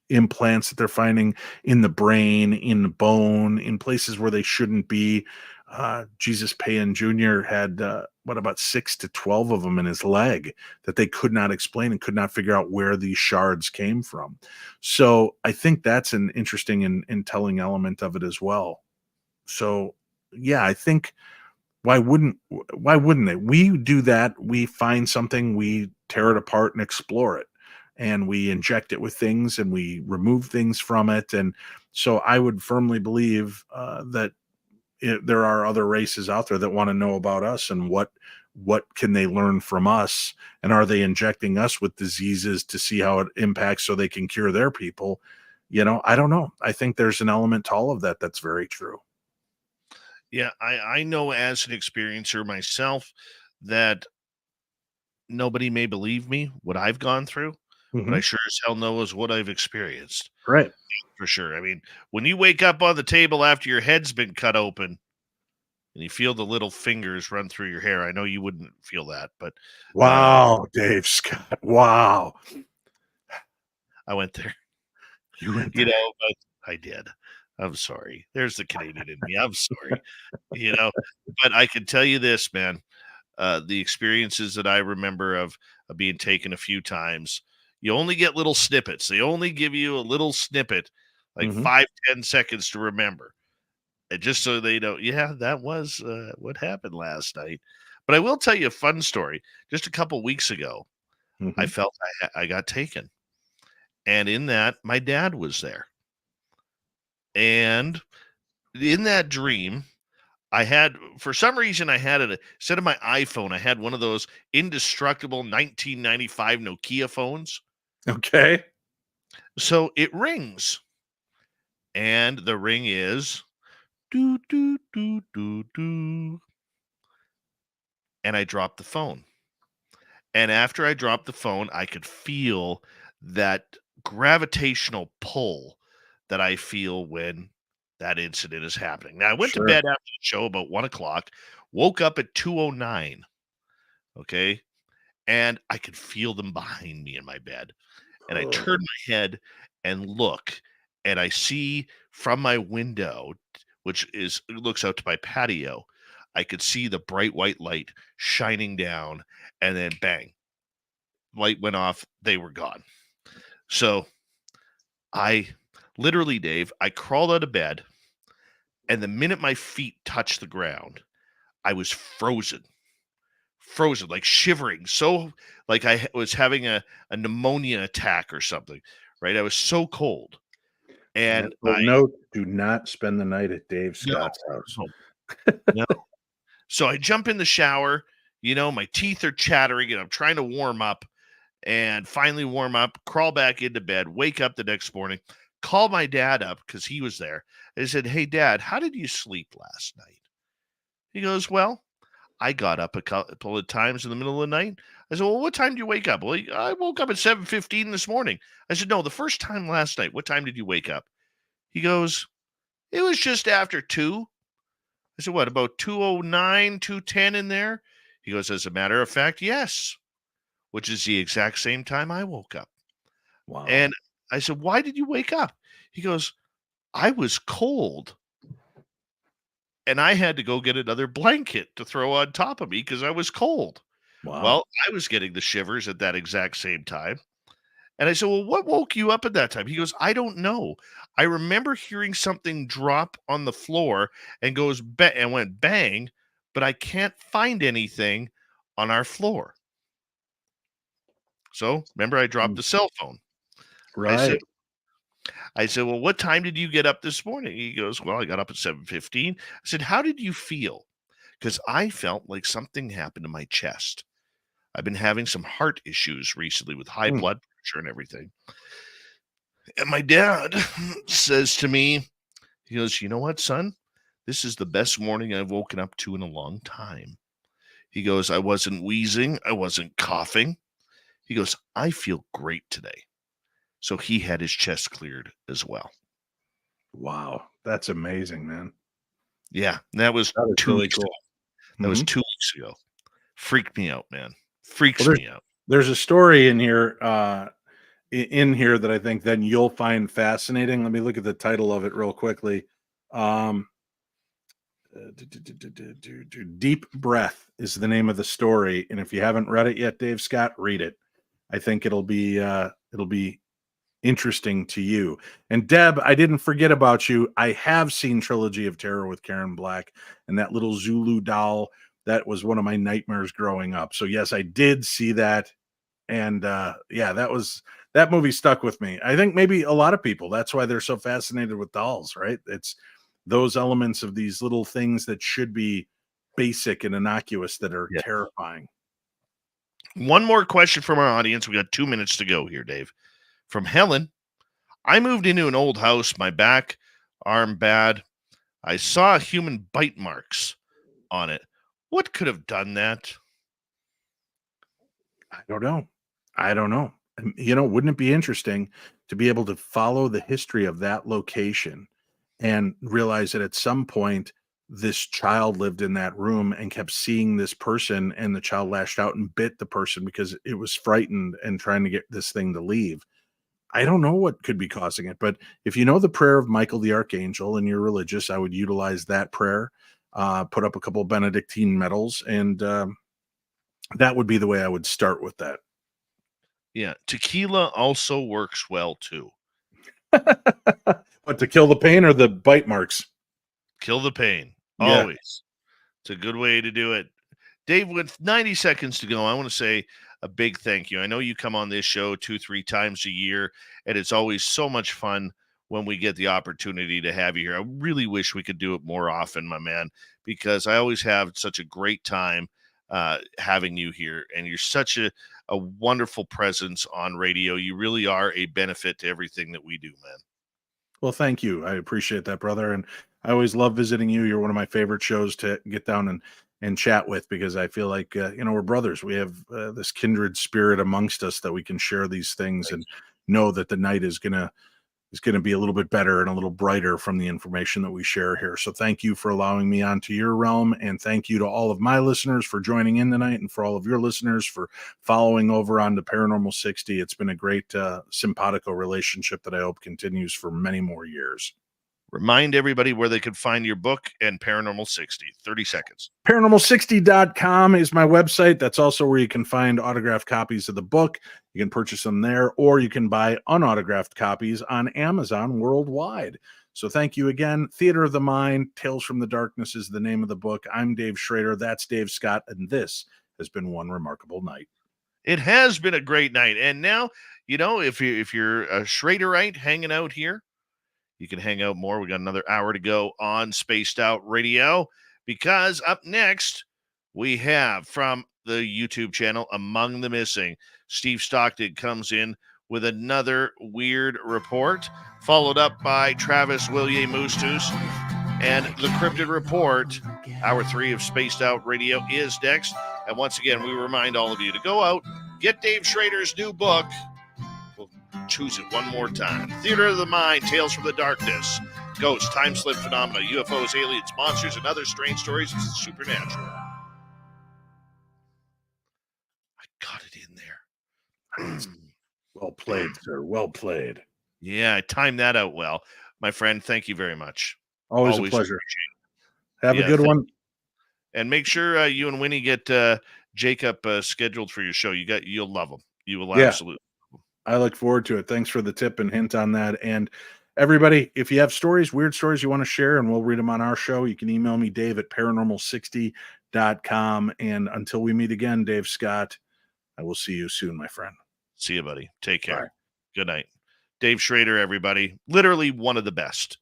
implants that they're finding in the brain, in the bone, in places where they shouldn't be. Jesus Payan Jr. had what, about 6 to 12 of them in his leg that they could not explain and could not figure out where these shards came from. So I think that's an interesting and telling element of it as well. So yeah, I think why wouldn't it? We do that. We find something, we tear it apart and explore it, and we inject it with things and we remove things from it. And so I would firmly believe that there are other races out there that want to know about us, and what can they learn from us, and are they injecting us with diseases to see how it impacts so they can cure their people. I don't know. I think there's an element to all of that that's very true. Yeah, I know as an experiencer myself that nobody may believe me what I've gone through, but I Hmm. sure as hell know is what I've experienced Right. for sure. I mean, when you wake up on the table after your head's been cut open and you feel the little fingers run through your hair, I know you wouldn't feel that, but uh, Wow, Dave Scott. Wow. I went there, You went you there. know, but I did. I'm sorry. There's the Canadian in me. I'm sorry, you know, but I can tell you this, man. The experiences that I remember of being taken a few times, you only get little snippets. They only give you a little snippet, like Hmm. 5-10 seconds to remember. And just so they know, yeah, that was what happened last night. But I will tell you a fun story. Just a couple weeks ago, I Hmm. felt I got taken. And in that, my dad was there. And in that dream, I had, for some reason, I had it instead of my iPhone, I had one of those indestructible 1995 Nokia phones. Okay. So it rings, and the ring is do do do do do, and I dropped the phone. And after I dropped the phone, I could feel that gravitational pull that I feel when that incident is happening. Now I went to Sure. bed after the show about 1 o'clock, woke up at 2:09. Okay. And I could feel them behind me in my bed. And I Ugh. turn my head and look, and I see from my window, which is looks out to my patio, I could see the bright white light shining down, and then bang, light went off, they were gone. So I literally, Dave, I crawled out of bed, and the minute my feet touched the ground, I was frozen, like shivering, so like was having a pneumonia attack or something, right? I was so cold. And Mental note: do not spend the night at Dave no, Scott's house. no. So I jump in the shower, my teeth are chattering and I'm trying to warm up, and finally warm up, crawl back into bed, wake up the next morning, call my dad up because he was there. I said, "Hey, Dad, how did you sleep last night?" He goes, "Well, I got up a couple of times in the middle of the night." I said, "Well, what time did you wake up?" "Well, I woke up at 7:15 this morning." I said, "No, the first time last night. What time did you wake up?" He goes, "It was just after 2." I said, "What, about 2:09, 2:10 in there?" He goes, "As a matter of fact, yes," which is the exact same time I woke up. Wow. And I said, "Why did you wake up?" He goes, "I was cold and I had to go get another blanket to throw on top of me because I was cold." Wow. Well, I was getting the shivers at that exact same time. And I said, "Well, what woke you up at that time?" He goes, "I don't know. I remember hearing something drop on the floor and and went bang, but I can't find anything on our floor." So remember, I dropped the cell phone. I said, Right. "Well, what time did you get up this morning?" He goes, "Well, I got up at 7:15. I said, "How did you feel?" Because I felt like something happened to my chest. I've been having some heart issues recently with high Hmm. blood pressure and everything. And my dad says to me, he goes, "You know what, son? This is the best morning I've woken up to in a long time." He goes, "I wasn't wheezing. I wasn't coughing." He goes, "I feel great today." So he had his chest cleared as well. Wow. That's amazing, man. Yeah. And that was That is 2 really weeks cool. ago. That was Mhm. 2 weeks ago. Freaked me out, man. Well, Freaks me out. there's a story in here, in here that I think then you'll find fascinating. Let me look at the title of it real quickly. Um, Deep Breath is the name of the story, and if you haven't read it yet, Dave Scott, read it. I think it'll be interesting to you. And Deb, I didn't forget about you. I have seen Trilogy of Terror with Karen Black, and that little Zulu doll, that was one of my nightmares growing up. So yes, I did see that. And yeah, that movie stuck with me. I think maybe a lot of people, that's why they're so fascinated with dolls, right? It's those elements of these little things that should be basic and innocuous that are Yeah. terrifying. One more question from our audience. We got 2 minutes to go here, Dave. From Helen. "I moved into an old house. My back, arm bad. I saw human bite marks on it. What could have done that?" I don't know. I don't know. Wouldn't it be interesting to be able to follow the history of that location and realize that at some point this child lived in that room and kept seeing this person, and the child lashed out and bit the person because it was frightened and trying to get this thing to leave. I don't know what could be causing it, but if you know the prayer of Michael the Archangel and you're religious, I would utilize that prayer, put up a couple Benedictine medals, and that would be the way I would start with that. Yeah. Tequila also works well too. What, to kill the pain or the bite marks? Kill the pain. Yeah. Always. It's a good way to do it. Dave, with 90 seconds to go, I want to say a big thank you. I know you come on this show 2-3 times a year, and it's always so much fun when we get the opportunity to have you here. I really wish we could do it more often, my man, because I always have such a great time having you here, and you're such a wonderful presence on radio. You really are a benefit to everything that we do, man. Well, thank you. I appreciate that, brother. And I always love visiting you. You're one of my favorite shows to get down and chat with, because I feel like, we're brothers. We have this kindred spirit amongst us that we can share these things and know that the night is gonna be a little bit better and a little brighter from the information that we share here. So thank you for allowing me onto your realm, and thank you to all of my listeners for joining in tonight, and for all of your listeners for following over on the Paranormal 60. It's been a great simpatico relationship that I hope continues for many more years. Remind everybody where they can find your book and Paranormal 60. 30 seconds. Paranormal60.com is my website. That's also where you can find autographed copies of the book. You can purchase them there, or you can buy unautographed copies on Amazon worldwide. So thank you again. Theater of the Mind, Tales from the Darkness is the name of the book. I'm Dave Schrader. That's Dave Scott. And this has been one remarkable night. It has been a great night. And now, if you're a Schraderite hanging out here, you can hang out more. We got another hour to go on Spaced Out Radio, because up next we have from the YouTube channel Among the Missing, Steve Stockton comes in with another weird report, followed up by Travis William Moostus and the Cryptid Report. Hour 3 of Spaced Out Radio is next. And once again, we remind all of you to go out, get Dave Schrader's new book. We'll choose it one more time. Theater of the Mind, Tales from the Darkness, Ghosts, Time Slip Phenomena, UFOs, Aliens, Monsters, and other strange stories of the supernatural. I got it in there. Well played, sir. Well played. Yeah, I timed that out well. My friend, thank you very much. Always a pleasure. Have a good one. And make sure you and Winnie get Jacob scheduled for your show. You'll love him. You will absolutely. I look forward to it. Thanks for the tip and hint on that. And everybody, if you have stories, weird stories you want to share, and we'll read them on our show, you can email me, Dave at paranormal60.com. And until we meet again, Dave Scott, I will see you soon, my friend. See you, buddy. Take care. Bye. Good night. Dave Schrader, everybody. Literally one of the best.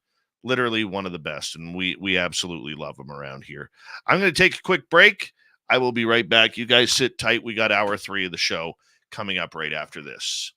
And we absolutely love him around here. I'm going to take a quick break. I will be right back. You guys sit tight. We got hour 3 of the show coming up right after this.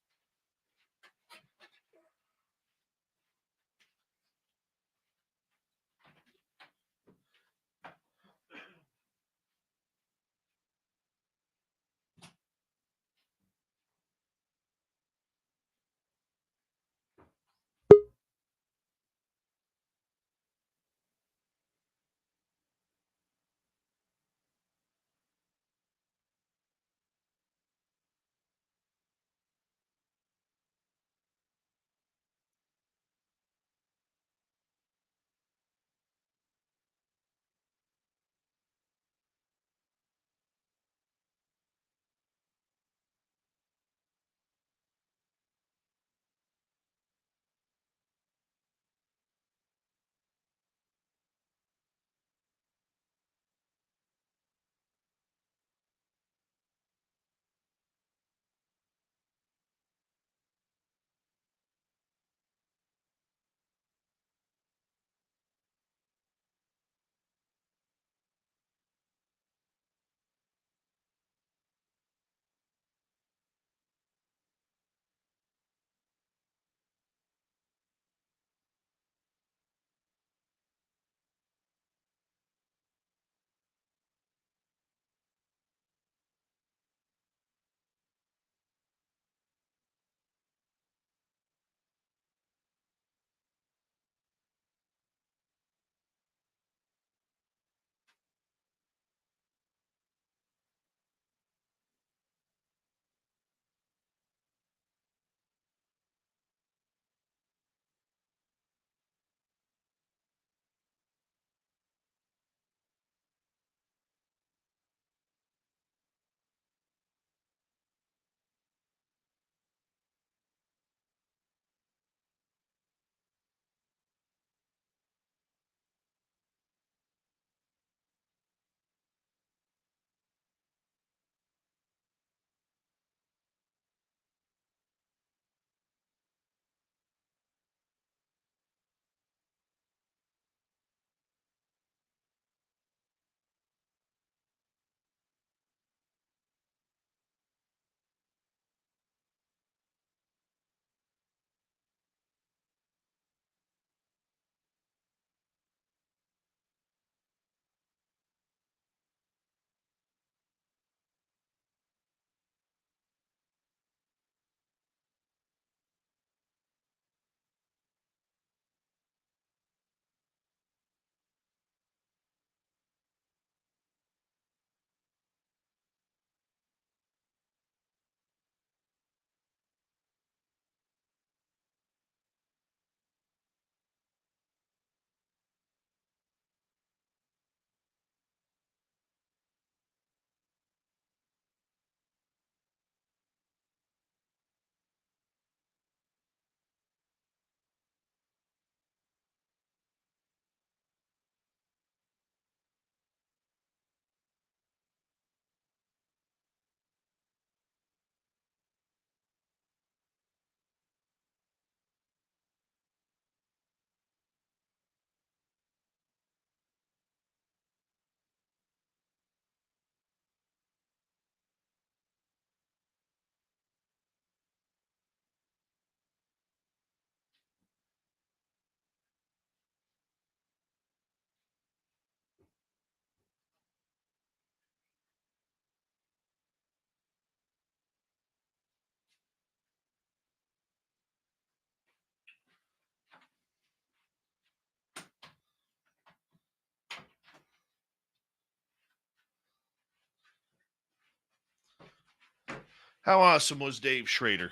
How awesome was Dave Schrader?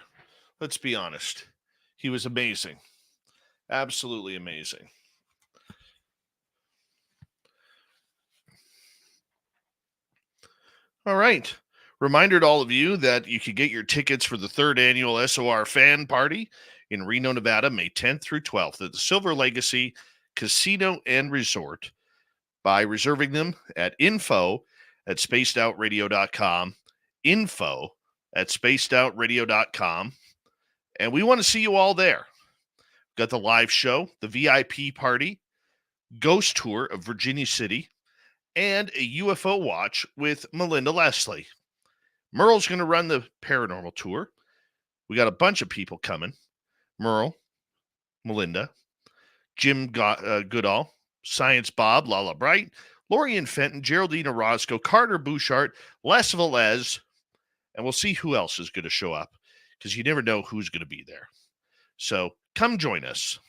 Let's be honest. He was amazing. Absolutely amazing. All right. Reminder to all of you that you can get your tickets for the 3rd annual SOR fan party in Reno, Nevada, May 10th through 12th at the Silver Legacy Casino and Resort by reserving them at info@spacedoutradio.com, info@spacedoutradio.com. And we want to see you all there. Got the live show, the VIP party, ghost tour of Virginia City, and a UFO watch with Melinda Leslie. Merle's going to run the paranormal tour. We got a bunch of people coming. Merle, Melinda, Jim Goodall, Science Bob, Lala Bright, Lorian Fenton, Geraldine Orozco, Carter Bouchard, Les Velez, and we'll see who else is going to show up because you never know who's going to be there. So come join us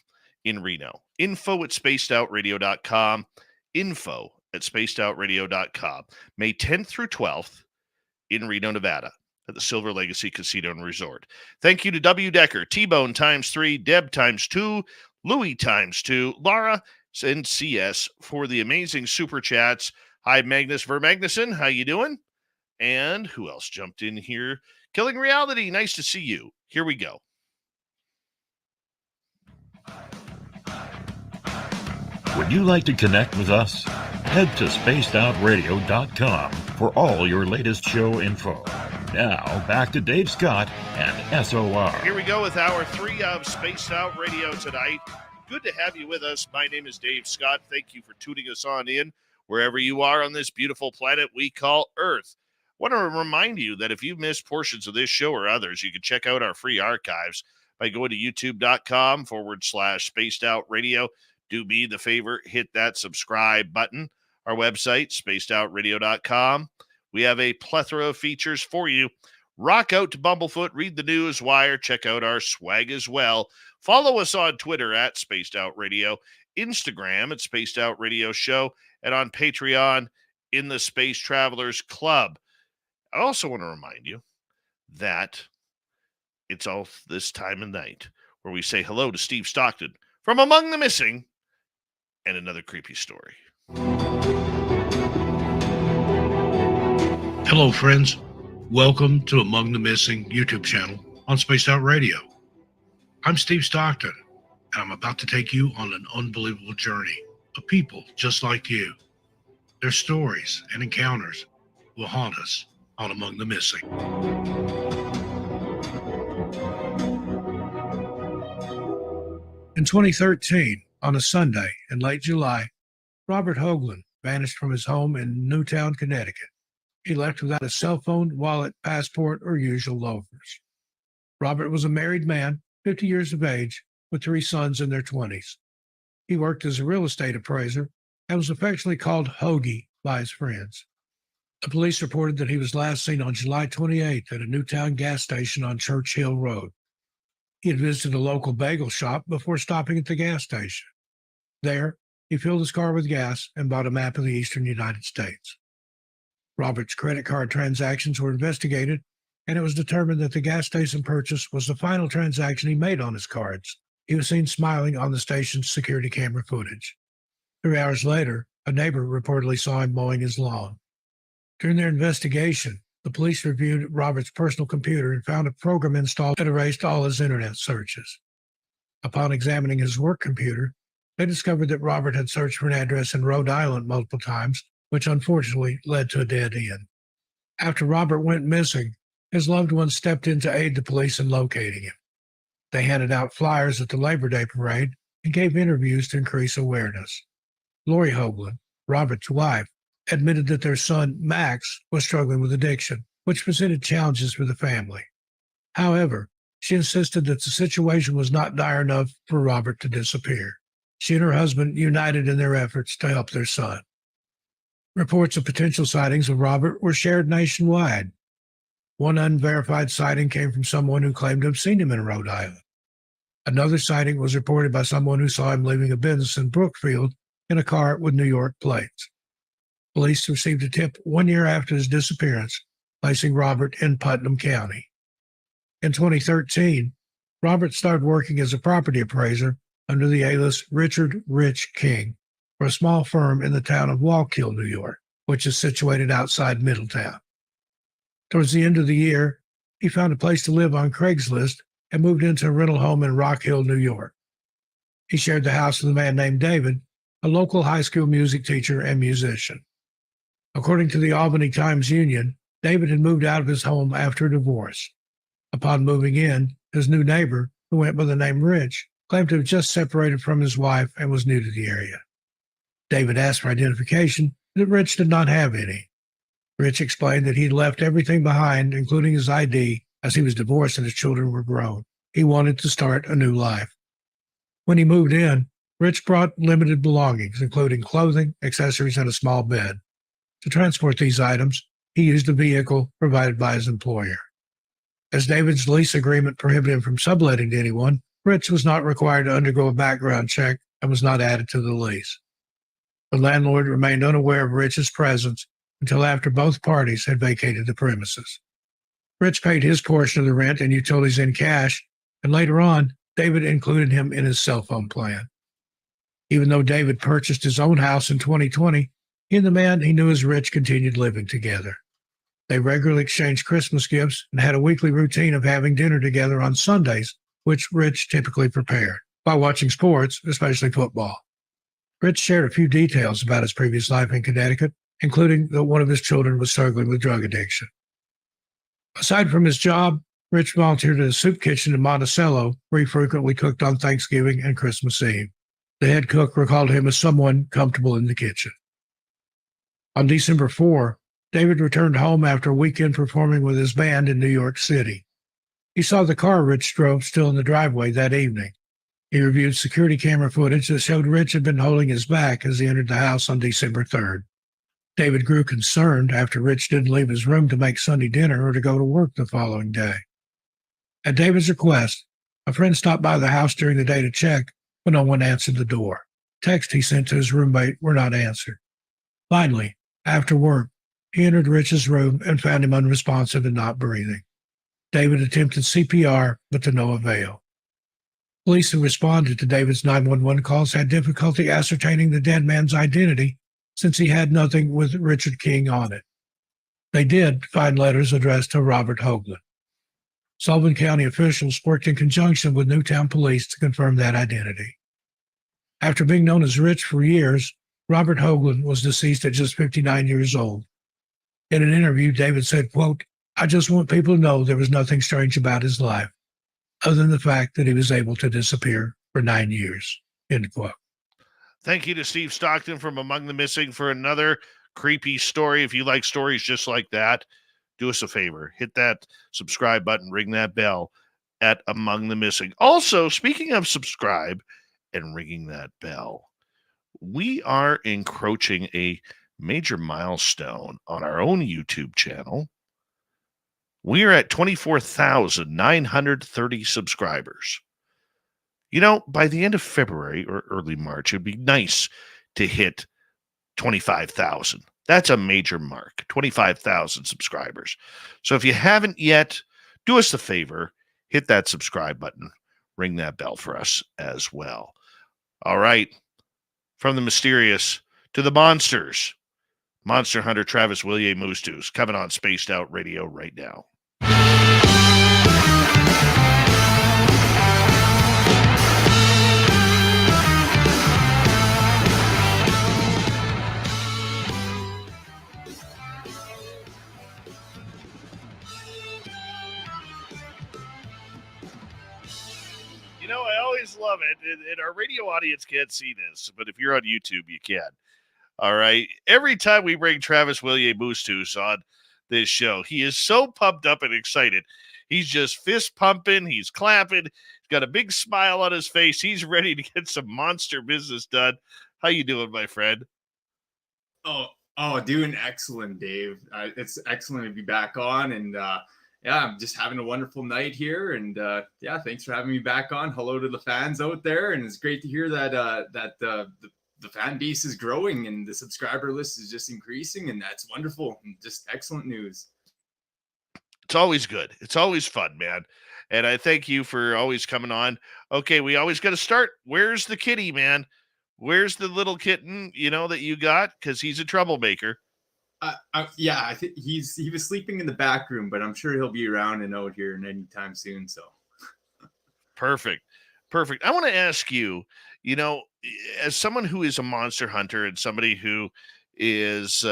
in Reno. Info@spacedoutradio.com. Info@spacedoutradio.com. May 10th through 12th in Reno, Nevada at the Silver Legacy Casino and Resort. Thank you to W. Decker, T-Bone ×3, Deb ×2, Louie ×2, Laura, and CS for the amazing super chats. Hi, Magnus Vermagnuson. How you doing? And who else jumped in here? Killing Reality. Nice to see you. Here we go. Would you like to connect with us? Head to spacedoutradio.com for all your latest show info. Now, back to Dave Scott and SOR. Here we go with hour 3 of Spaced Out Radio tonight. Good to have you with us. My name is Dave Scott. Thank you for tuning us on in wherever you are on this beautiful planet we call Earth. I want to remind you that if you've missed portions of this show or others, you can check out our free archives by going to youtube.com/Spaced Out Radio. Do me the favor, hit that subscribe button. Our website, spacedoutradio.com. We have a plethora of features for you. Rock out to Bumblefoot, read the news wire, check out our swag as well. Follow us on Twitter at Spaced Out Radio, Instagram at Spaced Out Radio Show, and on Patreon in the Space Travelers Club. I also want to remind you that it's all this time of night where we say hello to Steve Stockton from Among the Missing and another creepy story. Hello, friends. Welcome to Among the Missing YouTube channel on Spaced Out Radio. I'm Steve Stockton, and I'm about to take you on an unbelievable journey of people just like you. Their stories and encounters will haunt us on Among the Missing. In 2013, on a Sunday in late July, Robert Hoagland vanished from his home in Newtown, Connecticut. He left without a cell phone, wallet, passport, or usual loafers. Robert was a married man, 50 years of age, with 3 sons in their 20s. He worked as a real estate appraiser and was affectionately called Hoagie by his friends. The police reported that he was last seen on July 28th at a Newtown gas station on Church Hill Road. He had visited a local bagel shop before stopping at the gas station. There, he filled his car with gas and bought a map of the eastern United States. Robert's credit card transactions were investigated, and it was determined that the gas station purchase was the final transaction he made on his cards. He was seen smiling on the station's security camera footage. 3 hours later, a neighbor reportedly saw him mowing his lawn. During their investigation, the police reviewed Robert's personal computer and found a program installed that erased all his internet searches. Upon examining his work computer, they discovered that Robert had searched for an address in Rhode Island multiple times, which unfortunately led to a dead end. After Robert went missing, his loved ones stepped in to aid the police in locating him. They handed out flyers at the Labor Day parade and gave interviews to increase awareness. Lori Hoagland, Robert's wife, admitted that their son, Max, was struggling with addiction, which presented challenges for the family. However, she insisted that the situation was not dire enough for Robert to disappear. She and her husband united in their efforts to help their son. Reports of potential sightings of Robert were shared nationwide. One unverified sighting came from someone who claimed to have seen him in Rhode Island. Another sighting was reported by someone who saw him leaving a business in Brookfield in a car with New York plates. Police received a tip 1 year after his disappearance, placing Robert in Putnam County. In 2013, Robert started working as a property appraiser under the alias Richard Rich King for a small firm in the town of Wallkill, New York, which is situated outside Middletown. Towards the end of the year, he found a place to live on Craigslist and moved into a rental home in Rock Hill, New York. He shared the house with a man named David, a local high school music teacher and musician. According to the Albany Times-Union, David had moved out of his home after a divorce. Upon moving in, his new neighbor, who went by the name Rich, claimed to have just separated from his wife and was new to the area. David asked for identification, but Rich did not have any. Rich explained that he'd left everything behind, including his ID, as he was divorced and his children were grown. He wanted to start a new life. When he moved in, Rich brought limited belongings, including clothing, accessories, and a small bed. To transport these items, he used a vehicle provided by his employer. As David's lease agreement prohibited him from subletting to anyone, Rich was not required to undergo a background check and was not added to the lease. The landlord remained unaware of Rich's presence until after both parties had vacated the premises. Rich paid his portion of the rent and utilities in cash, and later on, David included him in his cell phone plan. Even though David purchased his own house in 2020, he and the man he knew as Rich continued living together. They regularly exchanged Christmas gifts and had a weekly routine of having dinner together on Sundays, which Rich typically prepared, while watching sports, especially football. Rich shared a few details about his previous life in Connecticut, including that one of his children was struggling with drug addiction. Aside from his job, Rich volunteered at a soup kitchen in Monticello, where he frequently cooked on Thanksgiving and Christmas Eve. The head cook recalled him as someone comfortable in the kitchen. On December 4, David returned home after a weekend performing with his band in New York City. He saw the car Rich drove still in the driveway that evening. He reviewed security camera footage that showed Rich had been holding his back as he entered the house on December 3rd. David grew concerned after Rich didn't leave his room to make Sunday dinner or to go to work the following day. At David's request, a friend stopped by the house during the day to check, but no one answered the door. Texts he sent to his roommate were not answered. Finally, after work, he entered Rich's room and found him unresponsive and not breathing. David attempted CPR, but to no avail. Police who responded to David's 911 calls had difficulty ascertaining the dead man's identity since he had nothing with Richard King on it. They did find letters addressed to Robert Hoagland. Sullivan County officials worked in conjunction with Newtown Police to confirm that identity. After being known as Rich for years, Robert Hoagland was deceased at just 59 years old. In an interview, David said, quote, "I just want people to know there was nothing strange about his life, other than the fact that he was able to disappear for 9 years," end quote. Thank you to Steve Stockton from Among the Missing for another creepy story. If you like stories just like that, do us a favor. Hit that subscribe button, ring that bell at Among the Missing. Also, speaking of subscribe and ringing that bell, we are encroaching a major milestone on our own YouTube channel. We are at 24,930 subscribers. You know, by the end of February or early March, it'd be nice to hit 25,000. That's a major mark, 25,000 subscribers. So if you haven't yet, do us a favor, hit that subscribe button, ring that bell for us as well. All right. From the mysterious to the monsters, Monster Hunter Travis Willier-Moostus coming on Spaced Out Radio right now. You know, I always love it. And our radio audience can't see this, but if you're on YouTube, you can. All right. Every time we bring Travis Willier-Moostus on this show, he is so pumped up and excited. He's just fist pumping. He's clapping. He's got a big smile on his face. He's ready to get some monster business done. How you doing, my friend? Oh, doing excellent, Dave. It's excellent to be back on, and yeah, I'm just having a wonderful night here, and yeah, thanks for having me back on. Hello to the fans out there, and it's great to hear that the fan base is growing and the subscriber list is just increasing, and that's wonderful and just excellent news. It's always good. It's always fun, man. And I thank you for always coming on. Okay, we always got to start. Where's the kitty, man? Where's the little kitten, that you got? Because he's a troublemaker. Yeah, I think he was sleeping in the back room, but I'm sure he'll be around and out here anytime soon. So Perfect. I want to ask you, as someone who is a monster hunter and somebody who is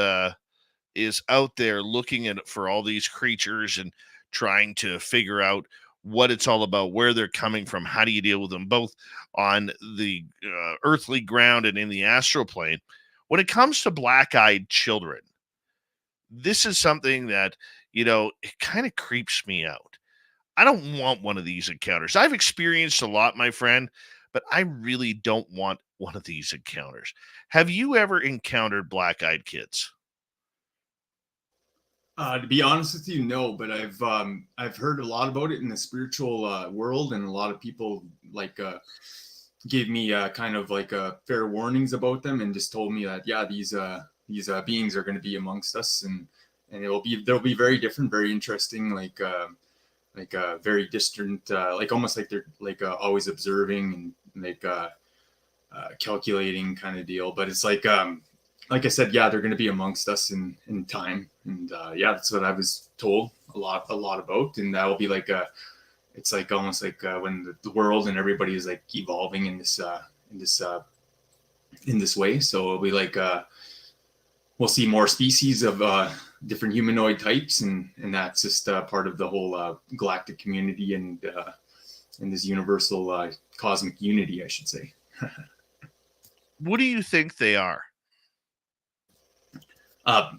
out there looking for all these creatures and trying to figure out what it's all about, where they're coming from, how do you deal with them, both on the earthly ground and in the astral plane. When it comes to black-eyed children, this is something that, it kind of creeps me out. I don't want one of these encounters. I've experienced a lot, my friend, but I really don't want one of these encounters. Have you ever encountered black-eyed kids? To be honest with you, no, but I've heard a lot about it in the spiritual world, and a lot of people gave me kind of fair warnings about them, and just told me that these beings are going to be amongst us, and they'll be very different, very interesting, very distant, almost like they're always observing and calculating kind of deal. But it's like I said, yeah, they're going to be amongst us in time, and that's what I was told a lot about, and that will be it's almost when the world and everybody is evolving in this way. So it'll be we'll see more species of different humanoid types, and that's just part of the whole galactic community and this universal cosmic unity, I should say. What do you think they are?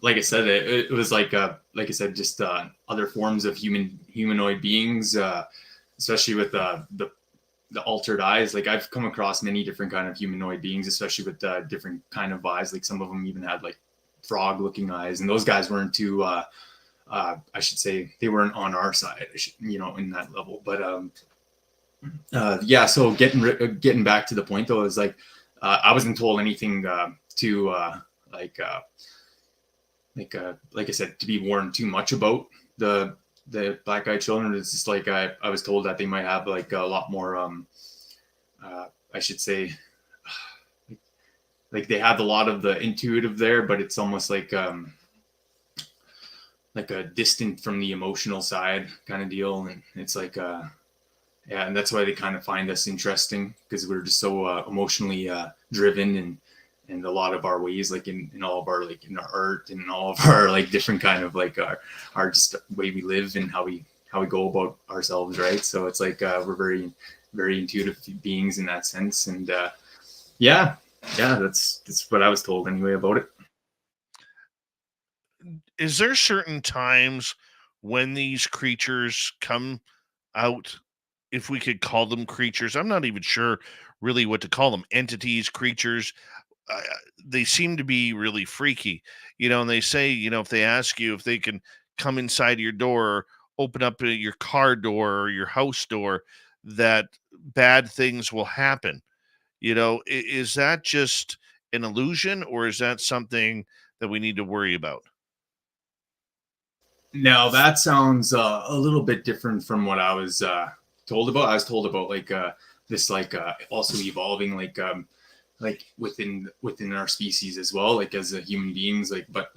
Like I said, it was like I said, just other forms of humanoid beings, especially with the altered eyes. I've come across many different kind of humanoid beings, especially with different kind of eyes. Some of them even had frog looking eyes, and those guys weren't too I should say, they weren't on our side, in that level. But so getting back to the point though, is I wasn't told anything to like I said, to be warned too much about the black-eyed children. It's just I was told that they might have a lot more I should say, they have a lot of the intuitive there, but it's almost like a distant from the emotional side kind of deal. And it's and that's why they kind of find us interesting, because we're just so emotionally driven, and a lot of our ways, in all of our in our art and all of our different kind of our just way we live and how we go about ourselves, right? So it's we're very, very intuitive beings in that sense. And that's what I was told anyway about it. Is there certain times when these creatures come out, if we could call them creatures? I'm not even sure really what to call them. Entities, creatures. They seem to be really freaky, and they say, if they ask you if they can come inside your door, or open up your car door or your house door, that bad things will happen. Is that just an illusion, or is that something that we need to worry about? Now that sounds a little bit different from what I was told about. I was told about this also evolving within our species as well, as a human beings, but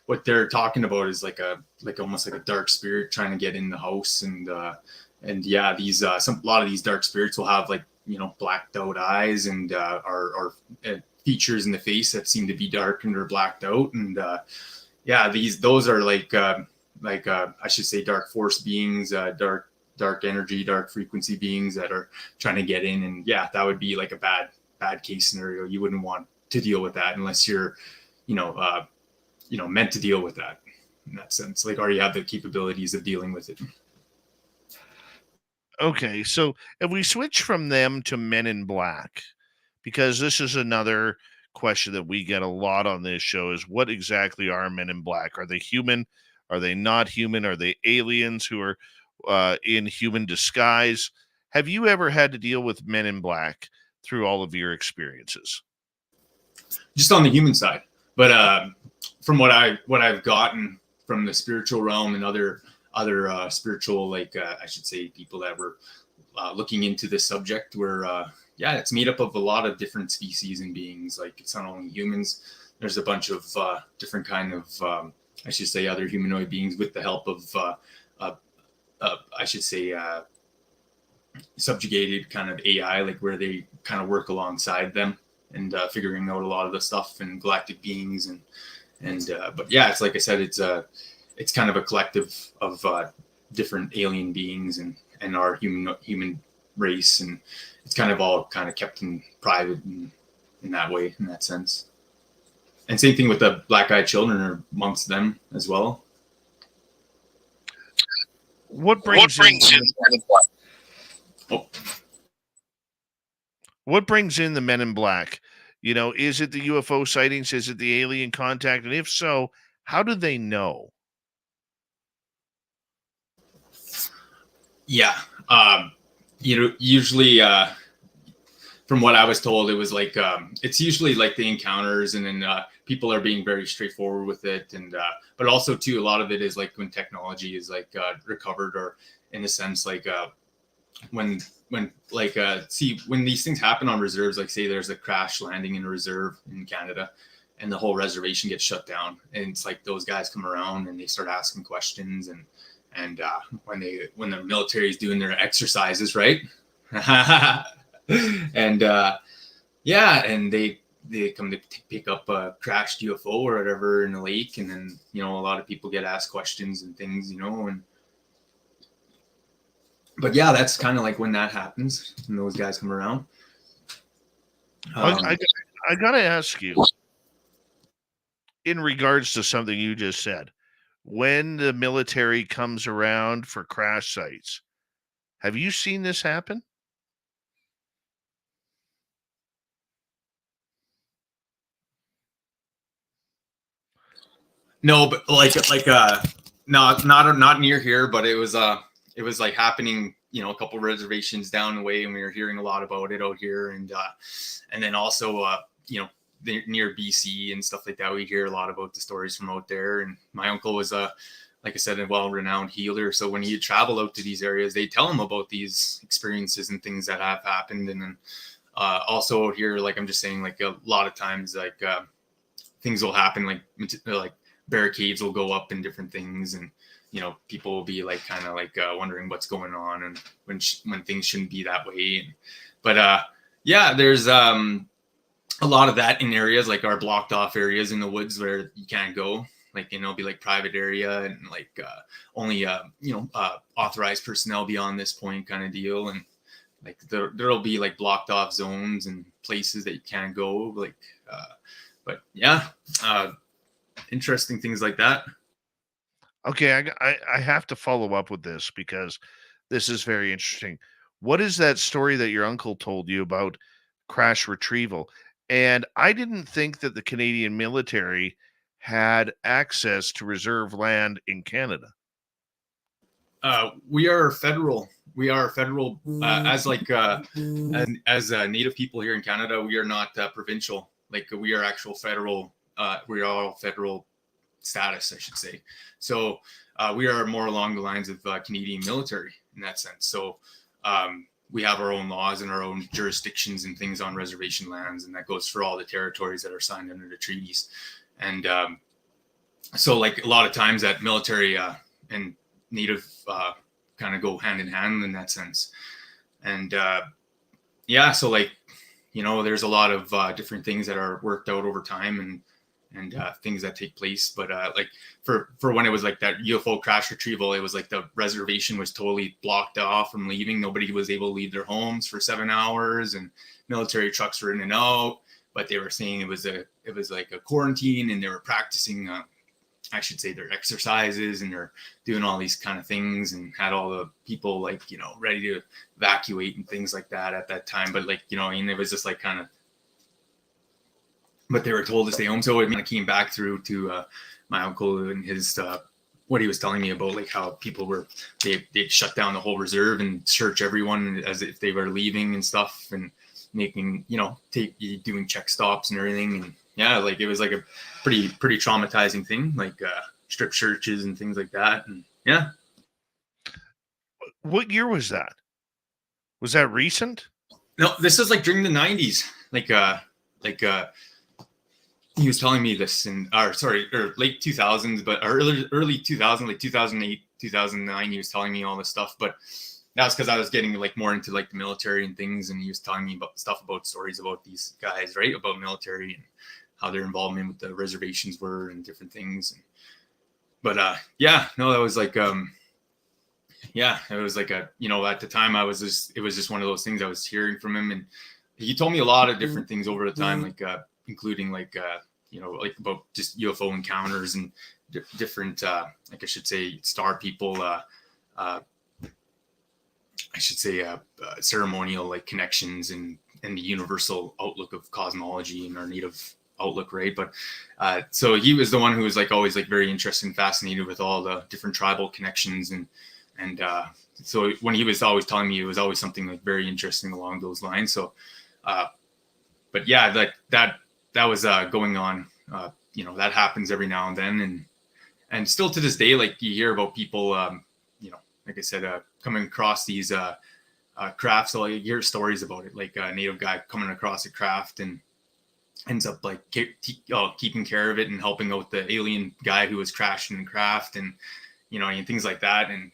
what they're talking about is almost like a dark spirit trying to get in the house, and these a lot of these dark spirits will have blacked out eyes, and are features in the face that seem to be darkened or blacked out, and those are I should say dark force beings, dark energy, dark frequency beings that are trying to get in, and that would be a bad case scenario. You wouldn't want to deal with that unless you're meant to deal with that in that sense, or you have the capabilities of dealing with it. Okay, so if we switch from them to Men in Black, because this is another question that we get a lot on this show, is what exactly are Men in Black? Are they human? Are they not human? Are they aliens who are in human disguise? Have you ever had to deal with Men in Black through all of your experiences? Just on the human side, but from what I've gotten from the spiritual realm and other other spiritual, like I should say, people that were looking into this subject. Where it's made up of a lot of different species and beings. Like it's not only humans. There's a bunch of different kind of I should say other humanoid beings with the help of I should say subjugated kind of AI, like where they kind of work alongside them and figuring out a lot of the stuff, and galactic beings and but yeah, it's like I said, it's kind of a collective of different alien beings and our human race, and it's kind of all kind of kept in private in that way, in that sense. And same thing with the black-eyed children are amongst them as well. What brings in the Men in Black? You know, is it the UFO sightings? Is it the alien contact? And if so, how do they know? Yeah. Usually, from what I was told, it was like, it's usually like the encounters, and then people are being very straightforward with it. And, but also too, a lot of it is like when technology is like recovered, or in a sense, like when these things happen on reserves, like say there's a crash landing in a reserve in Canada and the whole reservation gets shut down, and it's like those guys come around and they start asking questions, and when the military is doing their exercises, right? And and they come to pick up a crashed UFO or whatever in the lake, and then a lot of people get asked questions and things, but yeah, that's kind of like when that happens and those guys come around. I gotta ask you, in regards to something you just said, when the military comes around for crash sites, have you seen this happen? No, but not near here, but it was like happening, a couple reservations down the way, and we were hearing a lot about it out here, and then also near BC and stuff like that, we hear a lot about the stories from out there. And my uncle was like I said, a well-renowned healer, so when he'd travel out to these areas, they tell him about these experiences and things that have happened. And then also out here, like I'm just saying, like a lot of times, like things will happen, like barricades will go up and different things, and people will be like kind of like wondering what's going on, and when things shouldn't be that way. But there's a lot of that in areas like our blocked off areas in the woods where you can't go, like be like private area, and like only authorized personnel beyond this point kind of deal. And like there'll be like blocked off zones and places that you can't go, like but yeah, interesting things like that. Okay, I have to follow up with this because this is very interesting. What is that story that your uncle told you about crash retrieval? And I didn't think that the Canadian military had access to reserve land in Canada. We are federal. As like as Native people here in Canada, we are not provincial. Like we are actual federal. We are all federal status, I should say. So we are more along the lines of Canadian military in that sense. So we have our own laws and our own jurisdictions and things on reservation lands, and that goes for all the territories that are signed under the treaties. And so like a lot of times that military and Native kind of go hand in hand in that sense. And so like there's a lot of different things that are worked out over time, and things that take place. But like for when it was like that UFO crash retrieval, it was like the reservation was totally blocked off from leaving. Nobody was able to leave their homes for 7 hours, and military trucks were in and out. But they were saying it was like a quarantine, and they were practicing I should say their exercises, and they're doing all these kind of things, and had all the people like ready to evacuate and things like that at that time. But like it was just like kind of, but they were told to stay home. So it kind of came back through to my uncle and his what he was telling me about, like how people were they'd shut down the whole reserve and search everyone as if they were leaving and stuff, and making doing check stops and everything. And yeah, like it was like a pretty traumatizing thing, like strip searches and things like that. And yeah. What year was that? Was that recent? No, this is like during the 90s. He was telling me this or late 2000s, but early 2000, like 2008, 2009. He was telling me all this stuff, but that was because I was getting like more into like the military and ththings, and he was telling me about stories about these guys, right, about military and how their involvement with the reservations were and different things. But that was like it was like at the time it was just one of those things I was hearing from him, and he told me a lot of different things over the time, like including like about just UFO encounters and different like I should say star people, ceremonial like connections and the universal outlook of cosmology and our native outlook, right? But so he was the one who was like always like very interested and fascinated with all the different tribal connections, and so when he was always telling me, it was always something like very interesting along those lines. So but yeah, that was going on. That happens every now and then, and still to this day, like you hear about people like I said, coming across these crafts. So you hear stories about it, like a native guy coming across a craft and ends up like keeping care of it and helping out the alien guy who was crashing the craft, and and things like that, and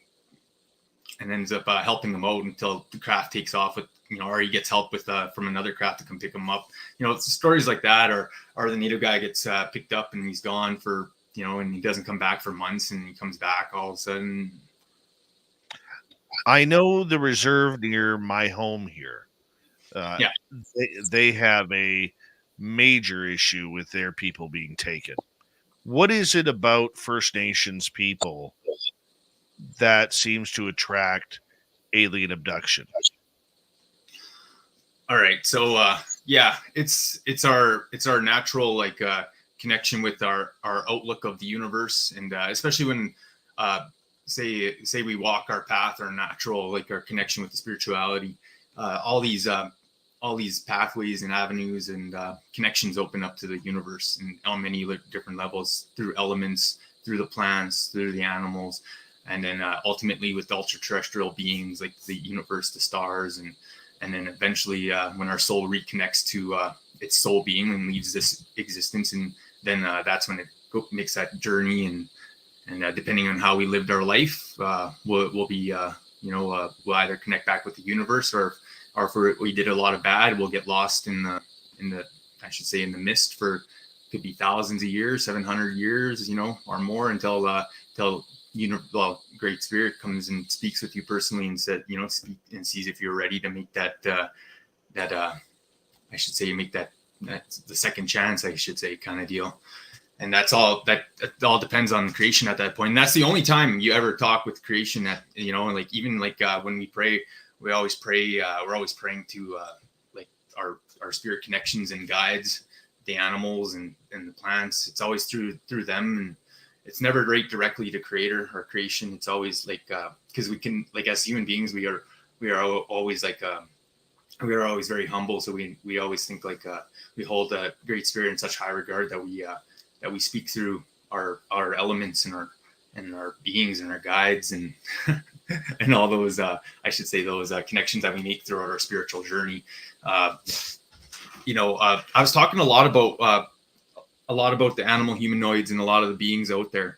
ends up helping him out until the craft takes off with or he gets help with from another craft to come pick him up. It's stories like that, or the native guy gets picked up and he's gone for and he doesn't come back for months, and he comes back all of a sudden. I know the reserve near my home here. They have a major issue with their people being taken. What is it about First Nations people that seems to attract alien abduction? All right, so it's our natural like connection with our outlook of the universe, and especially when say we walk our path, our natural, like our connection with the spirituality, all these pathways and avenues and connections open up to the universe, and on many different levels, through elements, through the plants, through the animals, and then ultimately with ultra terrestrial beings like the universe, the stars, and then eventually when our soul reconnects to its soul being and leaves this existence, and then that's when it makes that journey, and depending on how we lived our life, we'll be we'll either connect back with the universe, or if we did a lot of bad, we'll get lost in the I should say in the mist for could be thousands of years, 700 years, or more, until Great Spirit comes and speaks with you personally and said, speak and sees if you're ready to make that I should say make that the second chance, I should say, kind of deal. And that all depends on creation at that point. And that's the only time you ever talk with creation, that, like even like when we pray, we always pray, we're always praying to like our spirit connections and guides, the animals and the plants. It's always through them, and it's never right directly to creator or creation. It's always like because we can, like, as human beings, we are always like we are always very humble. So we always think like we hold a Great Spirit in such high regard that we speak through our elements and our beings and our guides and and all those I should say those connections that we make throughout our spiritual journey. I was talking a lot about the animal humanoids and a lot of the beings out there,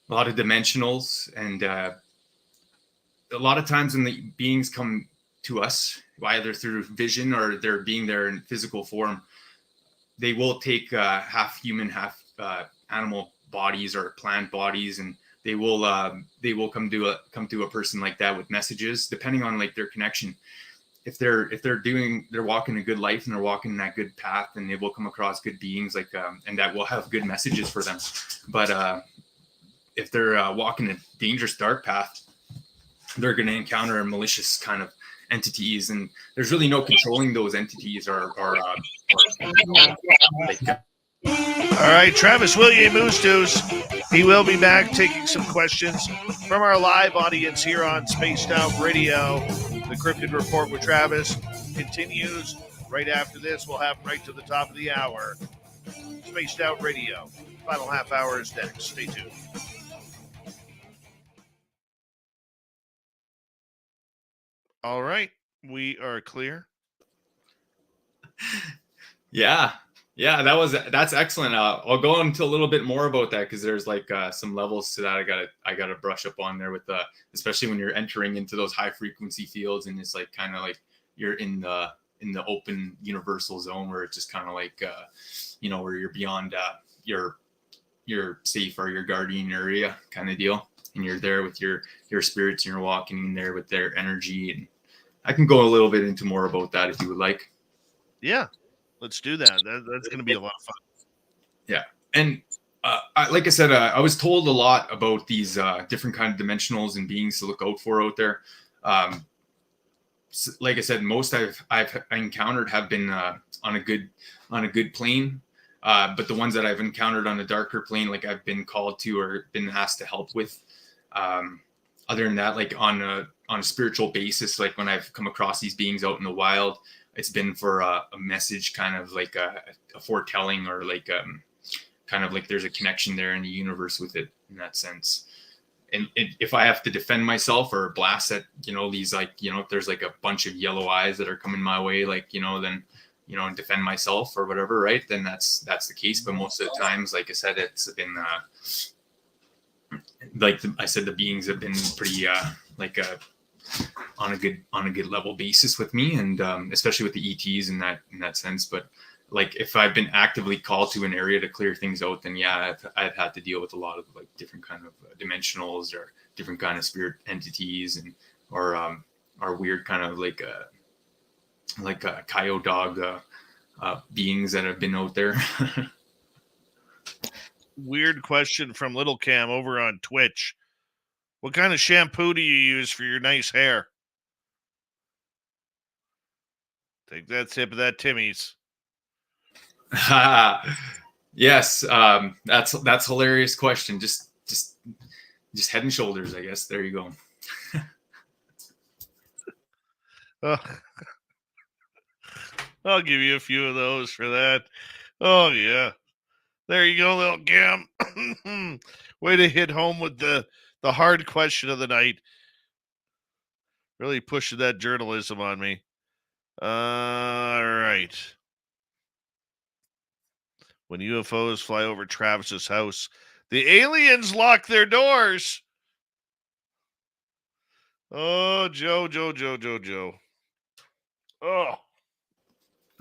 a lot of dimensionals, and a lot of times when the beings come to us, either through vision or they're being there in physical form, they will take half human, half animal bodies or plant bodies, and they will come to a person like that with messages, depending on like their connection. If they're walking a good life and they're walking that good path, and they will come across good beings like and that will have good messages for them. But if they're walking a dangerous dark path, they're going to encounter malicious kind of entities, and there's really no controlling those entities or All right, Travis William Oostos, he will be back taking some questions from our live audience here on Spaced Out Radio. The Cryptid Report with Travis continues right after this. We'll have right to the top of the hour. Spaced Out Radio. Final half hour is next. Stay tuned. All right. We are clear. Yeah. That's excellent. I'll go into a little bit more about that because there's like some levels to that I gotta brush up on there with especially when you're entering into those high frequency fields and it's like kind of like you're in the open universal zone where it's just kind of like where you're beyond your safe or your guardian area kind of deal, and you're there with your spirits and you're walking in there with their energy. And I can go a little bit into more about that if you would like. Yeah, let's do that. That's going to be a lot of fun. Yeah. And like I said, I was told a lot about these different kind of dimensionals and beings to look out for out there. Like I said, most I've encountered have been on a good plane. But the ones that I've encountered on a darker plane, like I've been called to or been asked to help with. Other than that, like on a spiritual basis, like when I've come across these beings out in the wild, it's been for a message, kind of like a foretelling, or like kind of like there's a connection there in the universe with it in that sense. And if I have to defend myself or blast at, these, like, if there's like a bunch of yellow eyes that are coming my way, like, then, and defend myself or whatever, right? Then that's the case. But most of the times, like I said, it's been, like I said, the beings have been pretty, on a good level basis with me, and especially with the ETs in that sense. But like if I've been actively called to an area to clear things out, then yeah, I've had to deal with a lot of like different kind of dimensionals or different kind of spirit entities, and or weird kind of like a coyote dog beings that have been out there. Weird question from Little Cam over on Twitch. What kind of shampoo do you use for your nice hair? Take that tip of that Timmy's. Yes, that's hilarious question. Just Head and Shoulders, I guess. There you go. I'll give you a few of those for that. Oh yeah, there you go, Little Cam. Way to hit home with the hard question of the night. Really pushing that journalism on me. All right. When UFOs fly over Travis's house, the aliens lock their doors. Oh, Joe. Oh.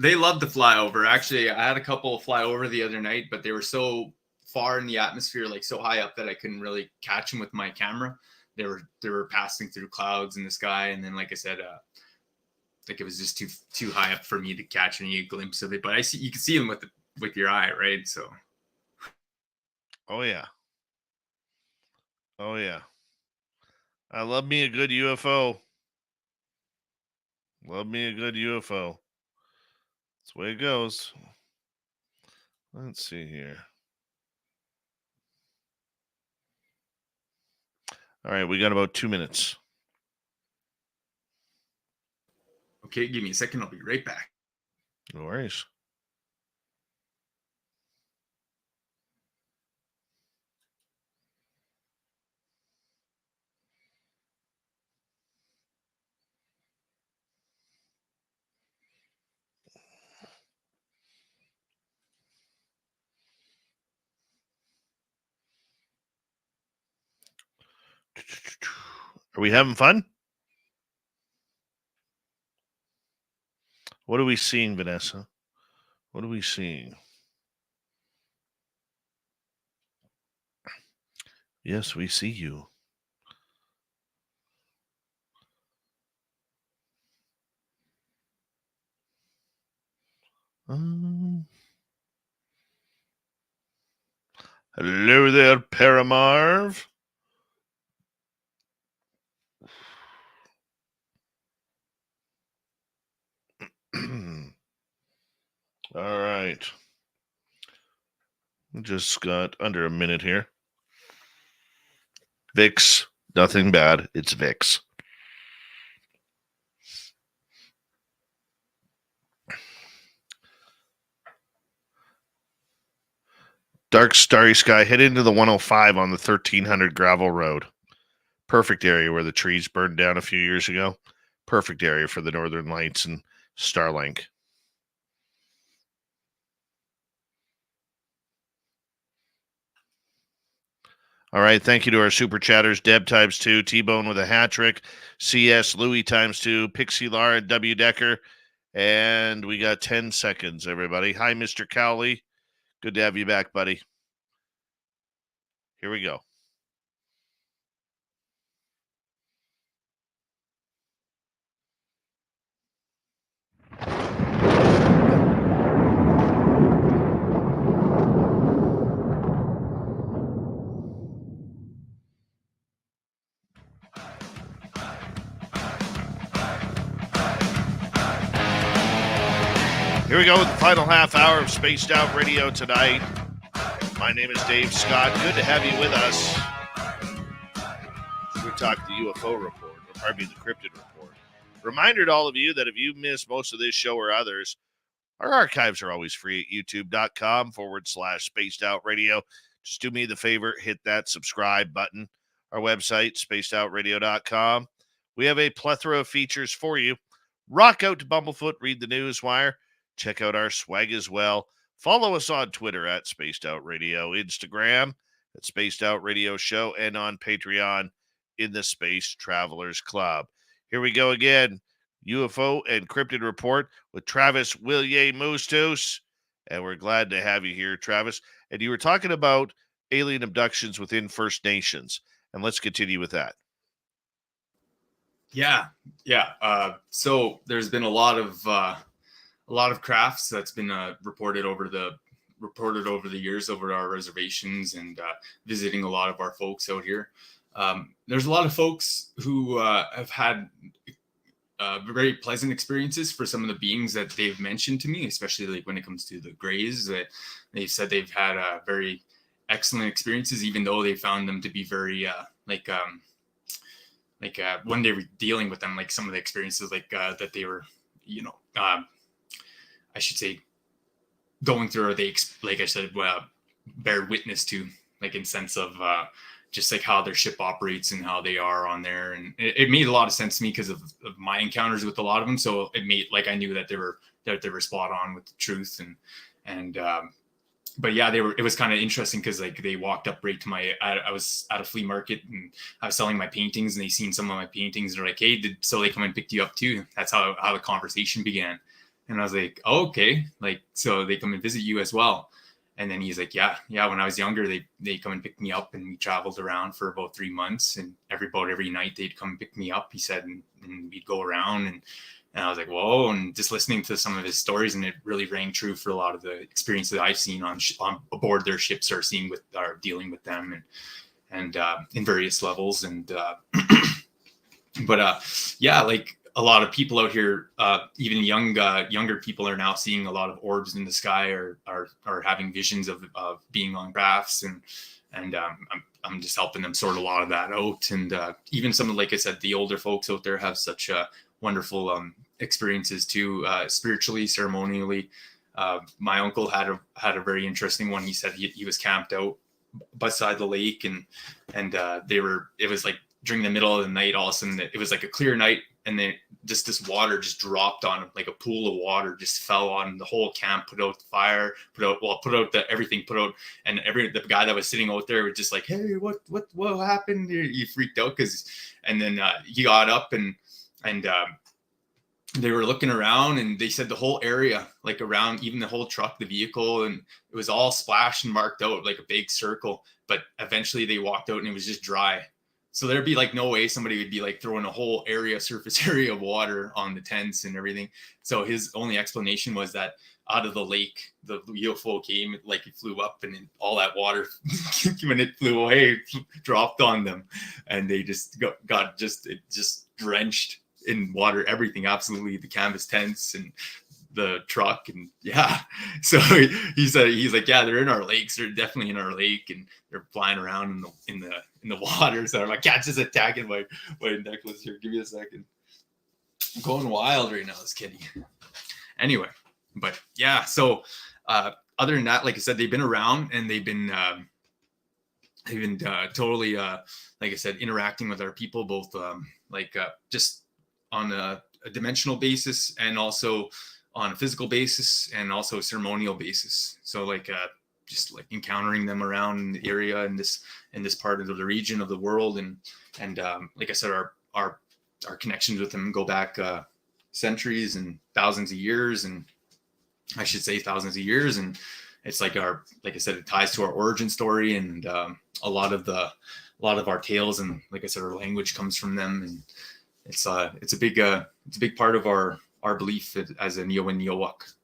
They love to fly over. Actually, I had a couple fly over the other night, but they were so far in the atmosphere, like so high up, that I couldn't really catch them with my camera. They were passing through clouds in the sky, and then, like I said, like it was just too high up for me to catch any glimpse of it. But you can see them with your eye, right? So. Oh yeah. I love me a good UFO. That's the way it goes. Let's see here. All right, we got about 2 minutes. Okay, give me a second. I'll be right back. No worries. Are we having fun? What are we seeing, Vanessa? What are we seeing? Yes, we see you. Hello there, Paramarv. All right. Just got under a minute here. Vix, nothing bad. It's Vix. Dark starry sky. Head into the 105 on the 1300 gravel road. Perfect area where the trees burned down a few years ago. Perfect area for the Northern Lights and Starlink. All right. Thank you to our super chatters. Deb times 2, T-Bone with a hat trick, CS Louis times 2, Pixie Lar and W Decker. And we got 10 seconds, everybody. Hi, Mr. Cowley. Good to have you back, buddy. Here we go. Here we go with the final half hour of Spaced Out Radio tonight. My name is Dave Scott. Good to have you with us. We talk the UFO report, or pardon me, the cryptid report. Reminder to all of you that if you missed most of this show or others, our archives are always free at youtube.com/Spaced Out Radio. Just do me the favor, hit that subscribe button. Our website, spacedoutradio.com. We have a plethora of features for you. Rock out to Bumblefoot, read the Newswire. Check out our swag as well. Follow us on Twitter at Spaced Out Radio, Instagram at Spaced Out Radio Show, and on Patreon in the Space Travelers Club. Here we go again. UFO and Cryptid Report with Travis Willier-Moostus. And we're glad to have you here, Travis. And you were talking about alien abductions within First Nations. And let's continue with that. Yeah. So there's been a lot of crafts that's been reported over the years over our reservations and visiting a lot of our folks out here. There's a lot of folks who have had very pleasant experiences for some of the beings that they've mentioned to me, especially like when it comes to the Greys. That they've said they've had very excellent experiences, even though they found them to be very when they were dealing with them, like some of the experiences that they were, I should say, going through, or they, like I said, bear witness to, like in sense of just like how their ship operates and how they are on there. And it made a lot of sense to me because of my encounters with a lot of them. So it made, like, I knew that they were spot on with the truth. But yeah, it was kind of interesting because like they walked up right to I was at a flea market and I was selling my paintings, and they seen some of my paintings and they're like, hey, so they come and picked you up too? That's how the conversation began. And I was like, oh, okay. Like, so they come and visit you as well. And then he's like, yeah. When I was younger, they come and pick me up, and we traveled around for about 3 months, and every night they'd come and pick me up, he said, and we'd go around. And I was like, whoa. And just listening to some of his stories, and it really rang true for a lot of the experiences that I've seen on aboard their ships, or seeing with, or dealing with them, and in various levels. And yeah, like a lot of people out here, even younger people, are now seeing a lot of orbs in the sky, or are having visions of being on crafts, and I'm just helping them sort a lot of that out. And even some of, like I said, the older folks out there have such wonderful experiences too, spiritually, ceremonially. My uncle had a very interesting one. He said he was camped out beside the lake, and it was like during the middle of the night, all of a sudden it was like a clear night, and then just this water just dropped on him, like a pool of water just fell on the whole camp, put out the fire, put out everything, and the guy that was sitting out there was just like, hey, what happened? He freaked out and then he got up and they were looking around, and they said the whole area, like around even the whole truck, the vehicle, and it was all splashed and marked out like a big circle. But eventually they walked out and it was just dry. So there'd be like no way somebody would be like throwing a whole surface area of water on the tents and everything. So his only explanation was that out of the lake, the UFO came, like it flew up, and all that water, when it flew away, dropped on them, and they just got drenched in water, everything, absolutely, the canvas tents and the truck. And yeah, so he's like, yeah, they're in our lakes, they're definitely in our lake, and they're flying around in the water. So my cat's just attacking my necklace here. Give me a second. I'm going wild right now, this kitty. Anyway, but yeah, so other than that, like I said, they've been around, and they've been totally like I said, interacting with our people, both just a dimensional basis, and also on a physical basis, and also ceremonial basis. So like just like encountering them around the area in this part of the region of the world, and like I said, our connections with them go back centuries and thousands of years, and I should say thousands of years. And it's like like I said, it ties to our origin story, and a lot of our tales, and like I said, our language comes from them, and it's a big part of our belief as a Neo and Neowak,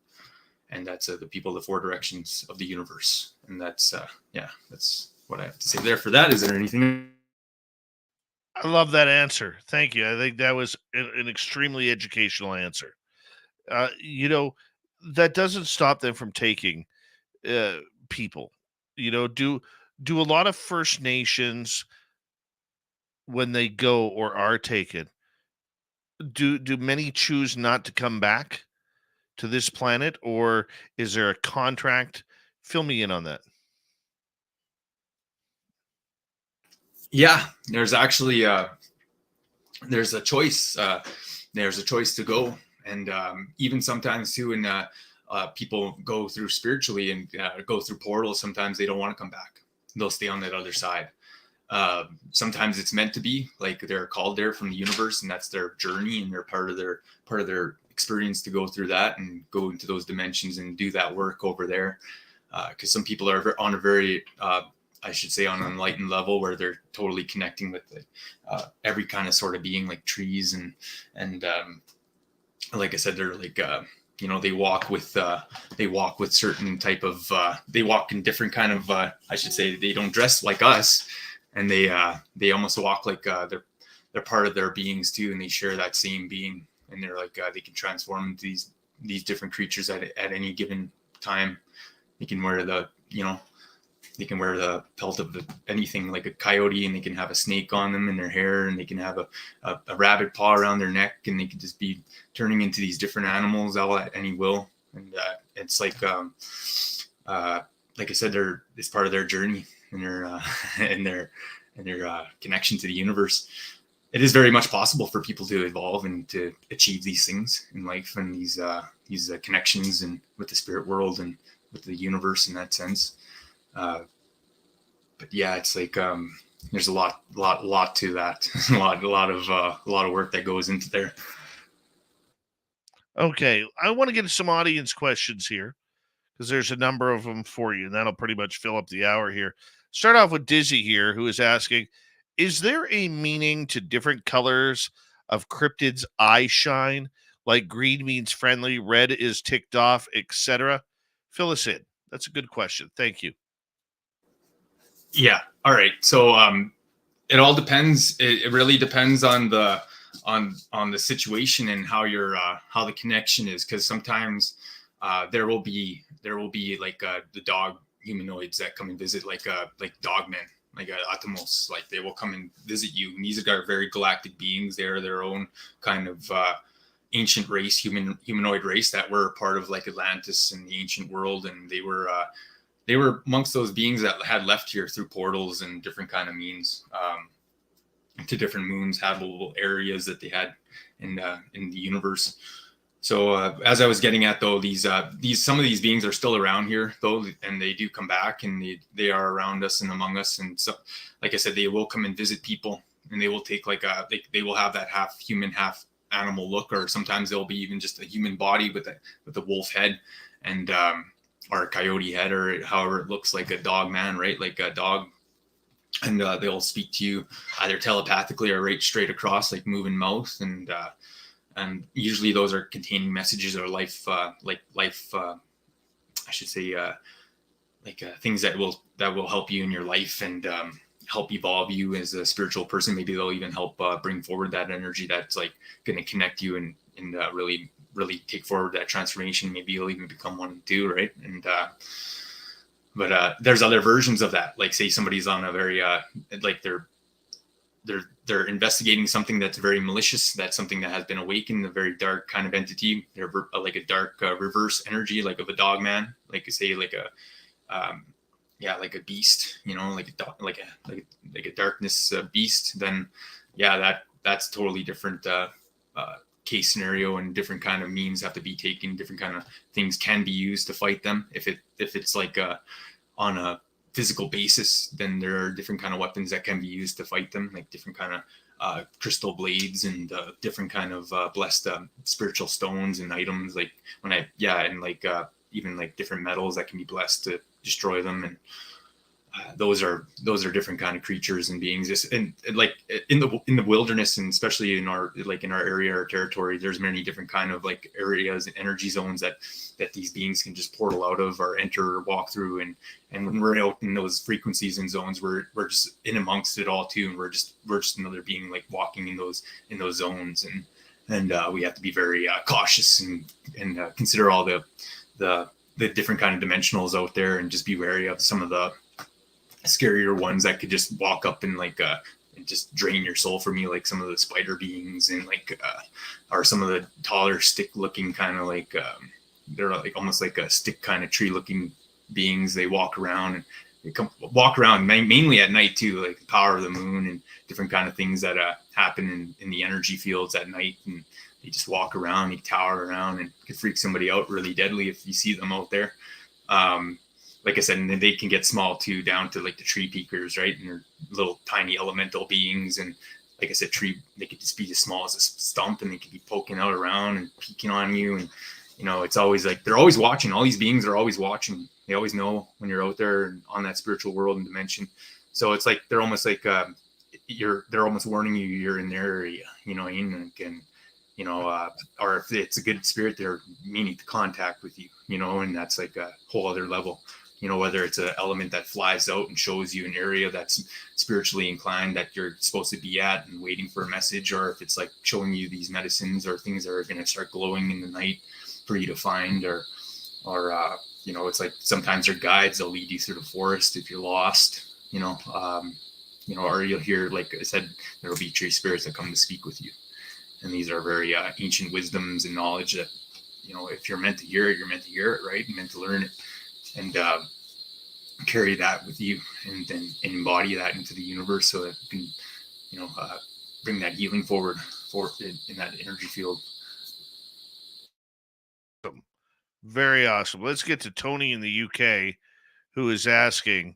and that's the people of the four directions of the universe. And that's that's what I have to say there for that. Is there anything? I love that answer. Thank you. I think that was an extremely educational answer. That doesn't stop them from taking people. Do a lot of First Nations, when they go or are taken, do many choose not to come back to this planet, or is there a contract? Fill me in on that. Yeah, there's actually there's a choice. There's a choice to go, and even sometimes too, when people go through spiritually and go through portals, sometimes they don't want to come back. They'll stay on that other side. Sometimes it's meant to be, like they're called there from the universe, and that's their journey, and they're part of their experience to go through that and go into those dimensions and do that work over there. Because some people are on a very I should say on an enlightened level, where they're totally connecting with every kind of sort of being, like trees, and like I said, they're like they walk with certain type of they walk in different kind of I should say, they don't dress like us, and they almost walk like they're part of their beings too, and they share that same being, and they're like they can transform into these different creatures at any given time. They can wear they can wear the pelt of anything, like a coyote, and they can have a snake on them in their hair, and they can have a rabbit paw around their neck, and they can just be turning into these different animals all at any will. And it's like I said, it's part of their journey, and their connection to the universe. It is very much possible for people to evolve and to achieve these things in life, and these connections, and with the spirit world and with the universe in that sense. But yeah, it's like there's a lot to that. a lot of work that goes into there. Okay, I want to get some audience questions here, because there's a number of them for you, and that'll pretty much fill up the hour here. Start off with Dizzy here, who is asking, is there a meaning to different colors of cryptids' eye shine? Like green means friendly, red is ticked off, etc. Fill us in. That's a good question. Thank you. Yeah. All right. So it all depends. It really depends on the situation and how how the connection is, because sometimes there will be like the dog humanoids that come and visit, like dogmen, like atomos, like they will come and visit you, and these are very galactic beings. They are their own kind of ancient race, humanoid race that were part of like Atlantis and the ancient world, and they were amongst those beings that had left here through portals and different kind of means to different moons, habitable areas that they had in the universe. So as I was getting at, though, some of these beings are still around here, though, and they do come back, and they are around us and among us. And so, like I said, they will come and visit people, and they will take they will have that half human, half animal look, or sometimes they'll be even just a human body with a wolf head, and or a coyote head, or however it looks, like a dog man, right? Like a dog. And they'll speak to you either telepathically or right straight across, like moving mouth. And usually those are containing messages or life, I should say, things that will help you in your life and help evolve you as a spiritual person. Maybe they'll even help bring forward that energy that's like going to connect you and really take forward that transformation. Maybe you'll even become one too, right? And but there's other versions of that. Like say somebody's on a very like they're investigating something that's very malicious. That's something that has been awakened, a very dark kind of entity. They're like a dark reverse energy, like of a dog man, like say like a beast, like a darkness beast. Then yeah, that's totally different case scenario, and different kind of means have to be taken. Different kind of things can be used to fight them. If it's like on a physical basis, then there are different kind of weapons that can be used to fight them, like different kind of crystal blades and different kind of blessed spiritual stones and items, like even like different metals that can be blessed to destroy them. And those are different kind of creatures and beings. And like in the wilderness, and especially in our area or territory, there's many different kind of like areas and energy zones that these beings can just portal out of or enter or walk through. And when we're out in those frequencies and zones, we're just in amongst it all too, and we're just another being like walking in those zones. And we have to be very cautious and consider all the different kind of dimensionals out there, and just be wary of some of the scarier ones that could just walk up and like and just drain your soul from you, like some of the spider beings, and like or some of the taller stick looking kind of like they're like almost like a stick kind of tree looking beings. They walk around, and they walk around mainly at night too, like the power of the moon and different kind of things that happen in the energy fields at night. And they just walk around, they tower around, and could freak somebody out really deadly if you see them out there. Like I said, and then they can get small too, down to like the tree peekers, right? And they're little tiny elemental beings. And like I said, they could just be as small as a stump, and they could be poking out around and peeking on you. And, you know, it's always like, they're always watching. All these beings are always watching. They always know when you're out there and on that spiritual world and dimension. So it's like, they're almost like, they're almost warning you you're in their area, you know, and you know, or if it's a good spirit, they're meaning to contact with you, you know, and that's like a whole other level. You know, whether it's an element that flies out and shows you an area that's spiritually inclined that you're supposed to be at and waiting for a message, or if it's like showing you these medicines or things that are going to start glowing in the night for you to find, or you know, it's like sometimes they're guides. They'll lead you through the forest if you're lost, you know, or you'll hear, like I said, there will be tree spirits that come to speak with you. And these are very ancient wisdoms and knowledge that, you know, if you're meant to hear it, you're meant to hear it, right? You're meant to learn it. And carry that with you, and then embody that into the universe, so that you can, you know, bring that healing forward in that energy field. Very awesome. Let's get to Tony in the UK, who is asking,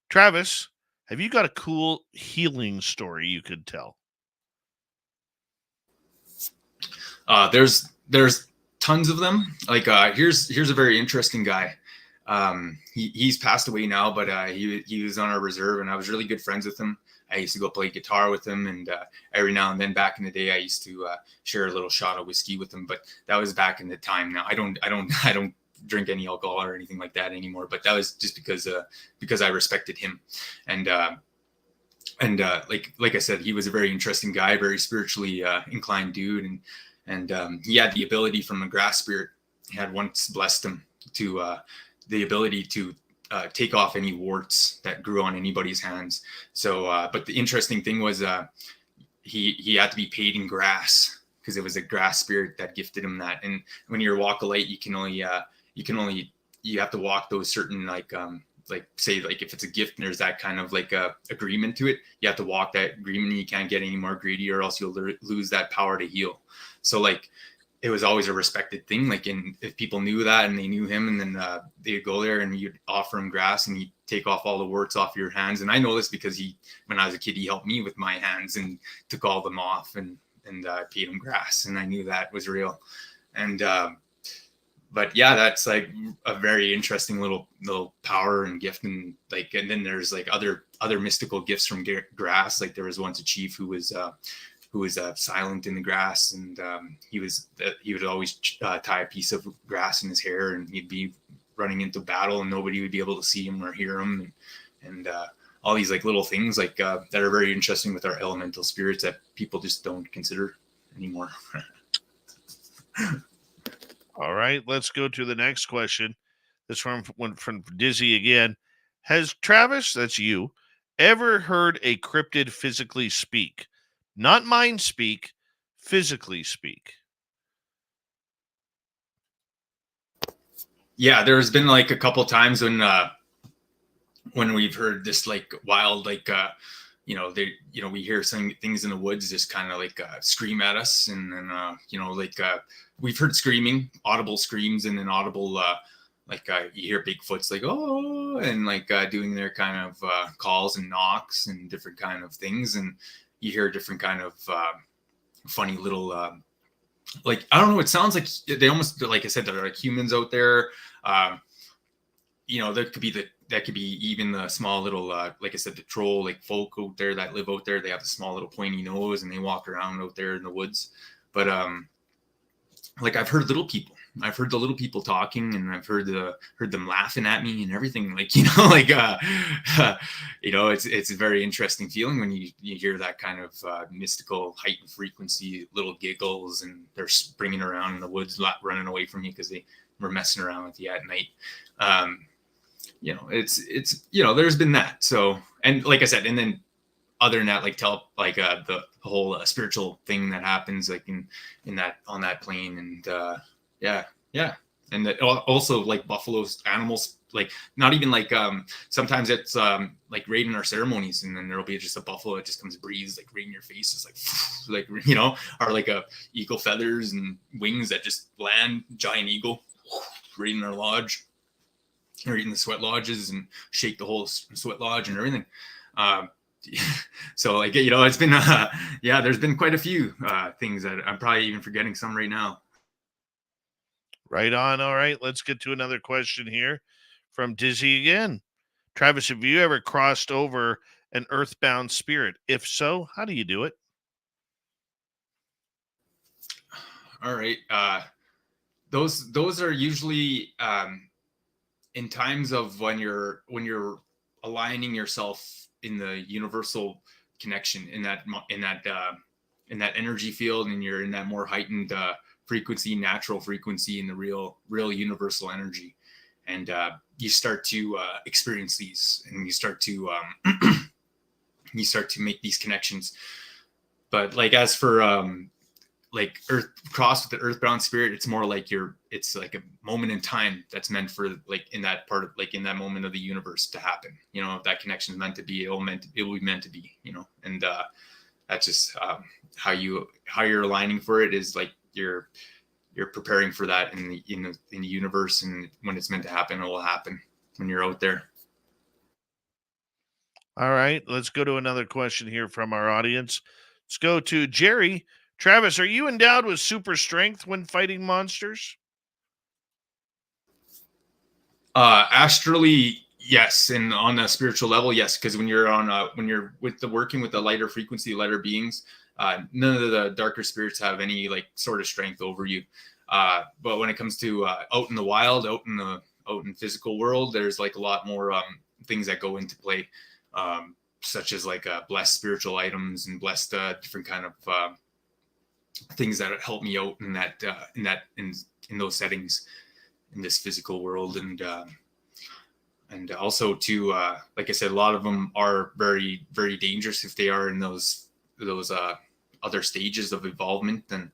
Travis, have you got a cool healing story you could tell? There's tons of them. Like here's a very interesting guy. He's passed away now, but he was on our reserve, and I was really good friends with him. I used to go play guitar with him, and every now and then back in the day, I used to share a little shot of whiskey with him. But that was back in the time. Now I don't drink any alcohol or anything like that anymore. But that was just because I respected him, and like I said, he was a very interesting guy, very spiritually inclined dude, and he had the ability from a grass spirit. He had once blessed him to the ability to take off any warts that grew on anybody's hands. So, but the interesting thing was he had to be paid in grass, because it was a grass spirit that gifted him that. And when you're walk a light, you have to walk those certain like say like if it's a gift and there's that kind of like a agreement to it, you have to walk that agreement, and you can't get any more greedy, or else you'll lose that power to heal. So like, it was always a respected thing. Like, if people knew that and they knew him, and then they'd go there and you'd offer him grass, and he'd take off all the warts off your hands. And I know this because when I was a kid, he helped me with my hands and took all them off, and paid him grass. And I knew that was real. And, but yeah, that's like a very interesting little power and gift. And like, and then there's like other mystical gifts from grass. Like there was once a chief who was silent in the grass, and he would always tie a piece of grass in his hair, and he'd be running into battle, and nobody would be able to see him or hear him, and all these like little things like that are very interesting with our elemental spirits that people just don't consider anymore. All right, let's go to the next question. This from Dizzy again. Has Travis, that's you, ever heard a cryptid physically speak? Not mind speak, physically speak. Yeah, there's been like a couple times when we've heard this like wild like we hear some things in the woods just kind of like scream at us, and then we've heard screaming, audible screams, and then audible you hear Bigfoot's like, oh, and doing their kind of calls and knocks and different kind of things, and you hear different kind of funny little I don't know, it sounds like they almost, like I said, they're like humans out there. That could be even the small little like I said, the troll like folk out there that live out there. They have the small little pointy nose and they walk around out there in the woods. But I've heard little people. I've heard the little people talking, and I've heard them laughing at me and everything. It's a very interesting feeling when you hear that kind of mystical heightened frequency, little giggles, and they're springing around in the woods, running away from you because they were messing around with you at night. There's been that. So, and like I said, and then other than that, the whole spiritual thing that happens in that, on that plane, and and that also like buffaloes, animals, not even sometimes it's right in our ceremonies, and then there'll be just a buffalo that just comes breathes right in your face. It's or a eagle feathers and wings that just land, giant eagle right in our lodge, or in the sweat lodges, and shake the whole sweat lodge and everything. So it's been there's been quite a few things that I'm probably even forgetting some right now. Right on. All right, let's get to another question here from Dizzy again. Travis, have you ever crossed over an earthbound spirit? If so, how do you do it? All right. Those are usually in times of when you're aligning yourself in the universal connection, in that energy field, and you're in that more heightened frequency, natural frequency, in the real universal energy, and you start to experience these, and you start to make these connections. But as for earth cross with the earthbound spirit, it's more it's like a moment in time that's meant for in that part of in that moment of the universe to happen. If that connection is meant to be, it will be meant to be. And that's just how you're aligning for it, is you're preparing for that in the universe, and when it's meant to happen, it will happen when you're out there. All right, let's go to another question here from our audience. Let's go to Jerry. Travis, are you endowed with super strength when fighting monsters? Astrally, yes, and on a spiritual level, yes. Because when you're working with the lighter frequency, lighter beings, none of the darker spirits have any sort of strength over you. But when it comes to out in the wild, out in physical world, there's a lot more things that go into play, such as blessed spiritual items and blessed different kind of things that help me out in those settings in this physical world. And also too, like I said, a lot of them are very, very dangerous if they are in those other stages of involvement. Then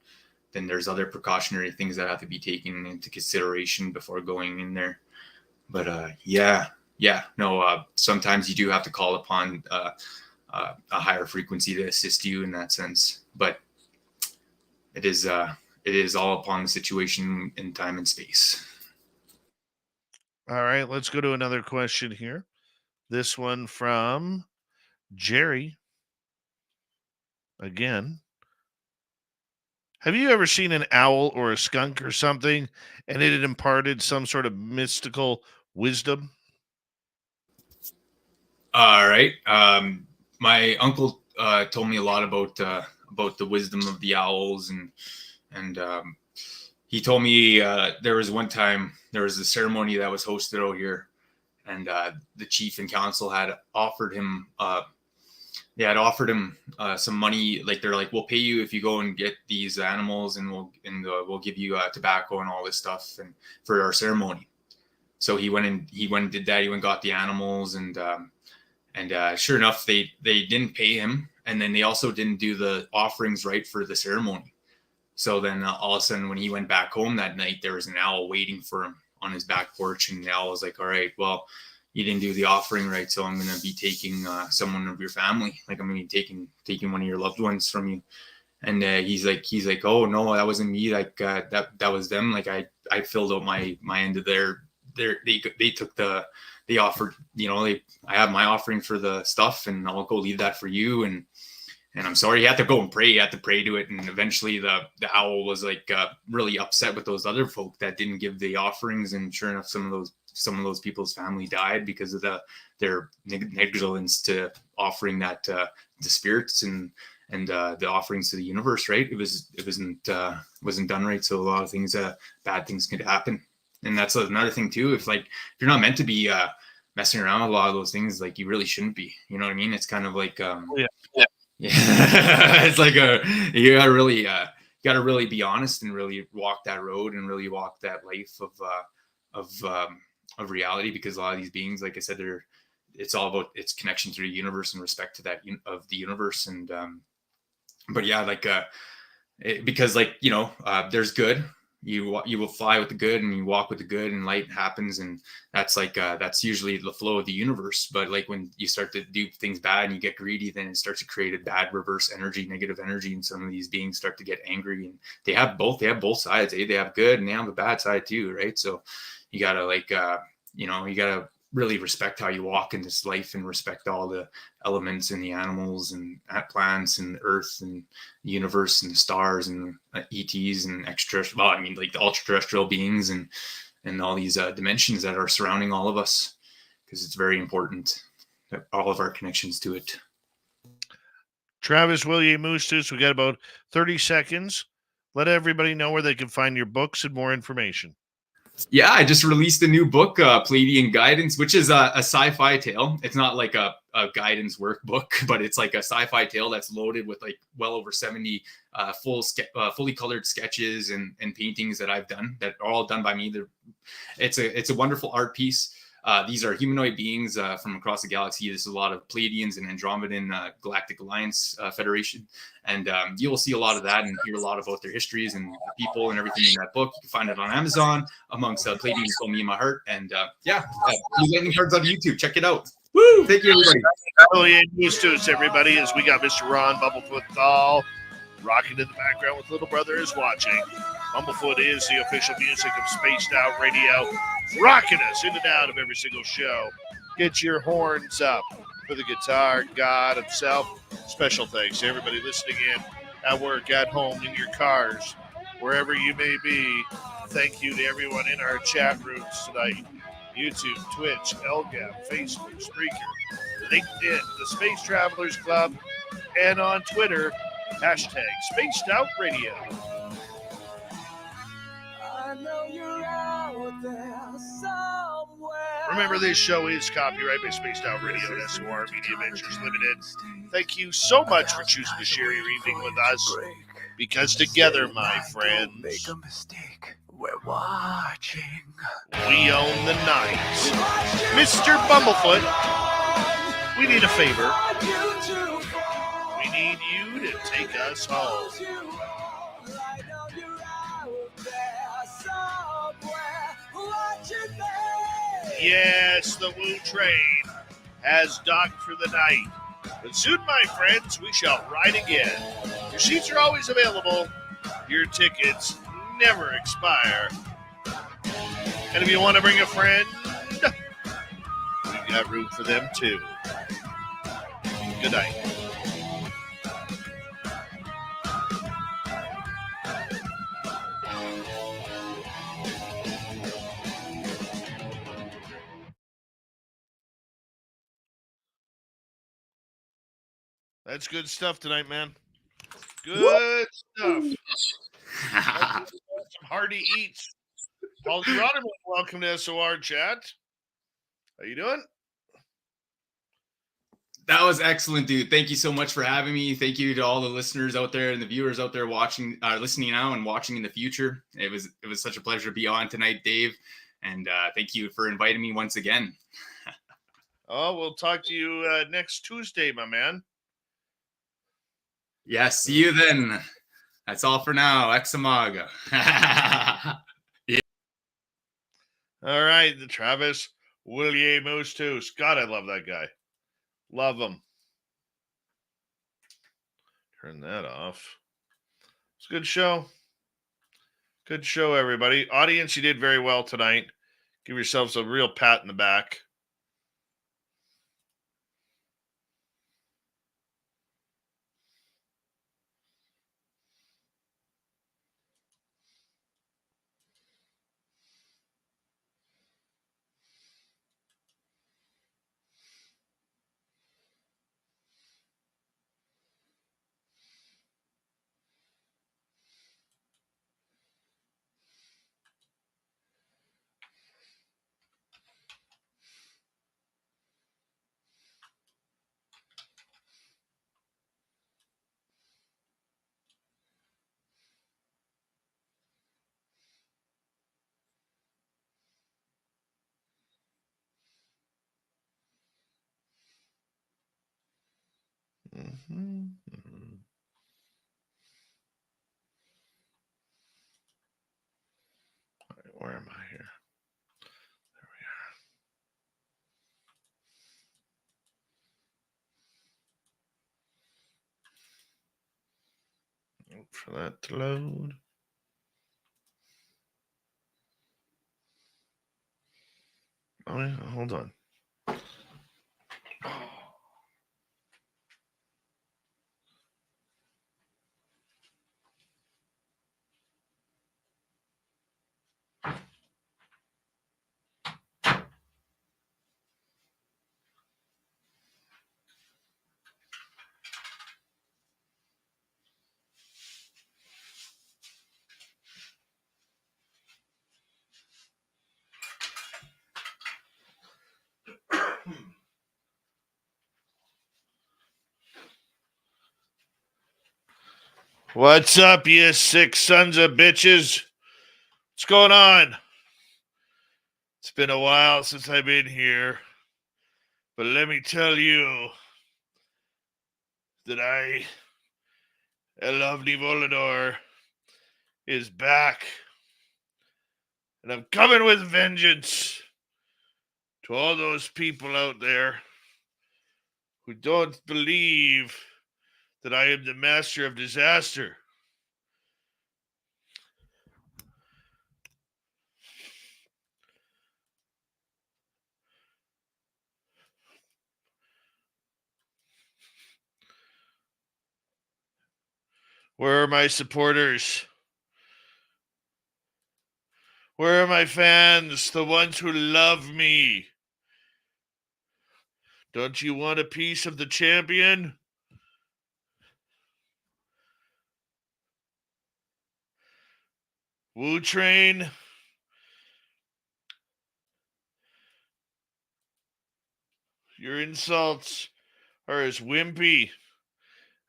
there's other precautionary things that have to be taken into consideration before going in there. But sometimes you do have to call upon a higher frequency to assist you in that sense. But it is all upon the situation in time and space. All right, let's go to another question here. This one from Jerry. Again. Have you ever seen an owl or a skunk or something, and it had imparted some sort of mystical wisdom? All right. My uncle told me a lot about the wisdom of the owls, and he told me there was one time there was a ceremony that was hosted out here, and the chief and council had offered him some money. They're like, we'll pay you if you go and get these animals, and we'll give you tobacco and all this stuff and for our ceremony. So he went and did that. He went and got the animals, and sure enough, they didn't pay him, and then they also didn't do the offerings right for the ceremony. So then all of a sudden, when he went back home that night, there was an owl waiting for him on his back porch, and the owl was like, all right, well, you didn't do the offering right, so I'm going to be taking someone of your family. Like, I'm going to be taking one of your loved ones from you. And he's like, oh no, that wasn't me. Like that was them. Like I filled out my end of they took they offered, I have my offering for the stuff, and I'll go leave that for you. And I'm sorry, you have to go and pray. You have to pray to it. And eventually the owl was like really upset with those other folk that didn't give the offerings. And sure enough, some of those people's family died because of their negligence to offering that the spirits and the offerings to the universe. Right? It wasn't done right. So a lot of things, bad things could happen. And that's another thing too. If you're not meant to be messing around with a lot of those things, like you really shouldn't be. You know what I mean? It's kind of like it's like you gotta really be honest and really walk that road and really walk that life of reality, because a lot of these beings, like I said, it's all about its connection to the universe and respect to that of the universe. And but yeah, because there's good. You will fly with the good and you walk with the good, and light happens, and that's usually the flow of the universe. But like when you start to do things bad and you get greedy, then it starts to create a bad reverse energy, negative energy, and some of these beings start to get angry. And they have both sides. They have good and they have a bad side too, right? So you gotta you gotta really respect how you walk in this life and respect all the elements and the animals and plants and the earth and the universe and the stars and ETs and the ultra-terrestrial beings and all these dimensions that are surrounding all of us, because it's very important that all of our connections to it. Travis William Moostus, we got about 30 seconds. Let everybody know where they can find your books and more information. Yeah, I just released a new book, Pleiadian Guidance, which is a sci-fi tale. It's not like a guidance workbook, but it's like a sci-fi tale that's loaded with like well over 70 fully colored sketches and paintings that I've done that are all done by me. It's a wonderful art piece. These are humanoid beings from across the galaxy. There's a lot of Pleiadians and Andromedan Galactic Alliance Federation. And you will see a lot of that and hear a lot about their histories and people and everything in that book. You can find it on Amazon amongst Pleiadians Told Me in My Heart. And Blue Lightning Cards on YouTube. Check it out. Woo! Thank you, everybody. Really used to us, everybody, as we got Mr. Ron Bumblefoot Thal rocking in the background with Little Brother is Watching. Bumblefoot is the official music of Spaced Out Radio, rocking us in and out of every single show. Get your horns up for the guitar god himself. Special thanks to everybody listening in at work, at home, in your cars, wherever you may be. Thank you to everyone in our chat rooms tonight. YouTube, Twitch, LGAP, Facebook, Spreaker, LinkedIn, the Space Travelers Club, and on Twitter, hashtag Spaced Out Radio. I know you're out there somewhere. Remember, this show is copyright by Spaced Out Radio and SOR Media Ventures Limited. Thank you so much for choosing to share your evening with us, because together, my friends, make a mistake. We're watching. We own the night. Mr. Bumblefoot, we need a favor. We need you to take us home. Yes, the Woo train has docked for the night. But soon, my friends, we shall ride again. Your seats are always available. Your tickets never expire. And if you want to bring a friend, we've got room for them too. Good night. That's good stuff tonight, man. Good stuff. Some hearty eats. Paul Geronimo, welcome to SOR Chat. How you doing? That was excellent, dude. Thank you so much for having me. Thank you to all the listeners out there and the viewers out there watching, listening now and watching in the future. It was such a pleasure to be on tonight, Dave. And thank you for inviting me once again. Oh, we'll talk to you next Tuesday, my man. Yeah, see you then. That's all for now. Examaga. Yeah. All right, the Travis Willie Moose Toos. God, I love that guy. Love him. Turn that off. It's a good show. Good show, everybody. Audience, you did very well tonight. Give yourselves a real pat in the back. Mm-hmm. All right, where am I here? There we are. Wait for that to load. Oh, yeah, hold on. What's up, you six sons of bitches? What's going on? It's been a while since I've been here, but let me tell you that Lovely Volador, is back, and I'm coming with vengeance to all those people out there who don't believe that I am the master of disaster. Where are my supporters? Where are my fans, the ones who love me? Don't you want a piece of the champion? Wu Train? Your insults are as wimpy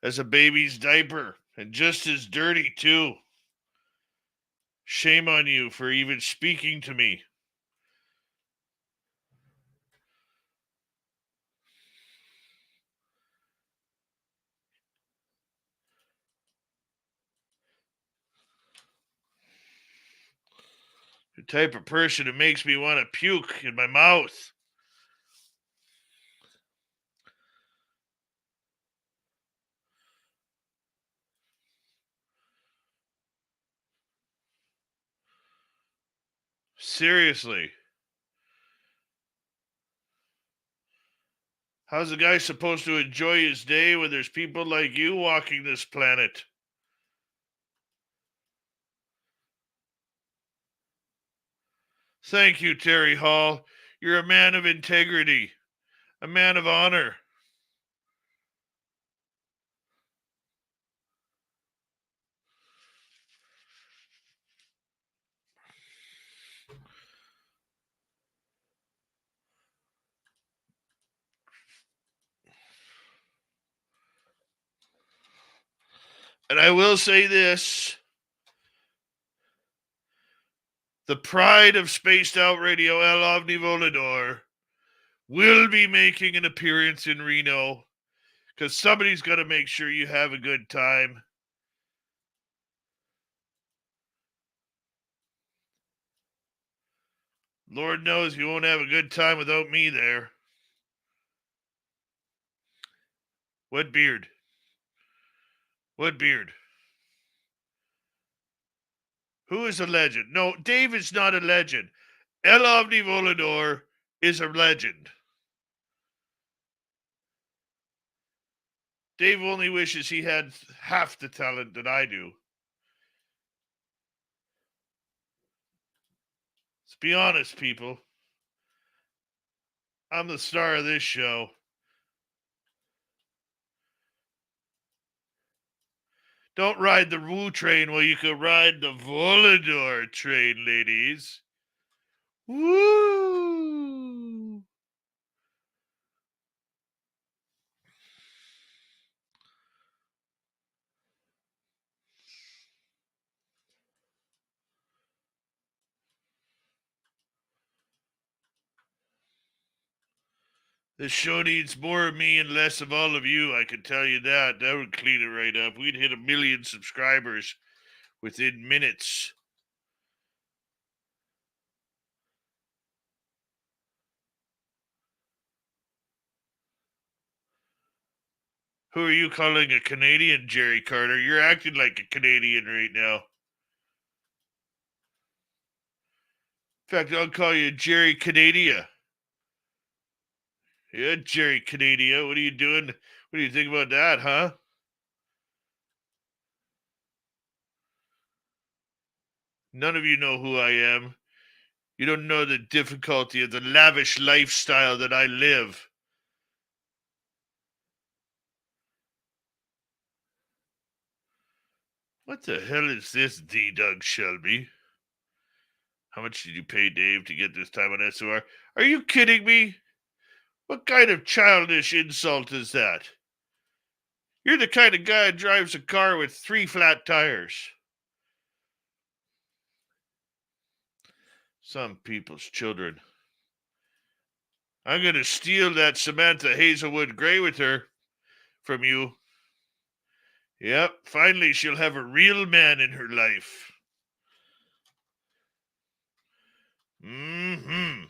as a baby's diaper, and just as dirty, too. Shame on you for even speaking to me. The type of person who makes me want to puke in my mouth. Seriously. How's a guy supposed to enjoy his day when there's people like you walking this planet? Thank you, Terry Hall. You're a man of integrity, a man of honor. And I will say this. The pride of Spaced Out Radio, El Ovni Volador, will be making an appearance in Reno, because somebody's got to make sure you have a good time. Lord knows you won't have a good time without me there. What beard? What beard? Who is a legend? No, Dave is not a legend. El Omnivolador is a legend. Dave only wishes he had half the talent that I do. Let's be honest, people. I'm the star of this show. Don't ride the Woo train while you can ride the Volador train, ladies. Woo! This show needs more of me and less of all of you, I can tell you that. That would clean it right up. We'd hit 1 million subscribers within minutes. Who are you calling a Canadian, Jerry Carter? You're acting like a Canadian right now. In fact, I'll call you Jerry Canadia. Yeah, Jerry Canadia. What are you doing? What do you think about that, huh? None of you know who I am. You don't know the difficulty of the lavish lifestyle that I live. What the hell is this, D. Doug Shelby? How much did you pay Dave to get this time on SOR? Are you kidding me? What kind of childish insult is that? You're the kind of guy who drives a car with 3 flat tires. Some people's children. I'm going to steal that Samantha Hazelwood Gray with her from you. Yep, finally she'll have a real man in her life. Mm-hmm.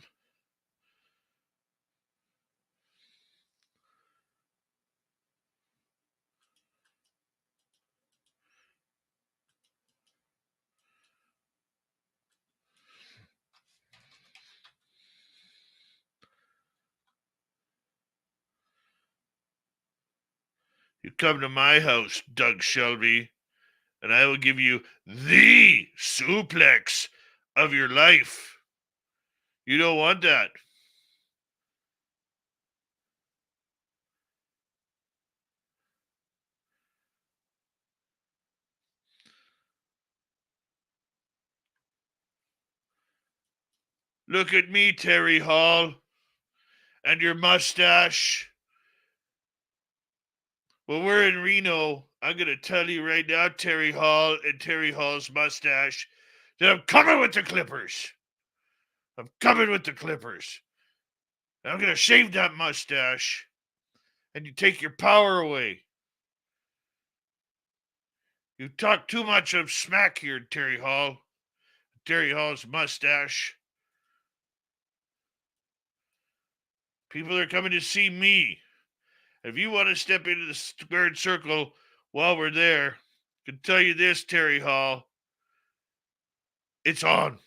You come to my house, Doug Shelby, and I will give you the suplex of your life. You don't want that. Look at me, Terry Hall, and your mustache. Well, we're in Reno. I'm going to tell you right now, Terry Hall and Terry Hall's mustache, that I'm coming with the clippers. I'm coming with the clippers. And I'm going to shave that mustache, and you take your power away. You talk too much of smack here, Terry Hall. Terry Hall's mustache. People are coming to see me. If you want to step into the squared circle while we're there, I can tell you this, Terry Hall. It's on.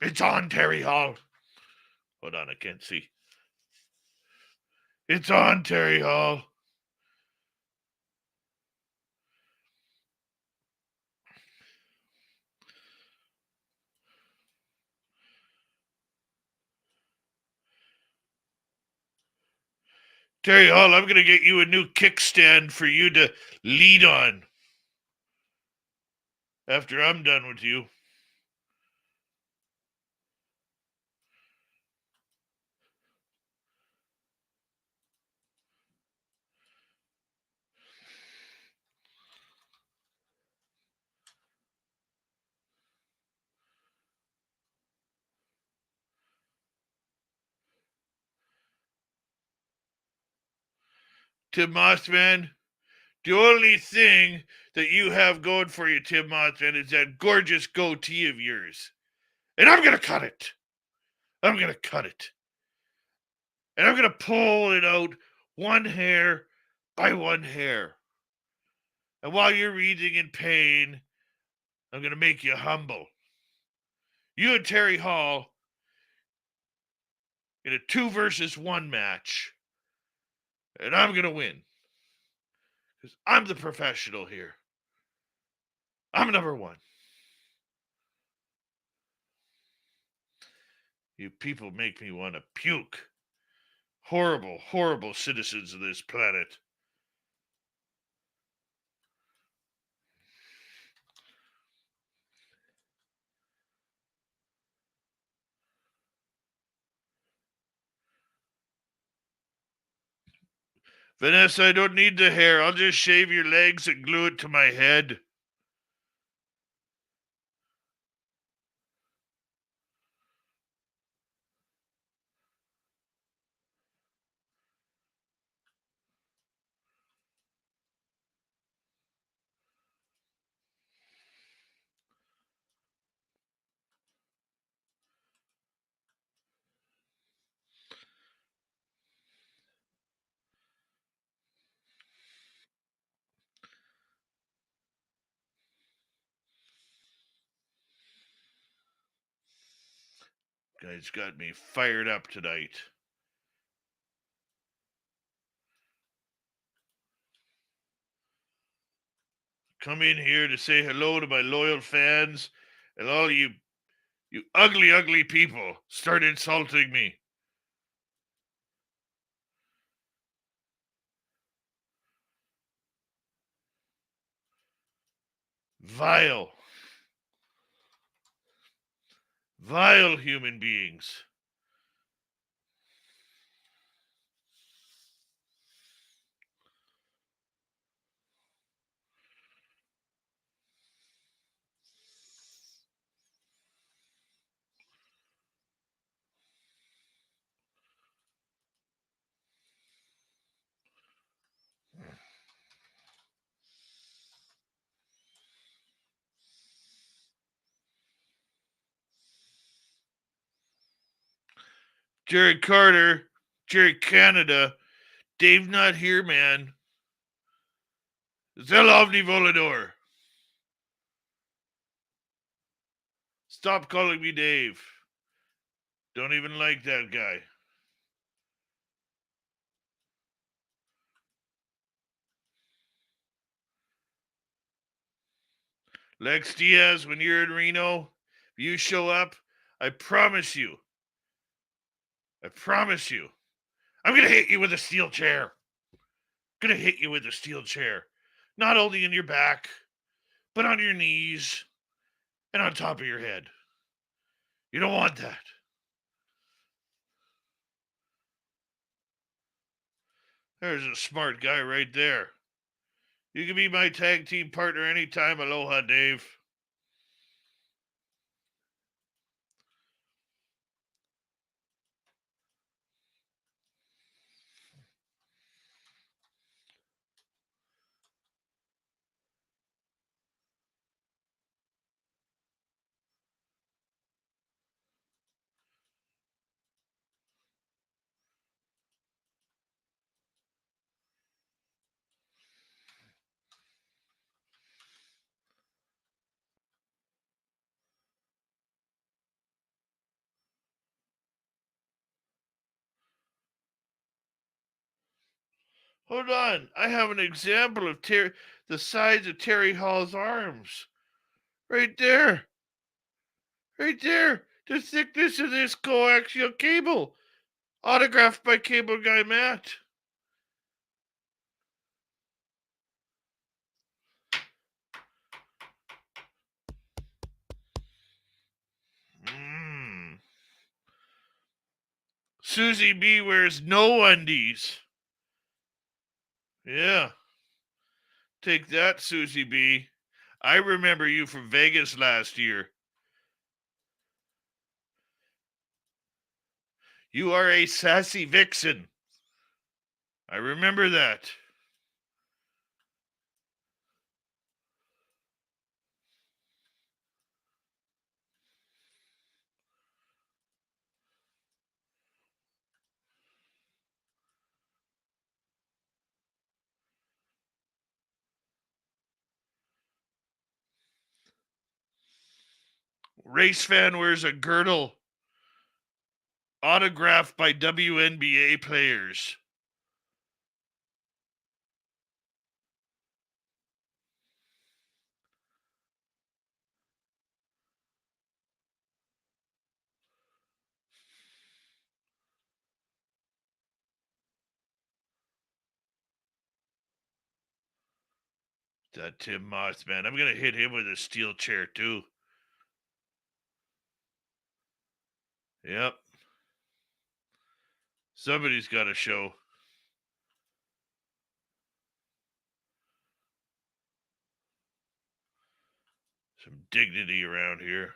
It's on, Terry Hall. Hold on, I can't see. It's on, Terry Hall. Terry Hall, I'm going to get you a new kickstand for you to lead on after I'm done with you. Tim Mothman, the only thing that you have going for you, Tim Mothman, is that gorgeous goatee of yours. And I'm going to cut it. I'm going to cut it. And I'm going to pull it out one hair by one hair. And while you're wreathing in pain, I'm going to make you humble. You and Terry Hall in a 2-versus-1 match. And I'm going to win. Because I'm the professional here. I'm number one. You people make me want to puke. Horrible, horrible citizens of this planet. Vanessa, I don't need the hair. I'll just shave your legs and glue it to my head. Guys got me fired up tonight. Come in here to say hello to my loyal fans, and all you ugly, ugly people start insulting me. Vile. Vile human beings. Jerry Carter, Jerry Canada, Dave not here, man. Zel Ovni Volador. Stop calling me Dave. Don't even like that guy. Lex Diaz, when you're in Reno, if you show up, I promise you, I'm going to hit you with a steel chair. Going to hit you with a steel chair. Not only in your back, but on your knees and on top of your head. You don't want that. There's a smart guy right there. You can be my tag team partner anytime. Aloha, Dave. Hold on. I have an example of the size of Terry Hall's arms. Right there. Right there. The thickness of this coaxial cable. Autographed by Cable Guy Matt. Susie B wears no undies. Yeah. Take that, Susie B. I remember you from Vegas last year. You are a sassy vixen. I remember that. Race fan wears a girdle autographed by WNBA players. That Tim Mothman. I'm going to hit him with a steel chair, too. Yep. Somebody's got to show. Some dignity around here.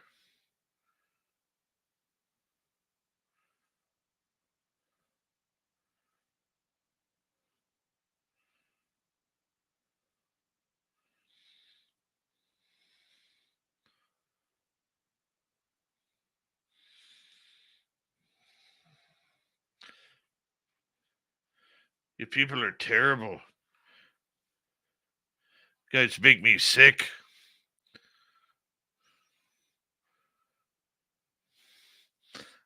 You people are terrible. You guys make me sick.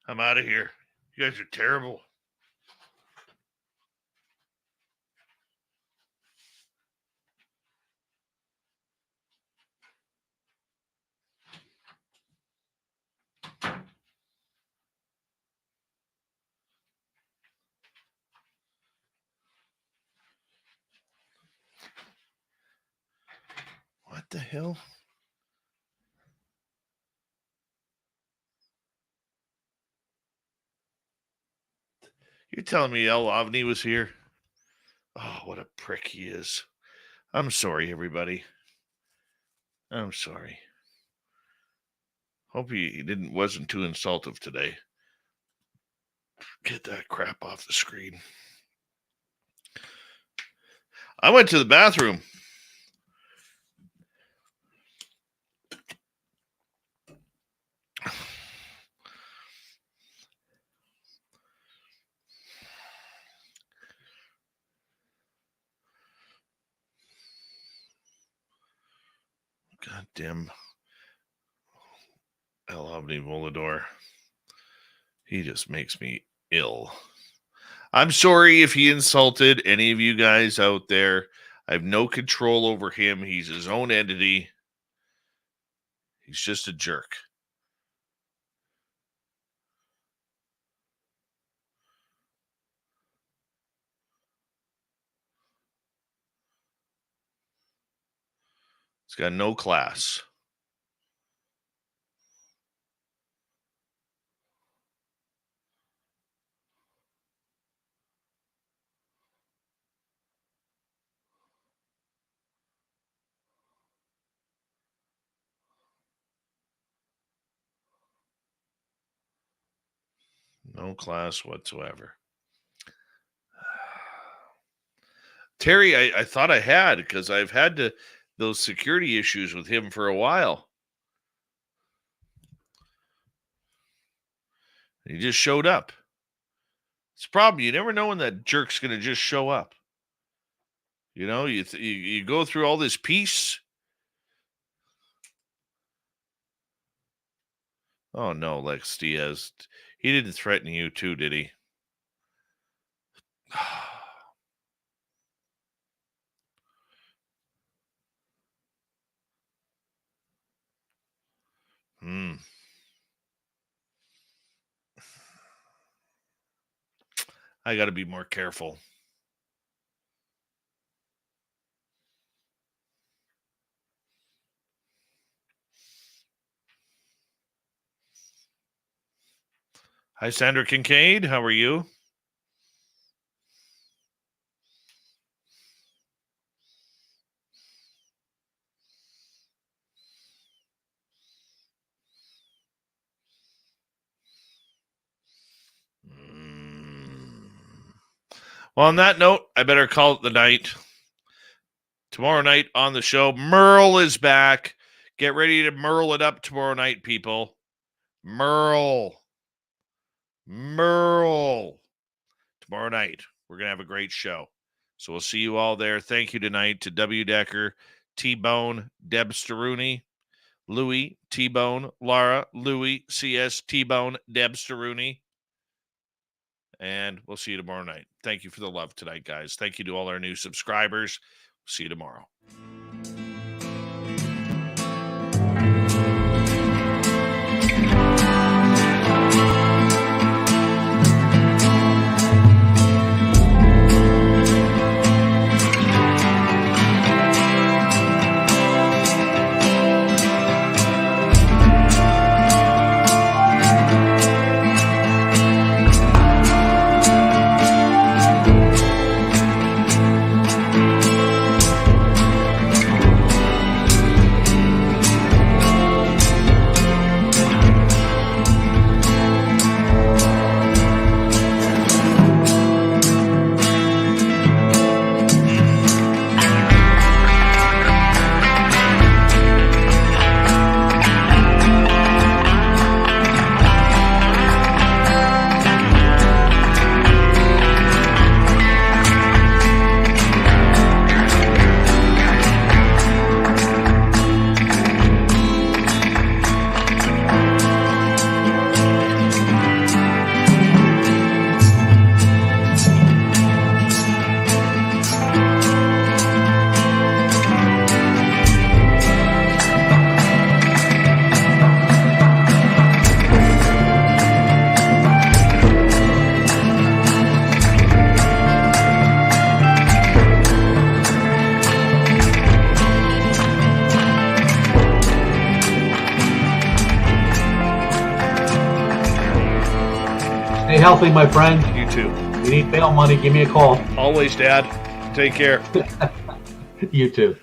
I'm out of here. You guys are terrible. What the hell? You're telling me El Avni was here? Oh, what a prick he is. I'm sorry, everybody. I'm sorry. Hope he wasn't too insultive today. Get that crap off the screen. I went to the bathroom. Goddamn El Avni Volador. He just makes me ill. I'm sorry if he insulted any of you guys out there. I have no control over him. He's his own entity. He's just a jerk. He's got no class. No class whatsoever. Terry, I thought I had, because I've had those security issues with him for a while. He just showed up. It's a problem. You never know when that jerk's going to just show up. You know, you go through all this peace. Oh, no, Lex Diaz. He didn't threaten you too, did he? I got to be more careful. Hi, Sandra Kincaid. How are you? Well, on that note, I better call it the night. Tomorrow night on the show, Merle is back. Get ready to Merle it up tomorrow night, people. Merle. Tomorrow night, we're going to have a great show. So we'll see you all there. Thank you tonight to W. Decker, T-Bone, Deb Staruni, Louie, T-Bone, Laura, Louie, CS, T-Bone, Deb Staruni. And we'll see you tomorrow night. Thank you for the love tonight, guys. Thank you to all our new subscribers. See you tomorrow. Stay healthy, my friend. You too. If you need bail money, give me a call. Always, Dad. Take care. You too.